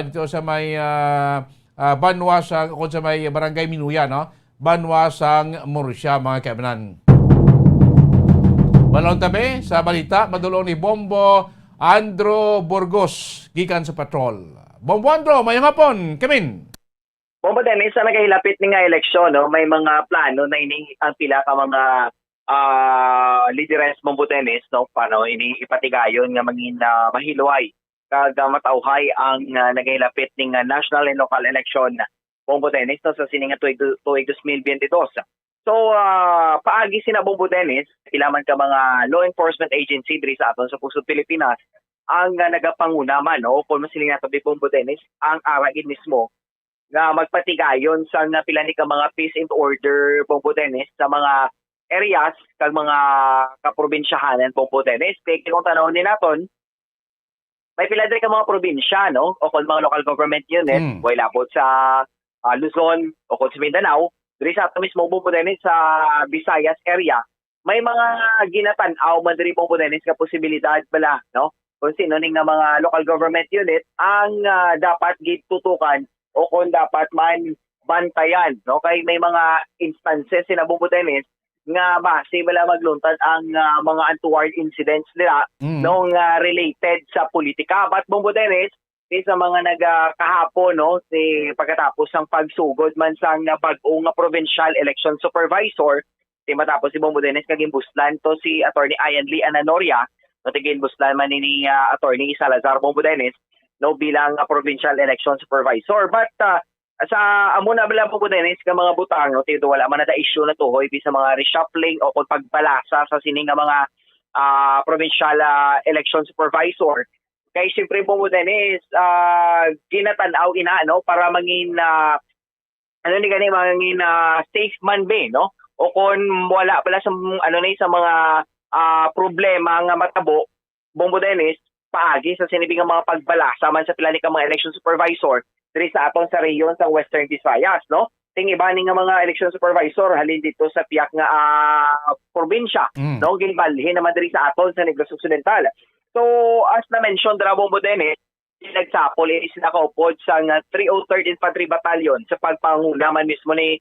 dito sa may Banwa sa may Barangay Minuya, Banwa sang Murcia, mga kaibigan. Balon tabi sa balita, madulong ni Bombo Andro Burgos, gikan sa patrol. Bombo Andro, mayang hapon, kamin. Bombo Dennis, sa nagahilapit ni nga eleksyon, may mga plano na ining ang pila ka mga lideres Bombo Dennis, paano ining ipatigayon nga mangin mahiluay kag matauhay ang nagahilapit ning national and local election Bombo Dennis sa sining tuig 2022. So, paagi sina Bombo Dennis, ilaman ka mga law enforcement agency diri sa aton sa pusod Pilipinas, ang nagapanguna man, kung masiling nato bi Bombo Dennis, ang aragid mismo nga magpatigayon sa napilani ka mga peace and order Bombo Dennis sa mga areas kag mga kaprobinsyahanan Bombo Dennis. Kung tanawin din naton, may pila diri ka mga probinsya, o kung mga local government unit, way labot sa Luzon o kung sa Mindanao, diri sa ato mismo Bombo Dennis sa Visayas area, may mga ginatan-aw man diri Bombo Dennis nga posibilidad bala, kung sino ning nga mga local government unit ang dapat gitutukan o kung dapat man bantayan, kay may mga instances sina Bombo Dennis nga base bala magluntad ang mga untoward incidents nila related sa politika. But Bombo Dennis, sa mga nagkahapon si pagkatapos ng pagsugod man sang bag-o nga provincial election supervisor, matapos si Bombo Dennis kagimbuslan to si Attorney Ian Lee Ananoria, gimbuslan man ni Attorney Salazar Bombo Dennis bilang provincial election supervisor. But sa amo na bala Bombo Dennis ka mga butang, wala man na issue na tuhoy sa mga reshuffling o kung pagbalasa sa sining nga mga provincial election supervisor Kay siyempre Bongo Dennis, ginatanaw ina no para mangin mangin safe man be no, o kung wala pala sa sa mga problema nga matabo Bongo Dennis paagi sa sinibing mga pagbalasa man sa pilani ka mga election supervisor diri sa aton sa rehiyon sa Western Visayas no. Ting iba ni nga mga election supervisor halin dito sa piyak nga probinsya no, ginbalhin naman diri sa aton sa Negros Occidental. So as na mention dra Bongo Dennis, nagsapol is nakaupod sa 303rd Infantry Battalion sa pagpanguna man mismo ni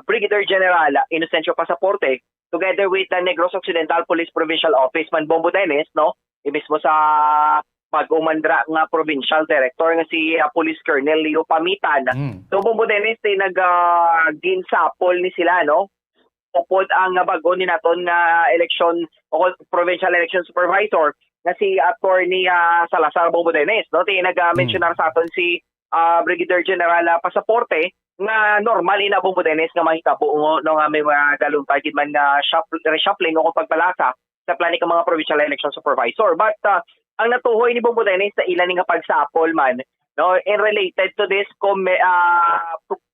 Brigadier General Inocencio Pasaporte together with the Negros Occidental Police Provincial Office man Bongo Dennis no, mismo sa pag-umandra nga provincial director nga si Police Colonel Leo Pamitan. So Bongo Dennis ginsapol ni sila no, upod ang bago ni naton nga election o provincial election supervisor nga si Attorney Salazar Bongo Dennis no, nag-mentionar sa aton si Brigadier General Pasaporte nga normal ina Bongo Dennis nga mahitabo no nga may mga galumpay gid man nga reshuffling o pagbalasa sa plani ka mga provincial election supervisor. But ang natuhoy ni Bongo Dennis sa ilan nga pagsapol man no, in related to this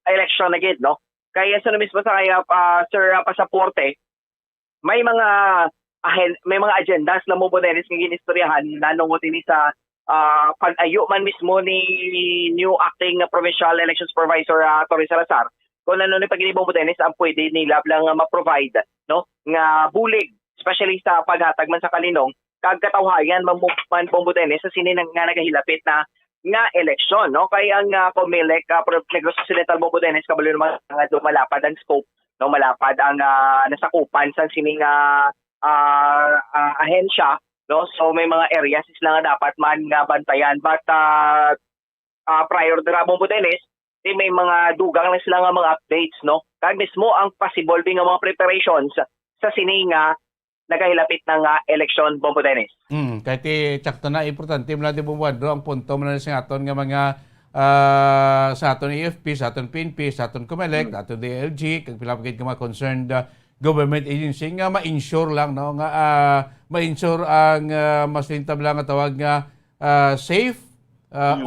election again no, kaya sa mismo sa kaya Sir Pasaporte may mga agendas na Bongo Dennis nga ginistoryahan nanungot ini sa pag-ayo man mismo ni new acting provincial election supervisor Torre Salazar kung ano ni pagini Bongo Dennis ang pwede nila lang ma-provide no nga bulig especially sa paghatag man sa kalinong kag katawhayan man Bongo Dennis sa sinin nga nagahilapit na nga election no, kay ang COMELEC Negros Occidental Bongo Dennis kabalo naman nga malapad ang scope no, malapad ang nasakupan sa sining ahensya no, so may mga areas sila nga dapat man nga bantayan but prior to Bongo Dennis may mga dugang na sila nga mga updates no, kag mismo ang possible nga mga preparations sa sining nagahilapit ng election Bongo Dennis. Kahit tsakto na importante mo natin bumuwadro ang punto mo na sa aton nga mga sa aton AFP, sa aton PNP, sa aton COMELEC, sa aton DLG, kag pilapagid ka mga concerned government agency nga ma-ensure lang no nga ma-ensure ang mas lintab lang nga tawag nga safe,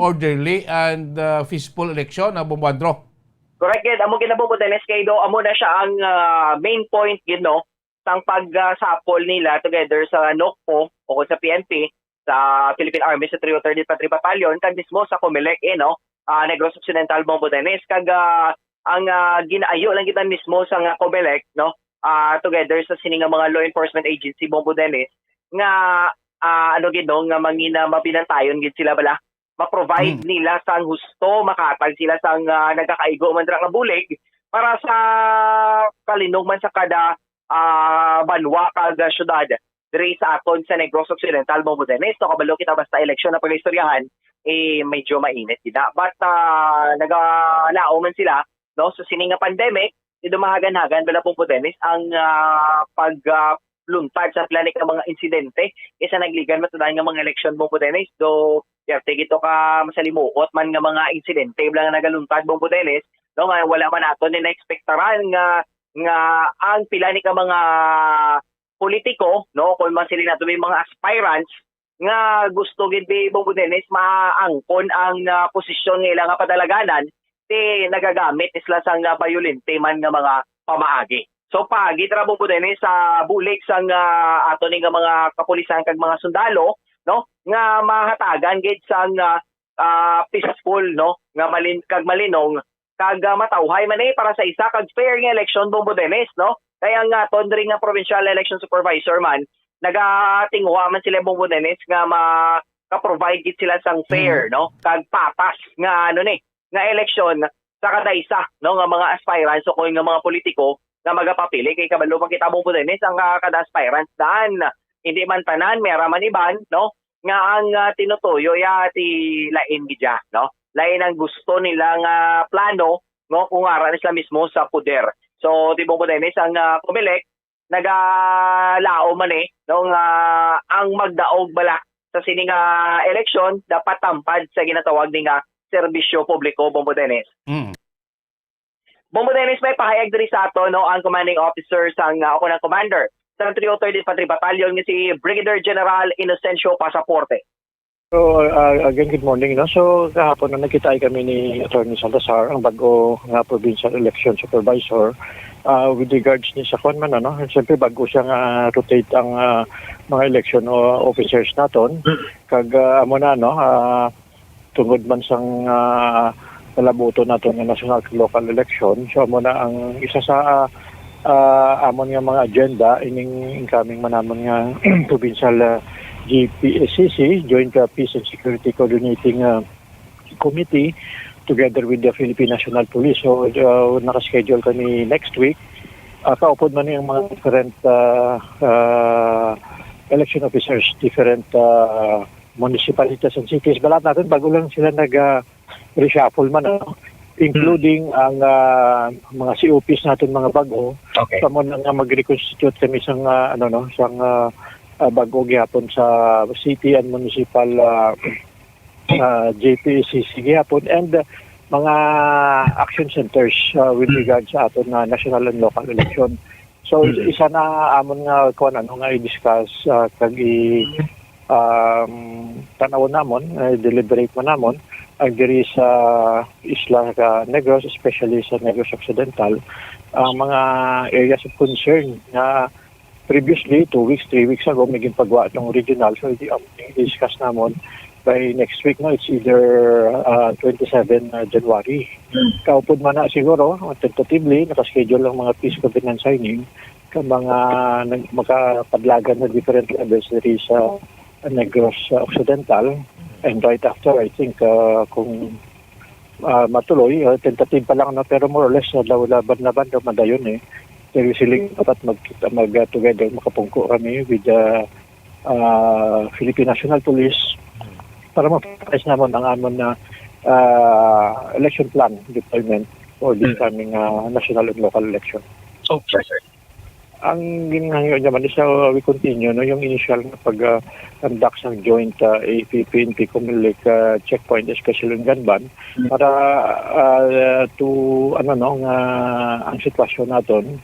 orderly and peaceful election na bumuwadro. Correct gid, amo Bongo Dennis kay do amo na siya ang main point gid no sang pagsapol nila together sa NOCPO o sa PNP sa Philippine Army sa 303rd Infantry Battalion kag mismo sa COMELEC no, Negros Occidental Bongo Dennis kag ang ginaayo lang kita mismo sa COMELEC no, together sa sining mga law enforcement agency Bongo Dennis nga gid no nga mangina mabinantayon gid sila bala ma-provide nila sang husto makatag sila sang nagakaigo man dra nga bulig para sa kalinog man sa kada banwa kag syudad diri sa aton sa Negros Occidental Bongo Dennis no, kabalo kita basta eleksyon na pag-istoryahan medyo mainit kita but nagalao man sila no sa sining nga pandemic dumahagan-hagan bala Bongo Dennis ang pagluntad sa planik ng mga insidente isa nagligan matudahan nga mga eleksyon Bongo Dennis do ito ka masalimuot man nga mga insidente bala nga nagaluntad Bongo Dennis no nga wala man aton ni na-expectaran nga ang pila ni ka mga politiko no kung man sila nato may mga aspirants nga gusto gid Bongo Dennis maangkon ang posisyon nila nga padalaganan nagagamit sila sang violente man nga mga pamaagi. So paagi tra Bongo Dennis sa bulig sang ato ni nga mga kapulisan kag mga sundalo no nga mahatagan gid sang peaceful no nga malinong kag matawhay man para sa isa kag fair nga election Bongo Dennis no, kaya nga tondring nga provincial election supervisor man nagatingwa man sila Bongo Dennis nga maka-provide gid sila sang fair no kag patas nga nga election sa kada isa no nga mga aspirants o nga mga politiko nga magapapili kay kabalo man kita Bongo Dennis ang kada aspirants daan hindi man tanan mayra man iban no nga ang tinutuyo ti lain gidya no, lain ang gusto nila nga plano no kung ara sila mismo sa poder. So ti Bongo Dennis ang COMELEC nagalao man no nga ang magdaog bala sa sining election dapat tampad sa ginatawag ni nga serbisyo publiko Bongo Dennis. Bongo Dennis may pahayag diri sa ato no ang commanding officer sang ako ng commander sa 303 Infantry Battalion nga si Brigadier General Inocencio Pasaporte. So again, good morning. No? So kahapon na nakita kami ni Attorney Salazar, ang bago nga Provincial Election Supervisor, with regards ni sa Kwan man, ano? Siyempre bago siya nga rotate ang mga election officers naton. Kag amo na, no? Tungod man sang palabuto naton nga national local election. So amo na ang isa sa amon nga mga agenda ining incoming manamon nga provincial GPSCC, Joint Peace and Security Coordinating Committee, together with the Philippine National Police. So nakaschedule kami next week. Kaupod man yung mga different election officers, different municipalities and cities. Balat natin, bago lang sila nag-reshuffle man, including ang mga COPs natin, mga bago. Okay. Tamo na nga mag-reconstitute kami sang bago gyapon sa city and municipal JPCC gyapon, and mga action centers with regards sa aton na national and local election. So isa na amon nga kon nga i-discuss kag tanaw namon, deliberate man namon ang diri sa Isla Negros, especially sa Negros Occidental, ang mga areas of concern na previously, 2 weeks, 3 weeks ago, may ginpagawa ng regional. So, i-discuss namon by next week, no? It's either 27 January. Kaupod man na siguro, tentatively, nakaschedule ang mga peace covenant signing ka mga makapadlagan na different levels diri sa Negros Occidental. And right after, I think, kung matuloy, tentative pa lang, no? Pero more or less, laban madayon Pero sila dapat mag-together, makapungko kami with the Philippine National Police para mapapais naman ang amon na election plan deployment for this coming national and local election. Okay, sir. Ang ginagawa naman is we continue, no, yung initial na pag-conduct ng joint APP-PNP Comelec checkpoint, especially in Ganban, para to ang sitwasyon natin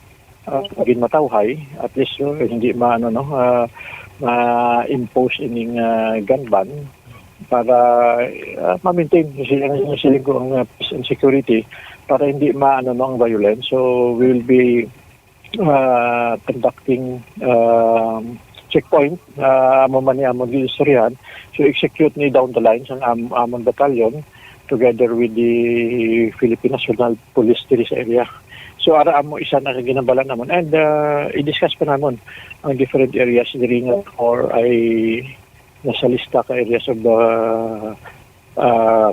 maging matawhay, at least hindi ma-impose ining gun ban para ma-maintain siling ko ang peace and security para hindi ang violence. So we will be conducting checkpoint amon gistoryahan, so execute ni down the lines ang amon battalion together with the Philippine National Police diri sa area. So ara mo isa na ginambala namon, and i-discuss pa namon ang different areas diri nga or ay nasa lista ka areas of the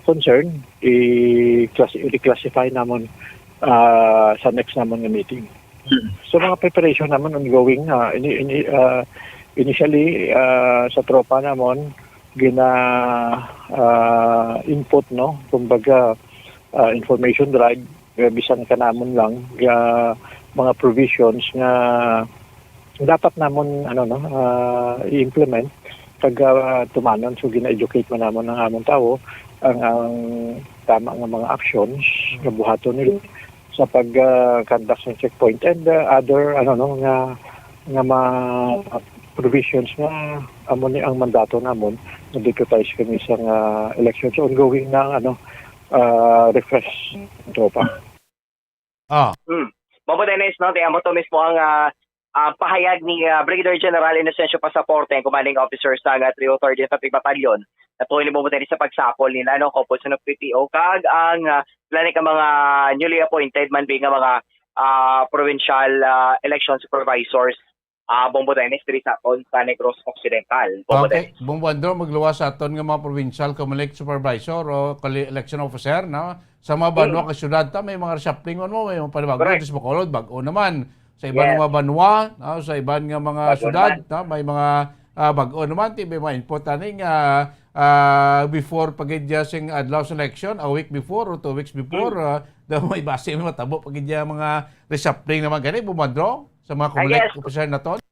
concern, i-classify namon sa next namon nga meeting. So mga preparation namon ongoing. Initially sa tropa namon gina input, no, kumbaga information drive, bisan ka namon lang mga provisions nga dapat namon i-implement pag tumanon. So gina-educate man namon ang among tao ang tama nga mga actions nga buhaton nila sa pag-conduct ng checkpoint, and other nga provisions nga amon ni ang mandato namon na deputize kami sa election. So ongoing na refresh tropa. Mabuti no, amo to mismo ang pahayag ni Brigadier General Inocencio Pasaporte, ang commanding officer sa 303 Infantry Battalion, na tuloy mabuti sa pagsapol nila, no, kopos ng PTO, kag ang plani ka mga newly appointed man being mga provincial election supervisors Bombotenes diri sa aton sa Negros Occidental. Okay, Bombandro, magluwas sa aton nga mga provincial Comelec supervisor o election officer, no? Sa mga banwa ka syudad ta, may mga reshuffling mo, may mga panibago, sa Bacolod, bago naman. Sa ibang mga banwa, no? Sa ibang nga mga syudad, no? May mga bago naman, may mga input aning before pagidya sing adlaw election, a week before or 2 weeks before, may base mo matabo pagidya mga reshuffling naman gani, Bombandro, sa mga Comelec officer na ton.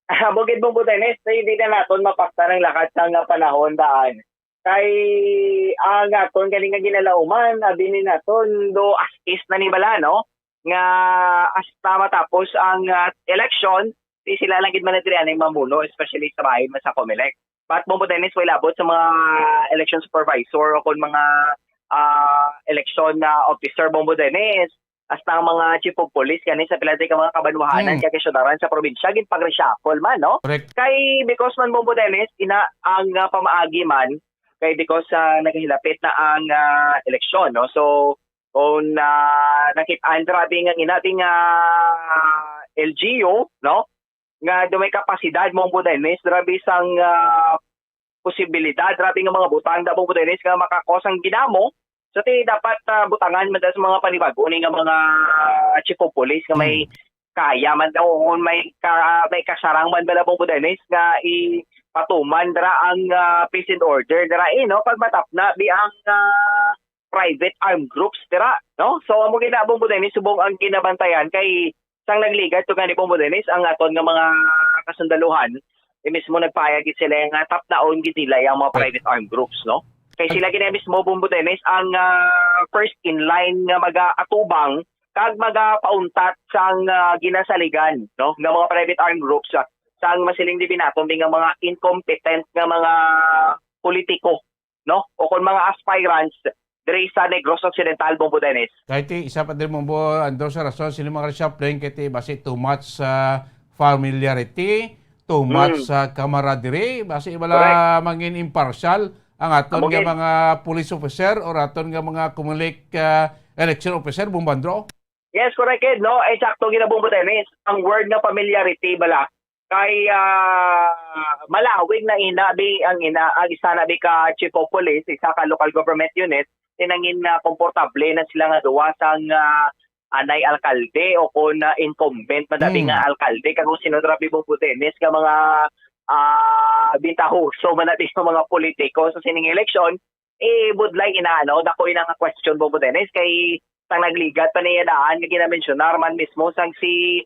Bukid Bombotenes, hindi na naton mapakta ng lakat ng panahon daan. Kay ang aton galing nga ginalauman, abinin naton do as is na ni bala, no? Nga as matapos ang election, Di sila lang gid man na mamuno, especially sa bahay man sa COMELEC. But Bombo Dennis, wala abot sa mga election supervisor o kung mga election officer Bombo Dennis. Hasta ang mga chief of police kani sa pilati ka mga kabanwahanan kaya kasyudaran sa probinsya gin pag-reshuffle man, no? Correct. Kay because man Bombo Dennis, ina ang pamaagi man kay because naghilapit na ang eleksyon, no? So kung nakita-an grabe nga inating LGU, no? Nga dumay kapasidad Bombo Dennis, grabe sang posibilidad, grabe nga mga butang da Bombo Dennis nga makakosang ginamo. So dapat butangan man sa mga panibago ni nga mga chief of police nga may kaya man daw kung may kasarang man bala Bombo Dennis nga ipatuman dara ang peace and order dara no pag matap na bi ang private armed groups dira, no? So amo gina Bombo Dennis subong ang ginabantayan kay sang nagligat to nga ni Bombo Dennis ang aton nga mga kasundaluhan mismo nagpayag sila nga top down gid nila ang mga private armed groups, no? Kay sila gina mismo Bombo Dennis ang first in line nga mag-atubang kag magapauntat sang ginasaligan, no? Nga mga private armed groups sang masiling di binaton nga mga incompetent nga mga politiko, no? O kung mga aspirants diri sa Negros Occidental Bombo Dennis. Kahit isa pa din Bombo, ando sa rason sila mga reshuffling kaya basi too much familiarity, too much camaraderie, basi wala mangin impartial ang aton nga mga police officer or aton nga mga COMELEC election officer Bumbandro. Yes, correct, no? Eksakto gina Bombo Dennis. Ang word na familiarity bala kay malawig na ang isa na bi ka chief of police, isa ka local government unit, tinangin na komportable na sila nga duwa sang anay alkalde o kung incumbent madabi nga alkalde kung sinodrabi Bombo Dennis ka mga bintahuso manabi sa mga politiko sa sining election budlay inaano dako ina nga question Bombo Dennis kay sang nagligat pa niya daan nga ginamensionar man mismo sang si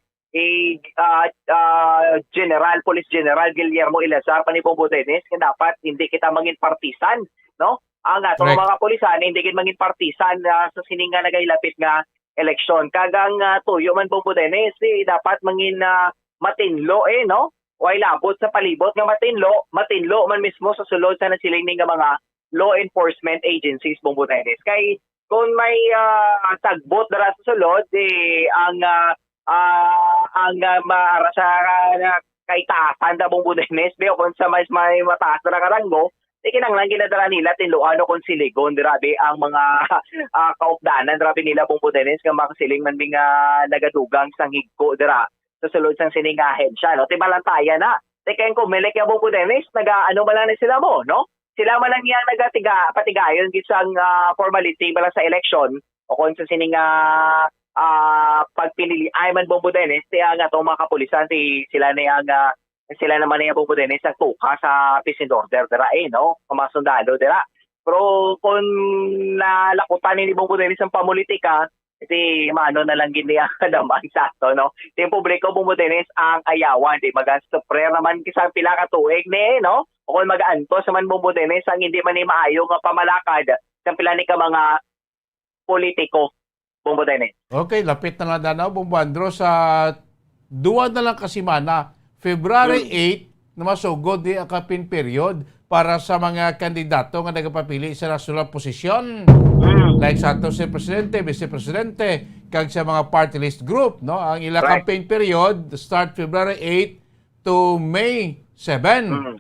Police General Guillermo Ilazar pa ni Bombo Dennis nga dapat hindi kita mangin partisan, no? Ang atong mga pulisan hindi gid mangin partisan sa sininga nagahilapit nga eleksyon. Kagang tuyo man Bombo Dennis, dapat mangin matinlo no? Way labot sa palibot nga matinlo man mismo sa sulod sa nasiling nga mga law enforcement agencies Bombo Dennis. Kay kung may tagbot dara sa sulod ang maara sa kay taasan da Bombo Dennis o kung sa may mataas na karanggo kinanglan ginadala nila tinluan o kung siligon dirabi ang mga kaupdanan dirabi nila Bombo Dennis nga makasiling man bing nagadugang sang higko dira sa sulod sang siningahen siya, no? Tibalantayan na. Teka yung COMELEC yung Bombo Dennis, ano ba lang na sila mo, no? Sila man lang yan patigayon gisang formality bala sa election o kung sa sininga pagpinili ay man Bombo Dennis, nga itong mga kapulisan, sila naman yung Bombo Dennis ang tuka sa peace and order dira no? Mga sundalo dira. Pero kung nalakutan ni Bombo Dennis ang pamulitika, maano na lang gini ang kadaman sa to, no? Yung publiko Bombo Dennis ang ayawan, mag-suprer naman kisang pila ka tuig no? O kung mag-anto sa man Bombo Dennis ang hindi man maayo nga pamalakad sa pila ni ka mga politiko Bombo Dennis. Okay, lapit na lang danaw Bombo Andro sa duwa na lang kasimana, February 8 na masugod di ang campaign period para sa mga kandidato nga nagapapili sa national posisyon. Like sa ato si Presidente, Vice Presidente, kag sa mga party list group, no? Ang ilang campaign period start February 8 to May 7.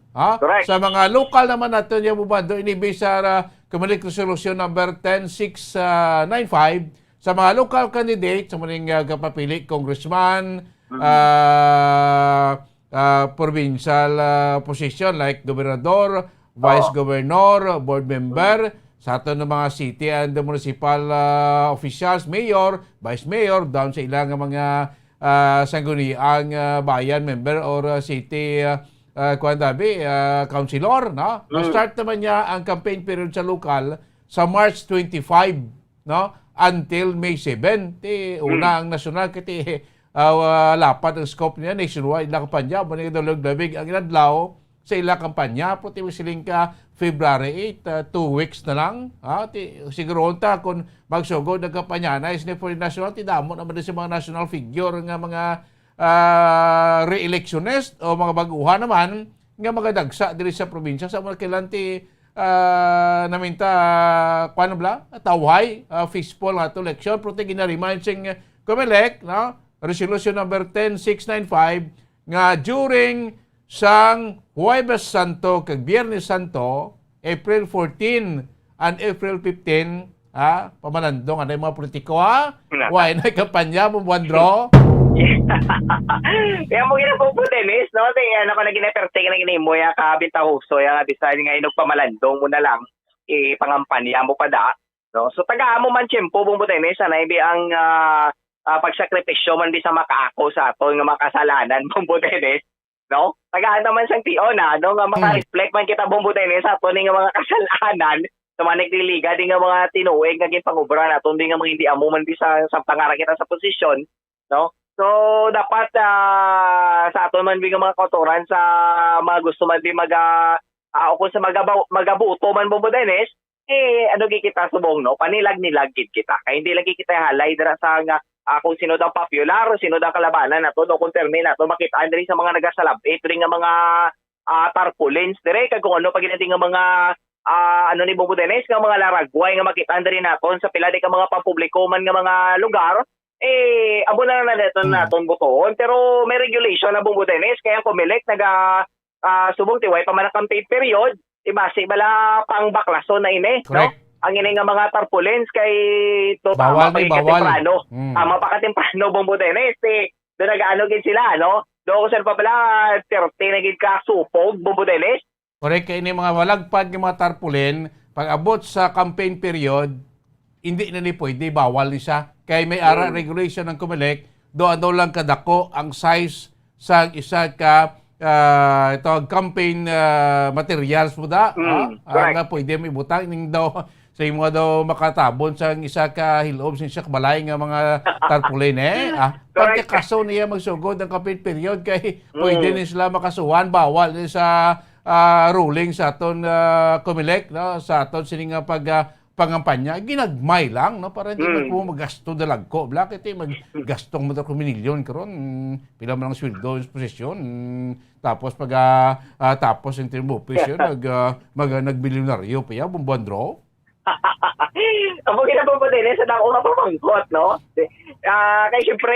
Sa mga local naman natin yung bubando, inibig sa COMELEC Resolution number 10695 sa mga local candidates, sa mga kapapili, congressman, provincial position like gobernador, vice governor, board member, sa ato ng mga city and municipal officials, mayor, vice mayor, down sa ilang mga sangguniang bayan member or city councilor, no? Na-start naman niya ang campaign period sa lokal sa March 25, no? Until May 7. Una ang nasyonal kiti lapat ang scope niya nationwide na kampanya mo ni Dolog Dabig ang inadlaw sa ilang kampanya puti siling ka February 8 2 weeks na lang siguro unta kung magsugod ang kampanya na is for national tidamo naman din sa mga national figure nga mga re-electionist o mga baguhan naman nga mga dagsa diri sa probinsya sa mga kilanti naminta kuano bla tawhay fishbowl ato election prote gina-remind sing COMELEC no resolution number 10695 nga during sang Huwebes Santo kag Biyernes Santo April 14 and April 15 pamalandong anay mga politiko why na kampanya mo Buandro. Kaya mo ginapong Dennis, no? Ano ko na ginaperte ka na ginimo, ya kabinta huso, ya bisahin nga inog pamalandong mo na lang, pangampanya mo pa da. No? So taga mo man tiyempo, Bumbo Dennis, anay bi ang pagsakripisyo man bi sa makaako sa ato, nga makasalanan, Bumbo Dennis. No? Tagaan naman siyang tiyo na, no? Nga maka-reflect man kita, Bumbo Dennis, sa ato nga mga kasalanan, sa mga nagliliga, di nga mga tinuig, nga ginpangubra na, di nga mga hindi amo man bi sa pangarang kita sa posisyon, no? So, dapat sa aton man bigang mga kautoran sa mga gusto man di o kung sa magabuto man Bumbo Dennis, ano kita subong, no? Panilag-nilag kita. Kaya hindi lagi kita halay dira sa kung sino daw popular o sino daw kalabanan nato, no? Kung termine nato, makitaan diri sa mga nagasalabit, diri nga mga tarpaulins, diri, kag kung ano, pag nga mga ano ni Bumbo Dennis, nga mga laragway nga makitaan diri naton sa pila di ka mga pampubliko man nga mga lugar, abo na naton butoon, pero may regulation na Bumbo Dennis, kaya COMELEC subong tiway pa man ang campaign period, base bala pang baklason na ini, no? Ang ini nga mga tarpaulins kay tama pa katemprano. Tama pa katemprano Bumbo Dennis, do nagaano gid sila, no? Do ko sa pa bala 30 na gid ka supog Bumbo Dennis. Correct, kay ini mga walagpad nga mga tarpaulin pag abot sa campaign period hindi na ni pwede, bawal ni siya. Kaya may regulation ng COMELEC, doon lang kadako ang size sa isa ka ito campaign materials mo da. Nga pwede may butang ning daw sa imo daw makatabon sa isa ka hilob sin siya balay nga mga tarpaulin pagkakaso niya magsugod ang campaign period kay pwede ni sila makasuhan, bawal ni sa ruling sa aton COMELEC, no? Sa aton sini nga pangampanya, ginagmay lang, no? Para hindi magasto dalag ko. Bakit maggastong mo ko milyon karon pila man ang sweldo sa posisyon. Tapos tapos yung tinubupis yun, nagbilyonaryo pa yan, Bumbandro. Amo ginapong Dennis, sa dako nga pamangkot, no? Kaya siyempre,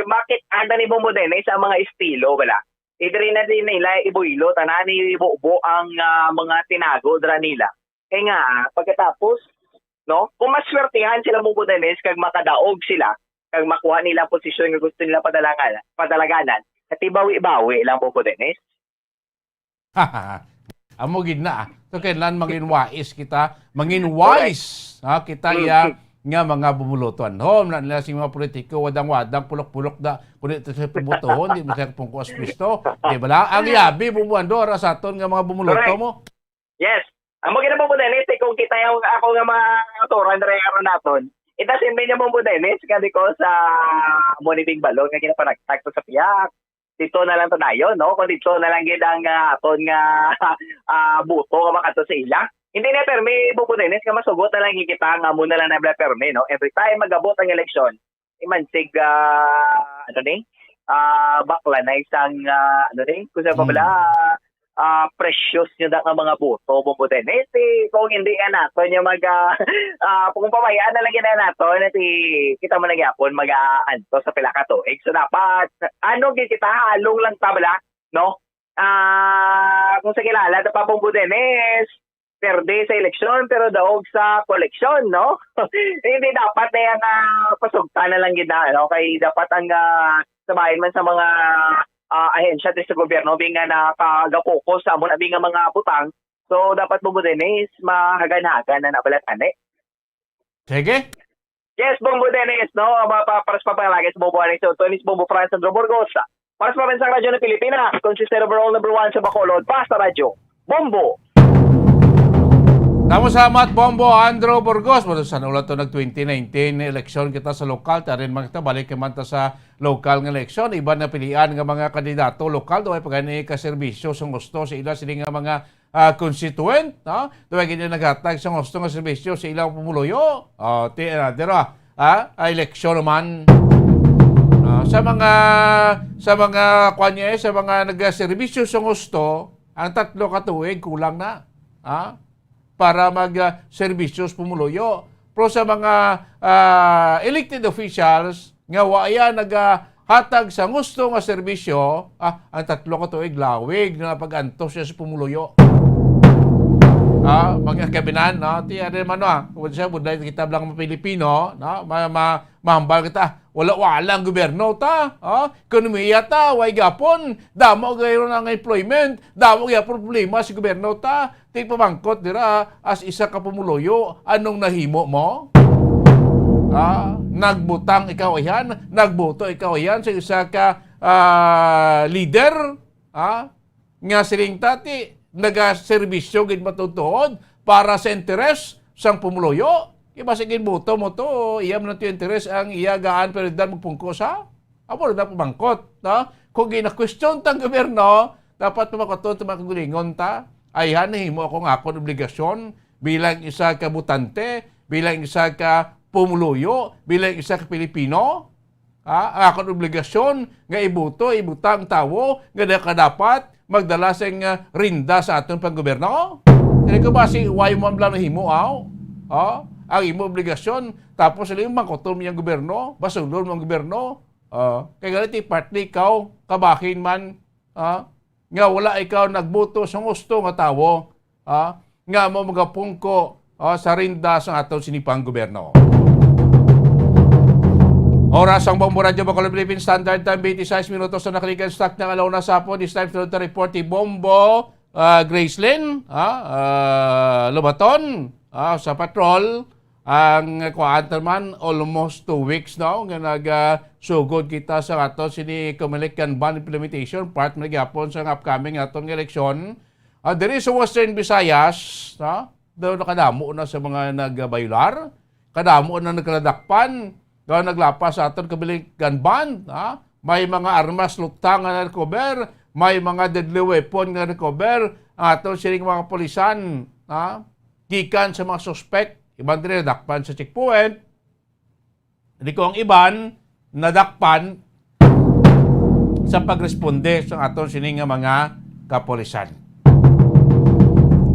bakit anda ni Bumbo Dennis sa mga estilo, wala? Idri na din nila ibuilo, tanan ni ibubo ang mga tinago dra nila. Kaya nga, pagkatapos, no, kung maswertihan sila Bumbo Dennis, kag makadaog sila, kag makuha nila posisyon nga gusto nila padalaganan, at ibawi-bawi lang Bumbo Dennis. Amo gid na. So kailan mangin wise kita, mangin wise kita nga mga bumuluton. Hom na nila sing mga politiko wadang-wadang pulok-pulok da kun ito sa pubutohon di mo sa pungkuas Kristo. Di bala ang yabi bumuando ra sa aton nga mga bumuluto mo. Yes. Amo gid Bumbo Dennis kung kita yung ako nga mga autoran dere aron naton. Ita simbe niya Bumbo Dennis kadi ko sa Monibig Balon nga ginapanagtag sa piyak. Dito na lang to dayon, no? Kung dito na lang gid ang aton nga buto nga makato sa ila. Hindi na permi Bumbo Dennis nga masugot na lang kita nga muna lang na permi, no? Every time magabot ang eleksyon, imansig bakla na isang kung sa pabala precious nyo da nga mga boto Bumbo Dennis. Kung hindi ka nato niya kung pamayaan na lang yun na nato kita mo nagyapon mag-aanto sa pila ka tuig. So dapat kita halong lang tabla, no? Kung sa kilala pa Bumbo Dennis perde sa eleksyon pero daog sa koleksyon, no? Hindi dapat na yung pasugta na lang gina, no? Kaya dapat ang sabahin man sa mga ahensya sa gobyerno binga nakagapokus sa amon abing mga butang. So dapat Bumbo Dennis mahagan-hagan na nabalat-ane. Sige. Yes, Bumbo Dennis, no? Para sa papalagay sa Bumbo Dennis, so Tonis Bumbo France Sandro Burgos. Para sa Pambansang Radyo ng Pilipinas, consistent overall number 1 sa Bacolod, Basta Radyo, Bumbo. Tamo salamat Bombo Andrew Burgos. Sa ulat to nag-2019 eleksyon kita sa lokal. Tarin man kita balik man ta sa lokal nga eleksyon. Iba na pilian nga mga kandidato lokal. Doon ay pagani ka-serbisyo sa gusto sa ila sila nga mga constituent. No? Doon ay naghatag sa gusto nga serbisyo sa ilang pumuluyo. Eleksyon naman. Sa mga kwanya, sa mga nagserbisyo sa gusto, ang 3 ka tuig kulang na. Para mag-serbisyo sa pumuluyo. Pero sa mga elected officials, nga waya naghatag sa gusto nga serbisyo, ang 3 ka tuig lawig na pag-antos siya sa pumuluyo. Mga kabinan, no? Tiyan naman, kung siya, buday kita lang mga Pilipino, no? Mahambal kita, walang gobyerno ta, ekonomiya ta, way gapon, damo gayron ang employment, damo gayron problema sa gobyerno ta, ting pamangkot dira, as isa ka pumuluyo, anong nahimo mo? Nagbutang ikaw yan, nagboto ikaw yan sa isa ka leader, nga siling tati, nagaserbisyo gid matutuod para sa interes sang pumuluyo. Iba sige boto mo to, iya man to interes ang iya gaan pero dan magpungkos ha. Amo na pamangkot, no? Kung gina-question tang gobyerno, dapat makaton sa mga kagulingon ta. Ayhan himo ako nga akong obligasyon bilang isa ka butante, bilang isa ka pumuluyo, bilang isa ka Pilipino. Ang akong obligasyon nga ibutang tawo nga dapat magdala sing rinda sa aton panggobyerno. Kaya ko ba si why mo lang himo ang imo obligasyon tapos sila yung mangkotom yung gobyerno, basulon ng gobyerno. Kaya ganito partly ikaw kabahin man nga wala ikaw nagboto sa gusto nga tawo nga mo magapungko sa rinda sa aton sinipang gobyerno. Oras ang Bombo Radio Bacolod Philippine Standard Time 26 minutos na nakalikan stock ng alaw na sapo. This time to report ni Bombo Gracelyn Lubaton sa patrol. Ang kuhaan man almost 2 weeks now nga nagsugod kita sa ato sini Comelec Ban implementation part magyapon sa upcoming atong eleksyon. Diri sa Western Visayas, daw nakadamo na sa mga nagbayular, kadamo na nagkaladakpan. Daw naglapas sa aton Comelec Ban, may mga armas lutang nga na-recover, may mga deadly weapon nga na-recover, ang aton sining mga polisan, gikan sa mga suspect, iban din nadakpan sa checkpoint, hindi ko ang iban, nadakpan sa pagresponde sa aton sining mga kapolisan.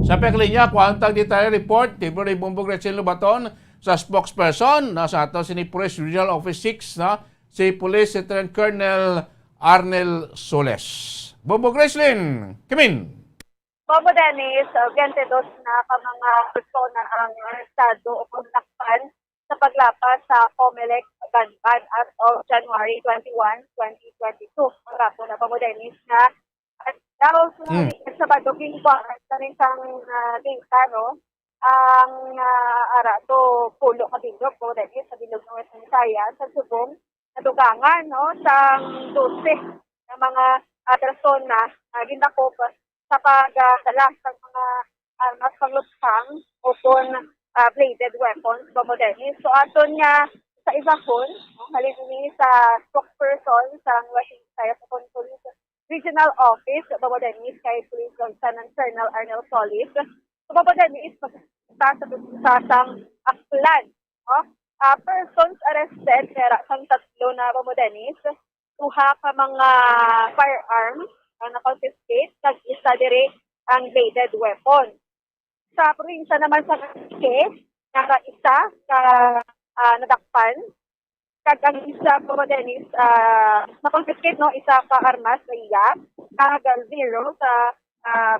Sa peklinya, kuhantang detail report, Tibro ni Bombo Gracelyn Lubaton, sa spokesperson sa ato si Police Regional Office 6 si Police Lieutenant Colonel Arnel Soles. Bombo Gracelyn, Kimin. Bombo Dennis, 22 na ka mga persona ang arestado o kontakpan sa paglapas sa Comelec Ban as of January 21, 2022. Pagkapo na Bombo Dennis na at daw sa Sabado kinkuan na rin sang tingkano ang arato pulo ka bilog po dahil sa bilog ng Western Visayas sa subong nadugangan sa 12 na mga persona ginakop sa pagdala sa mga armas panglutang o bladed weapons Dennis. So aton nga sa iba po halini sa spokesperson sa Western Visayas Police Regional Office Dennis kay Police Lieutenant Colonel Arnel Solis. So, Dennis, sa sang aklan. Persons arrested, kaya sang 3 na Dennis, 2 ka mga firearms ang na-confiscate, isa dire ang bladed weapon. Sa probinsya naman sa case, isa ka nadakpan, kag ang isa Dennis, na-confiscate, isa ka armas sa iya, kag 0 sa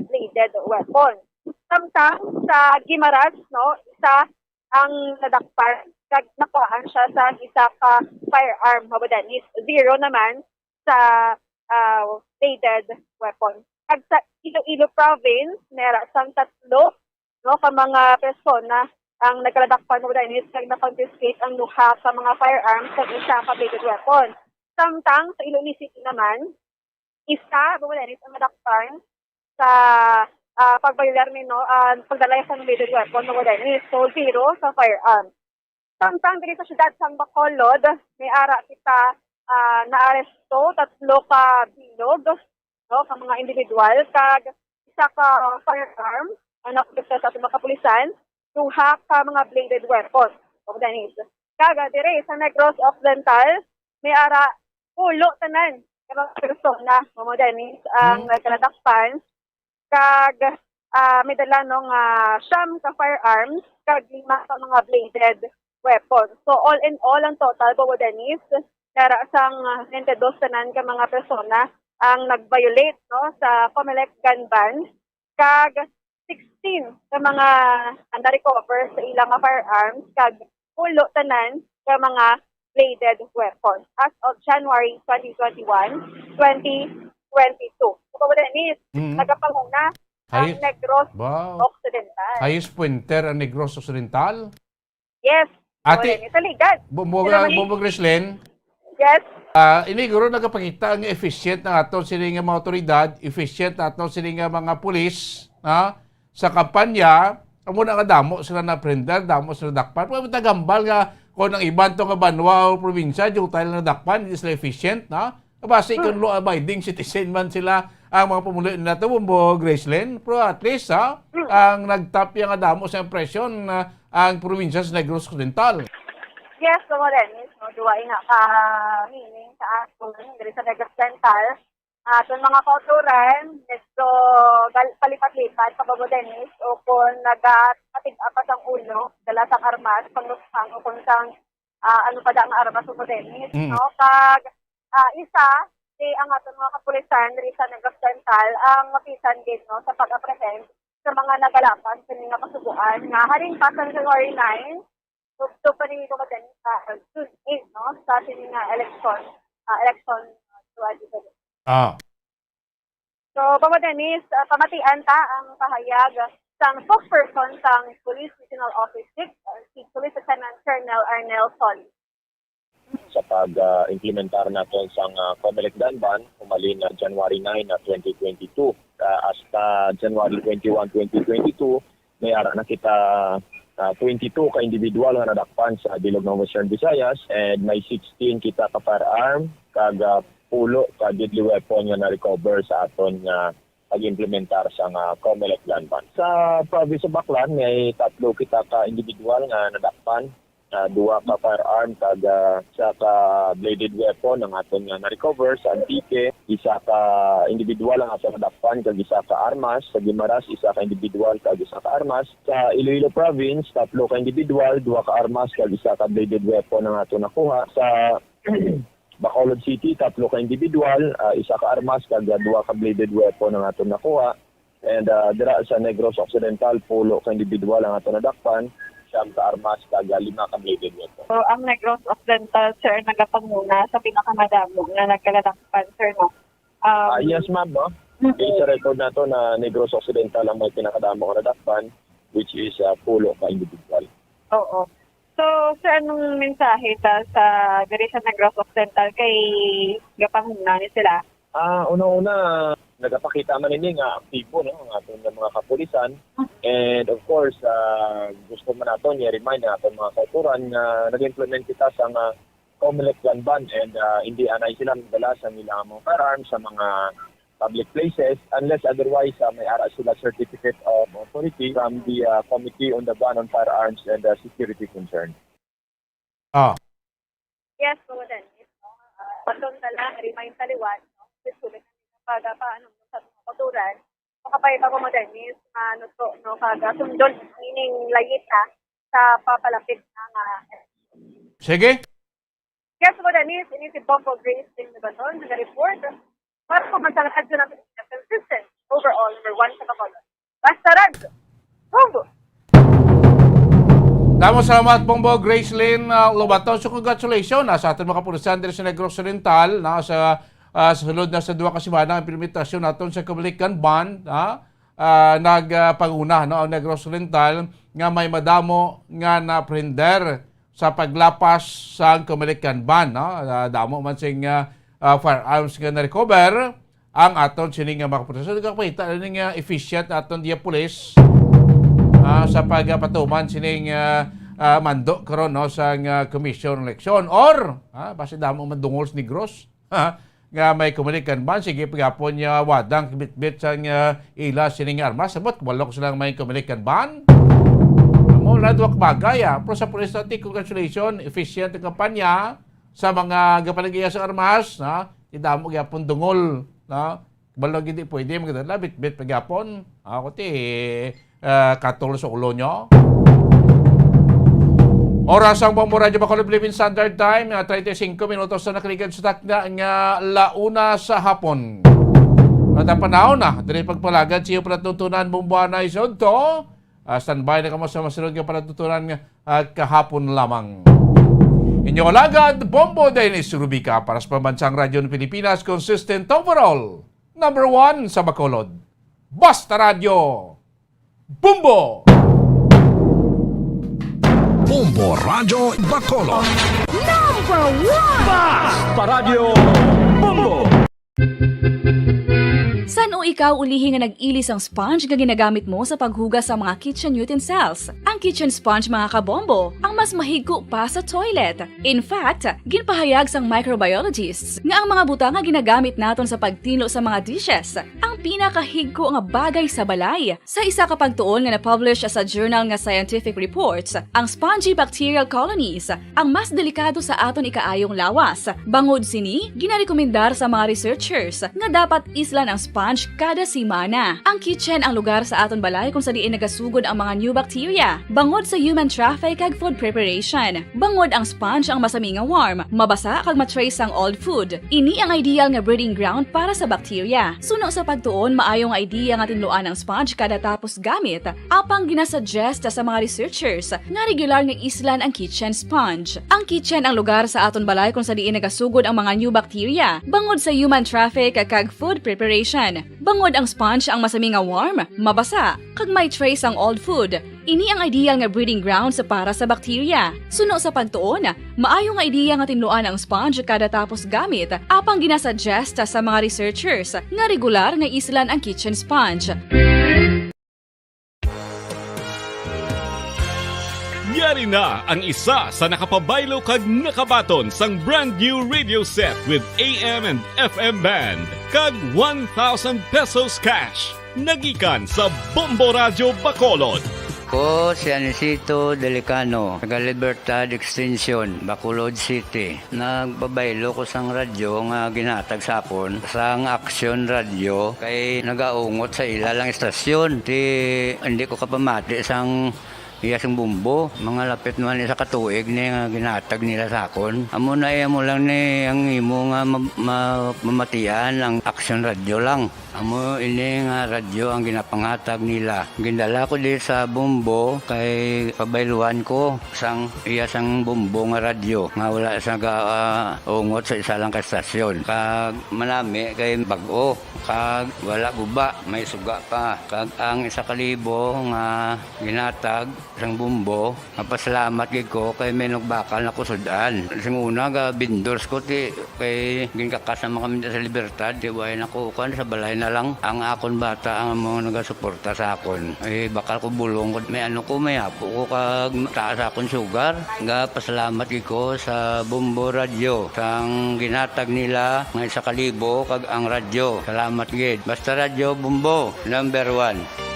bladed weapon. Samtang sa Guimaras, isa ang nadakpan, kag nakuhaan siya sa isa ka firearm, Dennis. 0 naman sa bladed weapon. Kag sa Iloilo Province, meron sang 3 ka mga persona ang nagkaladakpan, Dennis, kag na-confiscate ang 2 ka mga firearms kag isa ka bladed weapon. Samtang sa Iloilo City naman, isa, Dennis, ang nadakpan sa pagbayular pagdalay sa bladed weapon Dennis, so 0 sa firearm. Samtang diri sa siyudad sang Bacolod, may ara kita naaresto 3 ka bilog, ka mga individual, kag isa ka firearm, ang nakapagsa sa mga kapulisan, 2 ka mga bladed weapon Dennis. Kag diri sa Negros Occidental, may ara pulo tanan karang persona mo Dennis ang kanadakpan kag may dala nung siyam ka firearms kag 5 ka mga bladed weapons. So all in all ang total mo Dennis nara sang 22 tanan ka mga persona ang nag-violate no sa COMELEC gun ban kag 16 ka mga na-recover sa ilang firearms kag pulo tanan ka mga bladed weapons as of January 2021, 2022. So, Dennis, nagapanguna ang Negros Occidental. Hayes Puenter ang Negros Occidental? Yes. Ate, Dennis, sa ligad. Bumbog Reslen? Yes. Ini guro nagapakita ang efficient ng aton sining mga otoridad, efficient na aton sining mga pulis sa kampanya. Amo na nga damo sila na prender, damo sila dakpan. Pwede tagambal nga kung ang iban to nga banwa o probinsya, yung tayo na dakpan, hindi sila efficient, na? Basta ikon law-abiding citizen man sila ang mga pumulo nila ito, Bumbog Graceland. Pero at least, ang nagtapya nga damo sa impresyon ang probinsya sa Negros Occidental. Yes, so Dennis, no, duway nga ka-meaning sa aton, diri sa Negros Occidental. Aton mga kauturan, medyo palipat-lipat, Pababo Dennis, o kung nag-atig-apas ang ulo, dala sa armas, panglutang, o kung sang ano pa ang armas o Dennis, no? Kag isa, ang aton mga kapulisan, diri sa Negros Occidental, ang mapisan din, no, sa pag-apprehend sa mga nagalapan sa mga kasubuan, nga haring pa sa January 9, so pa rin ito Dennis, June 8, no, sa ating election So, Papa Dennis, pamatian ta ang pahayag sang spokesperson sang Police Regional Office 6, si Police Lieutenant Colonel Arnel Sol. Sa pag-implementar natin sang COMELEC gun ban, umalin na January 9 na 2022. Hasta January 21, 2022, may ara na kita 22 ka individual nga nadakpan sa Bilog ng Western Visayas and may 16 kita ka firearm kag pulo ka deadly weapon nga na-recover sa aton pag-implementar sa COMELEC gun ban. Sa province of Baclan, may 3 kita ka individual nga nadakpan, 2 ka firearm kag sa ka bladed weapon ang aton nga na-recover sa Antique, 1 ka individual ang aton nadakpan kag 1 ka armas, sa Guimaras 1 ka individual kag 1 ka armas, sa Iloilo province 3 ka individual, 2 ka armas kag 1 ka bladed weapon ang aton nakuha, sa Bacolod City, 3 ka individual, 1 ka armas, kag 2 ka bladed weapon ang aton nakuha. And dira sa Negros Occidental, 10 ka individual ang aton nadakpan, 9 ka armas, kag 5 ka bladed weapon. So, ang Negros Occidental, sir, nagapanguna sa pinakamadamo na nagkaladakpan, sir, no? Yes, ma'am, no? Sa record na to na Negros Occidental ang may pinakadamo ka nadakpan, which is 10 ka individual. Oo. So, sir, anong mensahe ta sa diri sa Negros Occidental kay gapanguna ni sila? Una-una, nagapakita man ini nga aktibo no ang aton mga kapulisan. And of course, gusto man naton i-remind naton mga kauturan nga nag-implement kita sa COMELEC gun ban and hindi anay sila magdala sa nilang mga firearms sa mga public places unless otherwise may ara sila certificate of authority from the Committee on the Ban on Firearms and Security Concern. Yes, so then, patong tala, remind taliwan, no? Sulit na paano sa mga kauturan. Makapay pa ko mo, Dennis, no, kaga sundon, meaning layit na sa papalapit ng Sige. Yes, so Dennis, ini si Bombo Grace din na baton, nag-report. Para po man sa lahat yun natin consistent overall, number 1 sa Bacolod. Basta rag! Bombo! Damo salamat Bombo Graceland Lobato. So congratulations sa ating mga kapulisan diri sa Negros Occidental sa sulod na sa 2 ka semana ang implementasyon naton sa COMELEC gun ban nagpanguna ang Negros Occidental nga may madamo nga na-prender sa paglapas sa COMELEC gun ban. Damo man sing firearms nga na-recover ang aton sining mga kapulisan. So kakapita nga efficient aton diya pulis sa pagpatuman sining mando karon sa commission election or basta damo man dungol sa Negros nga may COMELEC gun ban sige pagapon niya wadang bit-bit sa ila sining armas sabot walok silang may COMELEC gun ban mo na duwak bagay pero sa pulis natin congratulations efficient ang kampanya sa mga gapaligya sa armas, na idamo gyapon dungol, na balog hindi pwede magdala bit pagyapon. Ako ti katol sa ulo nyo. Oras ang Bombo Radio Bacolod Philippine Standard Time, 35 minutos na nakaligan sa takda nga launa sa hapon. At ang panahon na, dili pagpalagad siyo panatutunan Bomboana isod to. Standby na kamo sa masunod nga panatutunan nga kahapon lamang. Inyong alagad, Bombo Dennis Rubica para sa Pambansang Radyo ng Pilipinas, consistent overall. Number 1 sa Bacolod. Basta Radio. Bombo! Bombo Radio Bacolod. Number 1! Basta Radio Bombo! San o ikaw ulihi nga nag-ilis ang sponge nga ginagamit mo sa paghugas sa mga kitchen utensils? Ang kitchen sponge mga kabombo, ang mas mahigko pa sa toilet. In fact, ginpahayag sang microbiologists nga ang mga butang nga ginagamit naton sa pagtilo sa mga dishes ang pinakahigko nga bagay sa balay. Sa isa ka pagtuon nga na-publish sa journal nga Scientific Reports, ang spongy bacterial colonies ang mas delikado sa aton ikaayong lawas. Bangod sini, ginarekomendar sa mga researchers nga dapat islan ang sponge kada simana. Ang kitchen ang lugar sa aton balay kung sa diin nagasugod ang mga new bacteria. Bangod sa human traffic kag food preparation. Bangod ang sponge ang masami nga warm, mabasa kag matrace ang old food. Ini ang ideal nga breeding ground para sa bacteria. Suno sa pagtuon, maayong idea nga tinluan ang sponge kada tapos gamit. Apang ginasuggest sa mga researchers nga regular nga islan ang kitchen sponge. Ang kitchen ang lugar sa aton balay kung sa diin nagasugod ang mga new bacteria. Bangod sa human traffic kag food preparation. Bangod ang sponge ang masami nga warm, mabasa, kag may trace ang old food. Ini ang ideal nga breeding ground sa para sa bacteria. Suno sa pagtuon, maayo nga idea nga tinluan ang sponge kada tapos gamit, apang ginasuggest sa mga researchers nga regular nga islan ang kitchen sponge. Yari na ang isa sa nakapabaylo kag nakabaton sang brand new radio set with AM and FM band kag 1,000 pesos cash. Nagikan sa Bombo Radio Bacolod. Ko si Anisito Delicano, taga Libertad Extension, Bacolod City. Nagbabaylo ko sang radyo nga ginatag sapon sang Action Radio kay nagaungot sa ilalang estasyon. Hindi ko kapamati sang iyasang bumbo, mga lapit naman sa katuig ni nga ginatag nila sa akon. Amo na mo lang ni ang imo nga mamatian ang Action Radio lang. Amo ini nga radyo ang ginapangatag nila. Gindala ko di sa bumbo kay pabayluan ko sang iyasang bumbo nga radyo nga wala sa ungot sa isa lang ka estasyon. Kag manami kay bag-o, kag wala guba, may suga pa. Kag ang 1,000 nga ginatag sang bumbo, mapasalamat gid ko kay may nagbakal na kusudan. Sing una ga bindors ko ti kay ginkakasama kami sa Libertad, di way nakukuan sa balay na lang ang akon bata ang mga nagasuporta sa akon. Ay bakal ko bulong ko may ano ko may apo ko kag taas akon sugar. Ga pasalamat gid ko sa Bombo Radio sang ginatag nila nga 1,000 kag ang radyo. Salamat gid. Basta Radio Bombo number 1.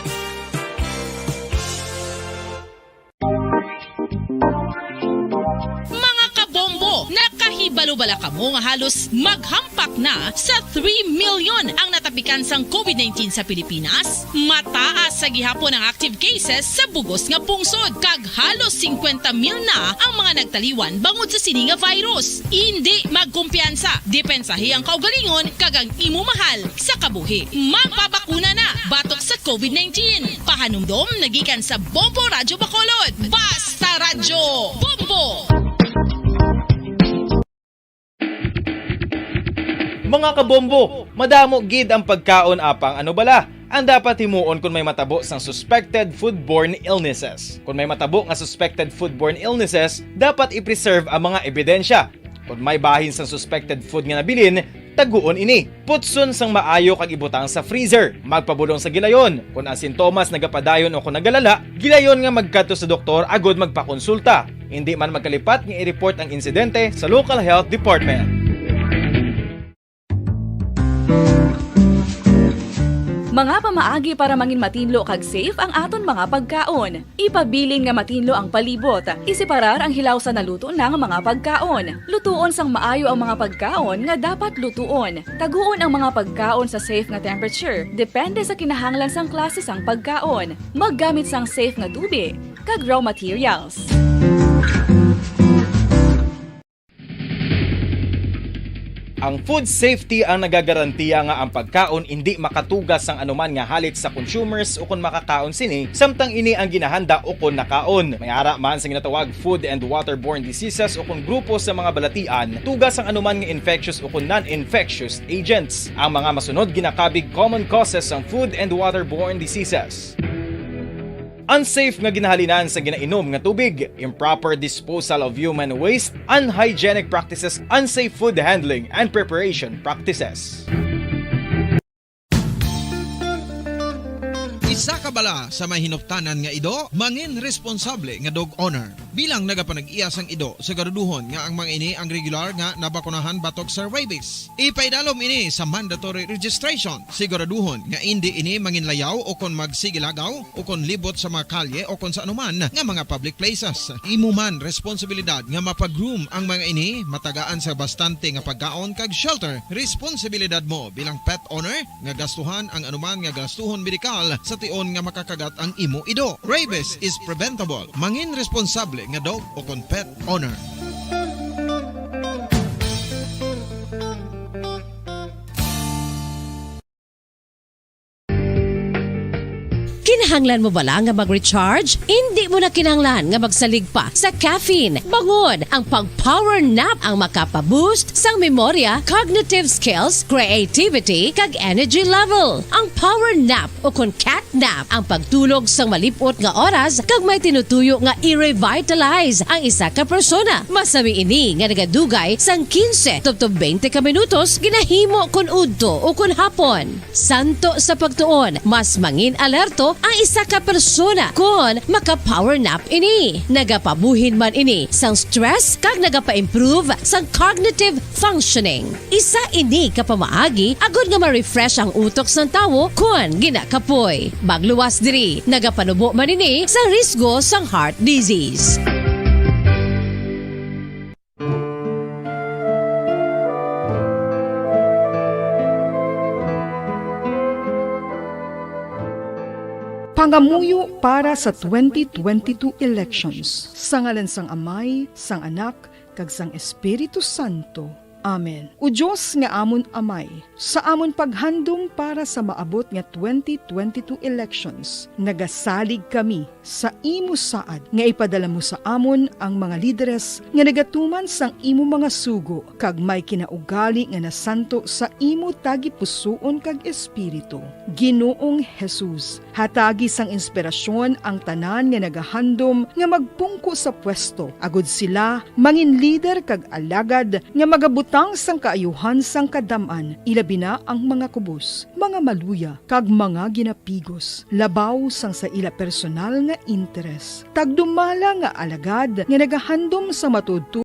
Nakahibalo-bala ka mo nga halos maghampak na sa 3 million ang natapikan sang COVID-19 sa Pilipinas. Mataas sa gihapon ang active cases sa bugos nga pungsod kag halos 50,000 na ang mga nagtaliwan bangod sa sini nga virus. Hindi magkumpiyansa, depensahi ang kaugalingon kag ang imo mahal sa kabuhi. Magpabakuna na batok sa COVID-19. Pahanumdom nagikan sa Bombo Radio Bacolod. Basta Radio Bombo! Mga kabombo, madamo gid ang pagkaon apang ano bala. Ang dapat himuon kung may matabo sang suspected foodborne illnesses. Kung may matabo nga suspected foodborne illnesses, dapat i-preserve ang mga ebidensya. Kung may bahin sang suspected food nga nabilin, taguon ini. Putson sang maayo kag ibutang sa freezer. Magpabulong sa gilayon. Kung ang sintomas nagapadayon o kung nagalala, gilayon nga magkadto sa doktor agod magpakonsulta. Hindi man magkalipat nga i-report ang insidente sa local health department. Mga pamaagi para mangin matinlo kag safe ang aton mga pagkaon. Ipabilin nga matinlo ang palibot. Isiparar ang hilaw sa naluto ng mga pagkaon. Lutuon sang maayo ang mga pagkaon nga dapat lutuon. Taguon ang mga pagkaon sa safe nga temperature. Depende sa kinahanglan sang klase sang pagkaon. Maggamit sang safe nga tubig kag raw materials. Ang food safety ang nagagarantiya nga ang pagkaon hindi makatugas ang anuman nga halit sa consumers o kung makakaon sini, samtang ini ang ginahanda o kung nakaon. May ara man sa ginatawag food and waterborne diseases o kung grupo sa mga balatian, tugas ang anuman nga infectious o kung non-infectious agents. Ang mga masunod ginakabig common causes ng food and waterborne diseases. Unsafe nga ginahalinan sa ginainom nga tubig, improper disposal of human waste, unhygienic practices, unsafe food handling, and preparation practices. Isa ka bala sa may hinuptanan nga ido, mangin responsable nga dog owner. Bilang nagapanag-iyas ang ido, siguraduhon nga ang mga ini ang regular nga nabakunahan batok sa rabies. Ipaidalom ini sa mandatory registration. Siguraduhon nga hindi ini manginlayaw o kon magsigilagaw o kon libot sa mga kalye o kon sa anuman nga mga public places. Imo man responsibilidad nga mapag-groom ang mga ini, matagaan sa bastante nga pagkaon kag shelter. Responsibilidad mo bilang pet owner nga gastuhan ang anuman nga gastuhon medikal sa tion nga makakagat ang imo ido. Rabies is preventable. Mangin responsable nga dog o kon pet owner. Kinahanglan mo bala nga mag-recharge? Hindi mo na kinahanglan nga magsalig pa sa caffeine. Bangod ang pag-power nap ang makapaboost sang memorya, cognitive skills, creativity, kag energy level. Ang power nap o kon cat nap ang pagtulog sang malipot nga oras kag may tinutuyo nga i-revitalize ang isa ka persona. Masami ini nga nagadugay sang 15 to 20 ka minutos ginahimo kon udto o kon hapon. Santo sa pagtuon, mas mangin alerto ang isa ka persona kung maka-power nap ini. Nagapabuhin man ini sang stress kag nagapa-improve sang cognitive functioning. Isa ini kapamaagi agud nga ma-refresh ang utok sang tawo kung ginakapoy. Bagluwas diri, nagapanubo man ini sa risgo sang heart disease. Pangamuyo para sa 2022 elections. Sa ngalan sang Amay, sang Anak, kag sang Espiritu Santo. Amen. O Diyos nga amon Amay, sa amon paghandom para sa maabot nga 2022 elections, nagasalig kami sa imo saad nga ipadala mo sa amon ang mga lideres nga nagatuman sang imo mga sugo kag may kinaugali nga nasanto sa imo tagi pusoon kag espiritu. Ginoong Jesus, hatagi sang inspirasyon ang tanan nga nagahandom nga magpungko sa pwesto. Agud sila mangin leader kag alagad nga magabutang sang kaayuhan sang kadaman, ilabi na ang mga kubos, mga maluya kag mga ginapigos, labaw sang sa ila personal nga interes. Tagdumala nga alagad nga nagahandom sa matudto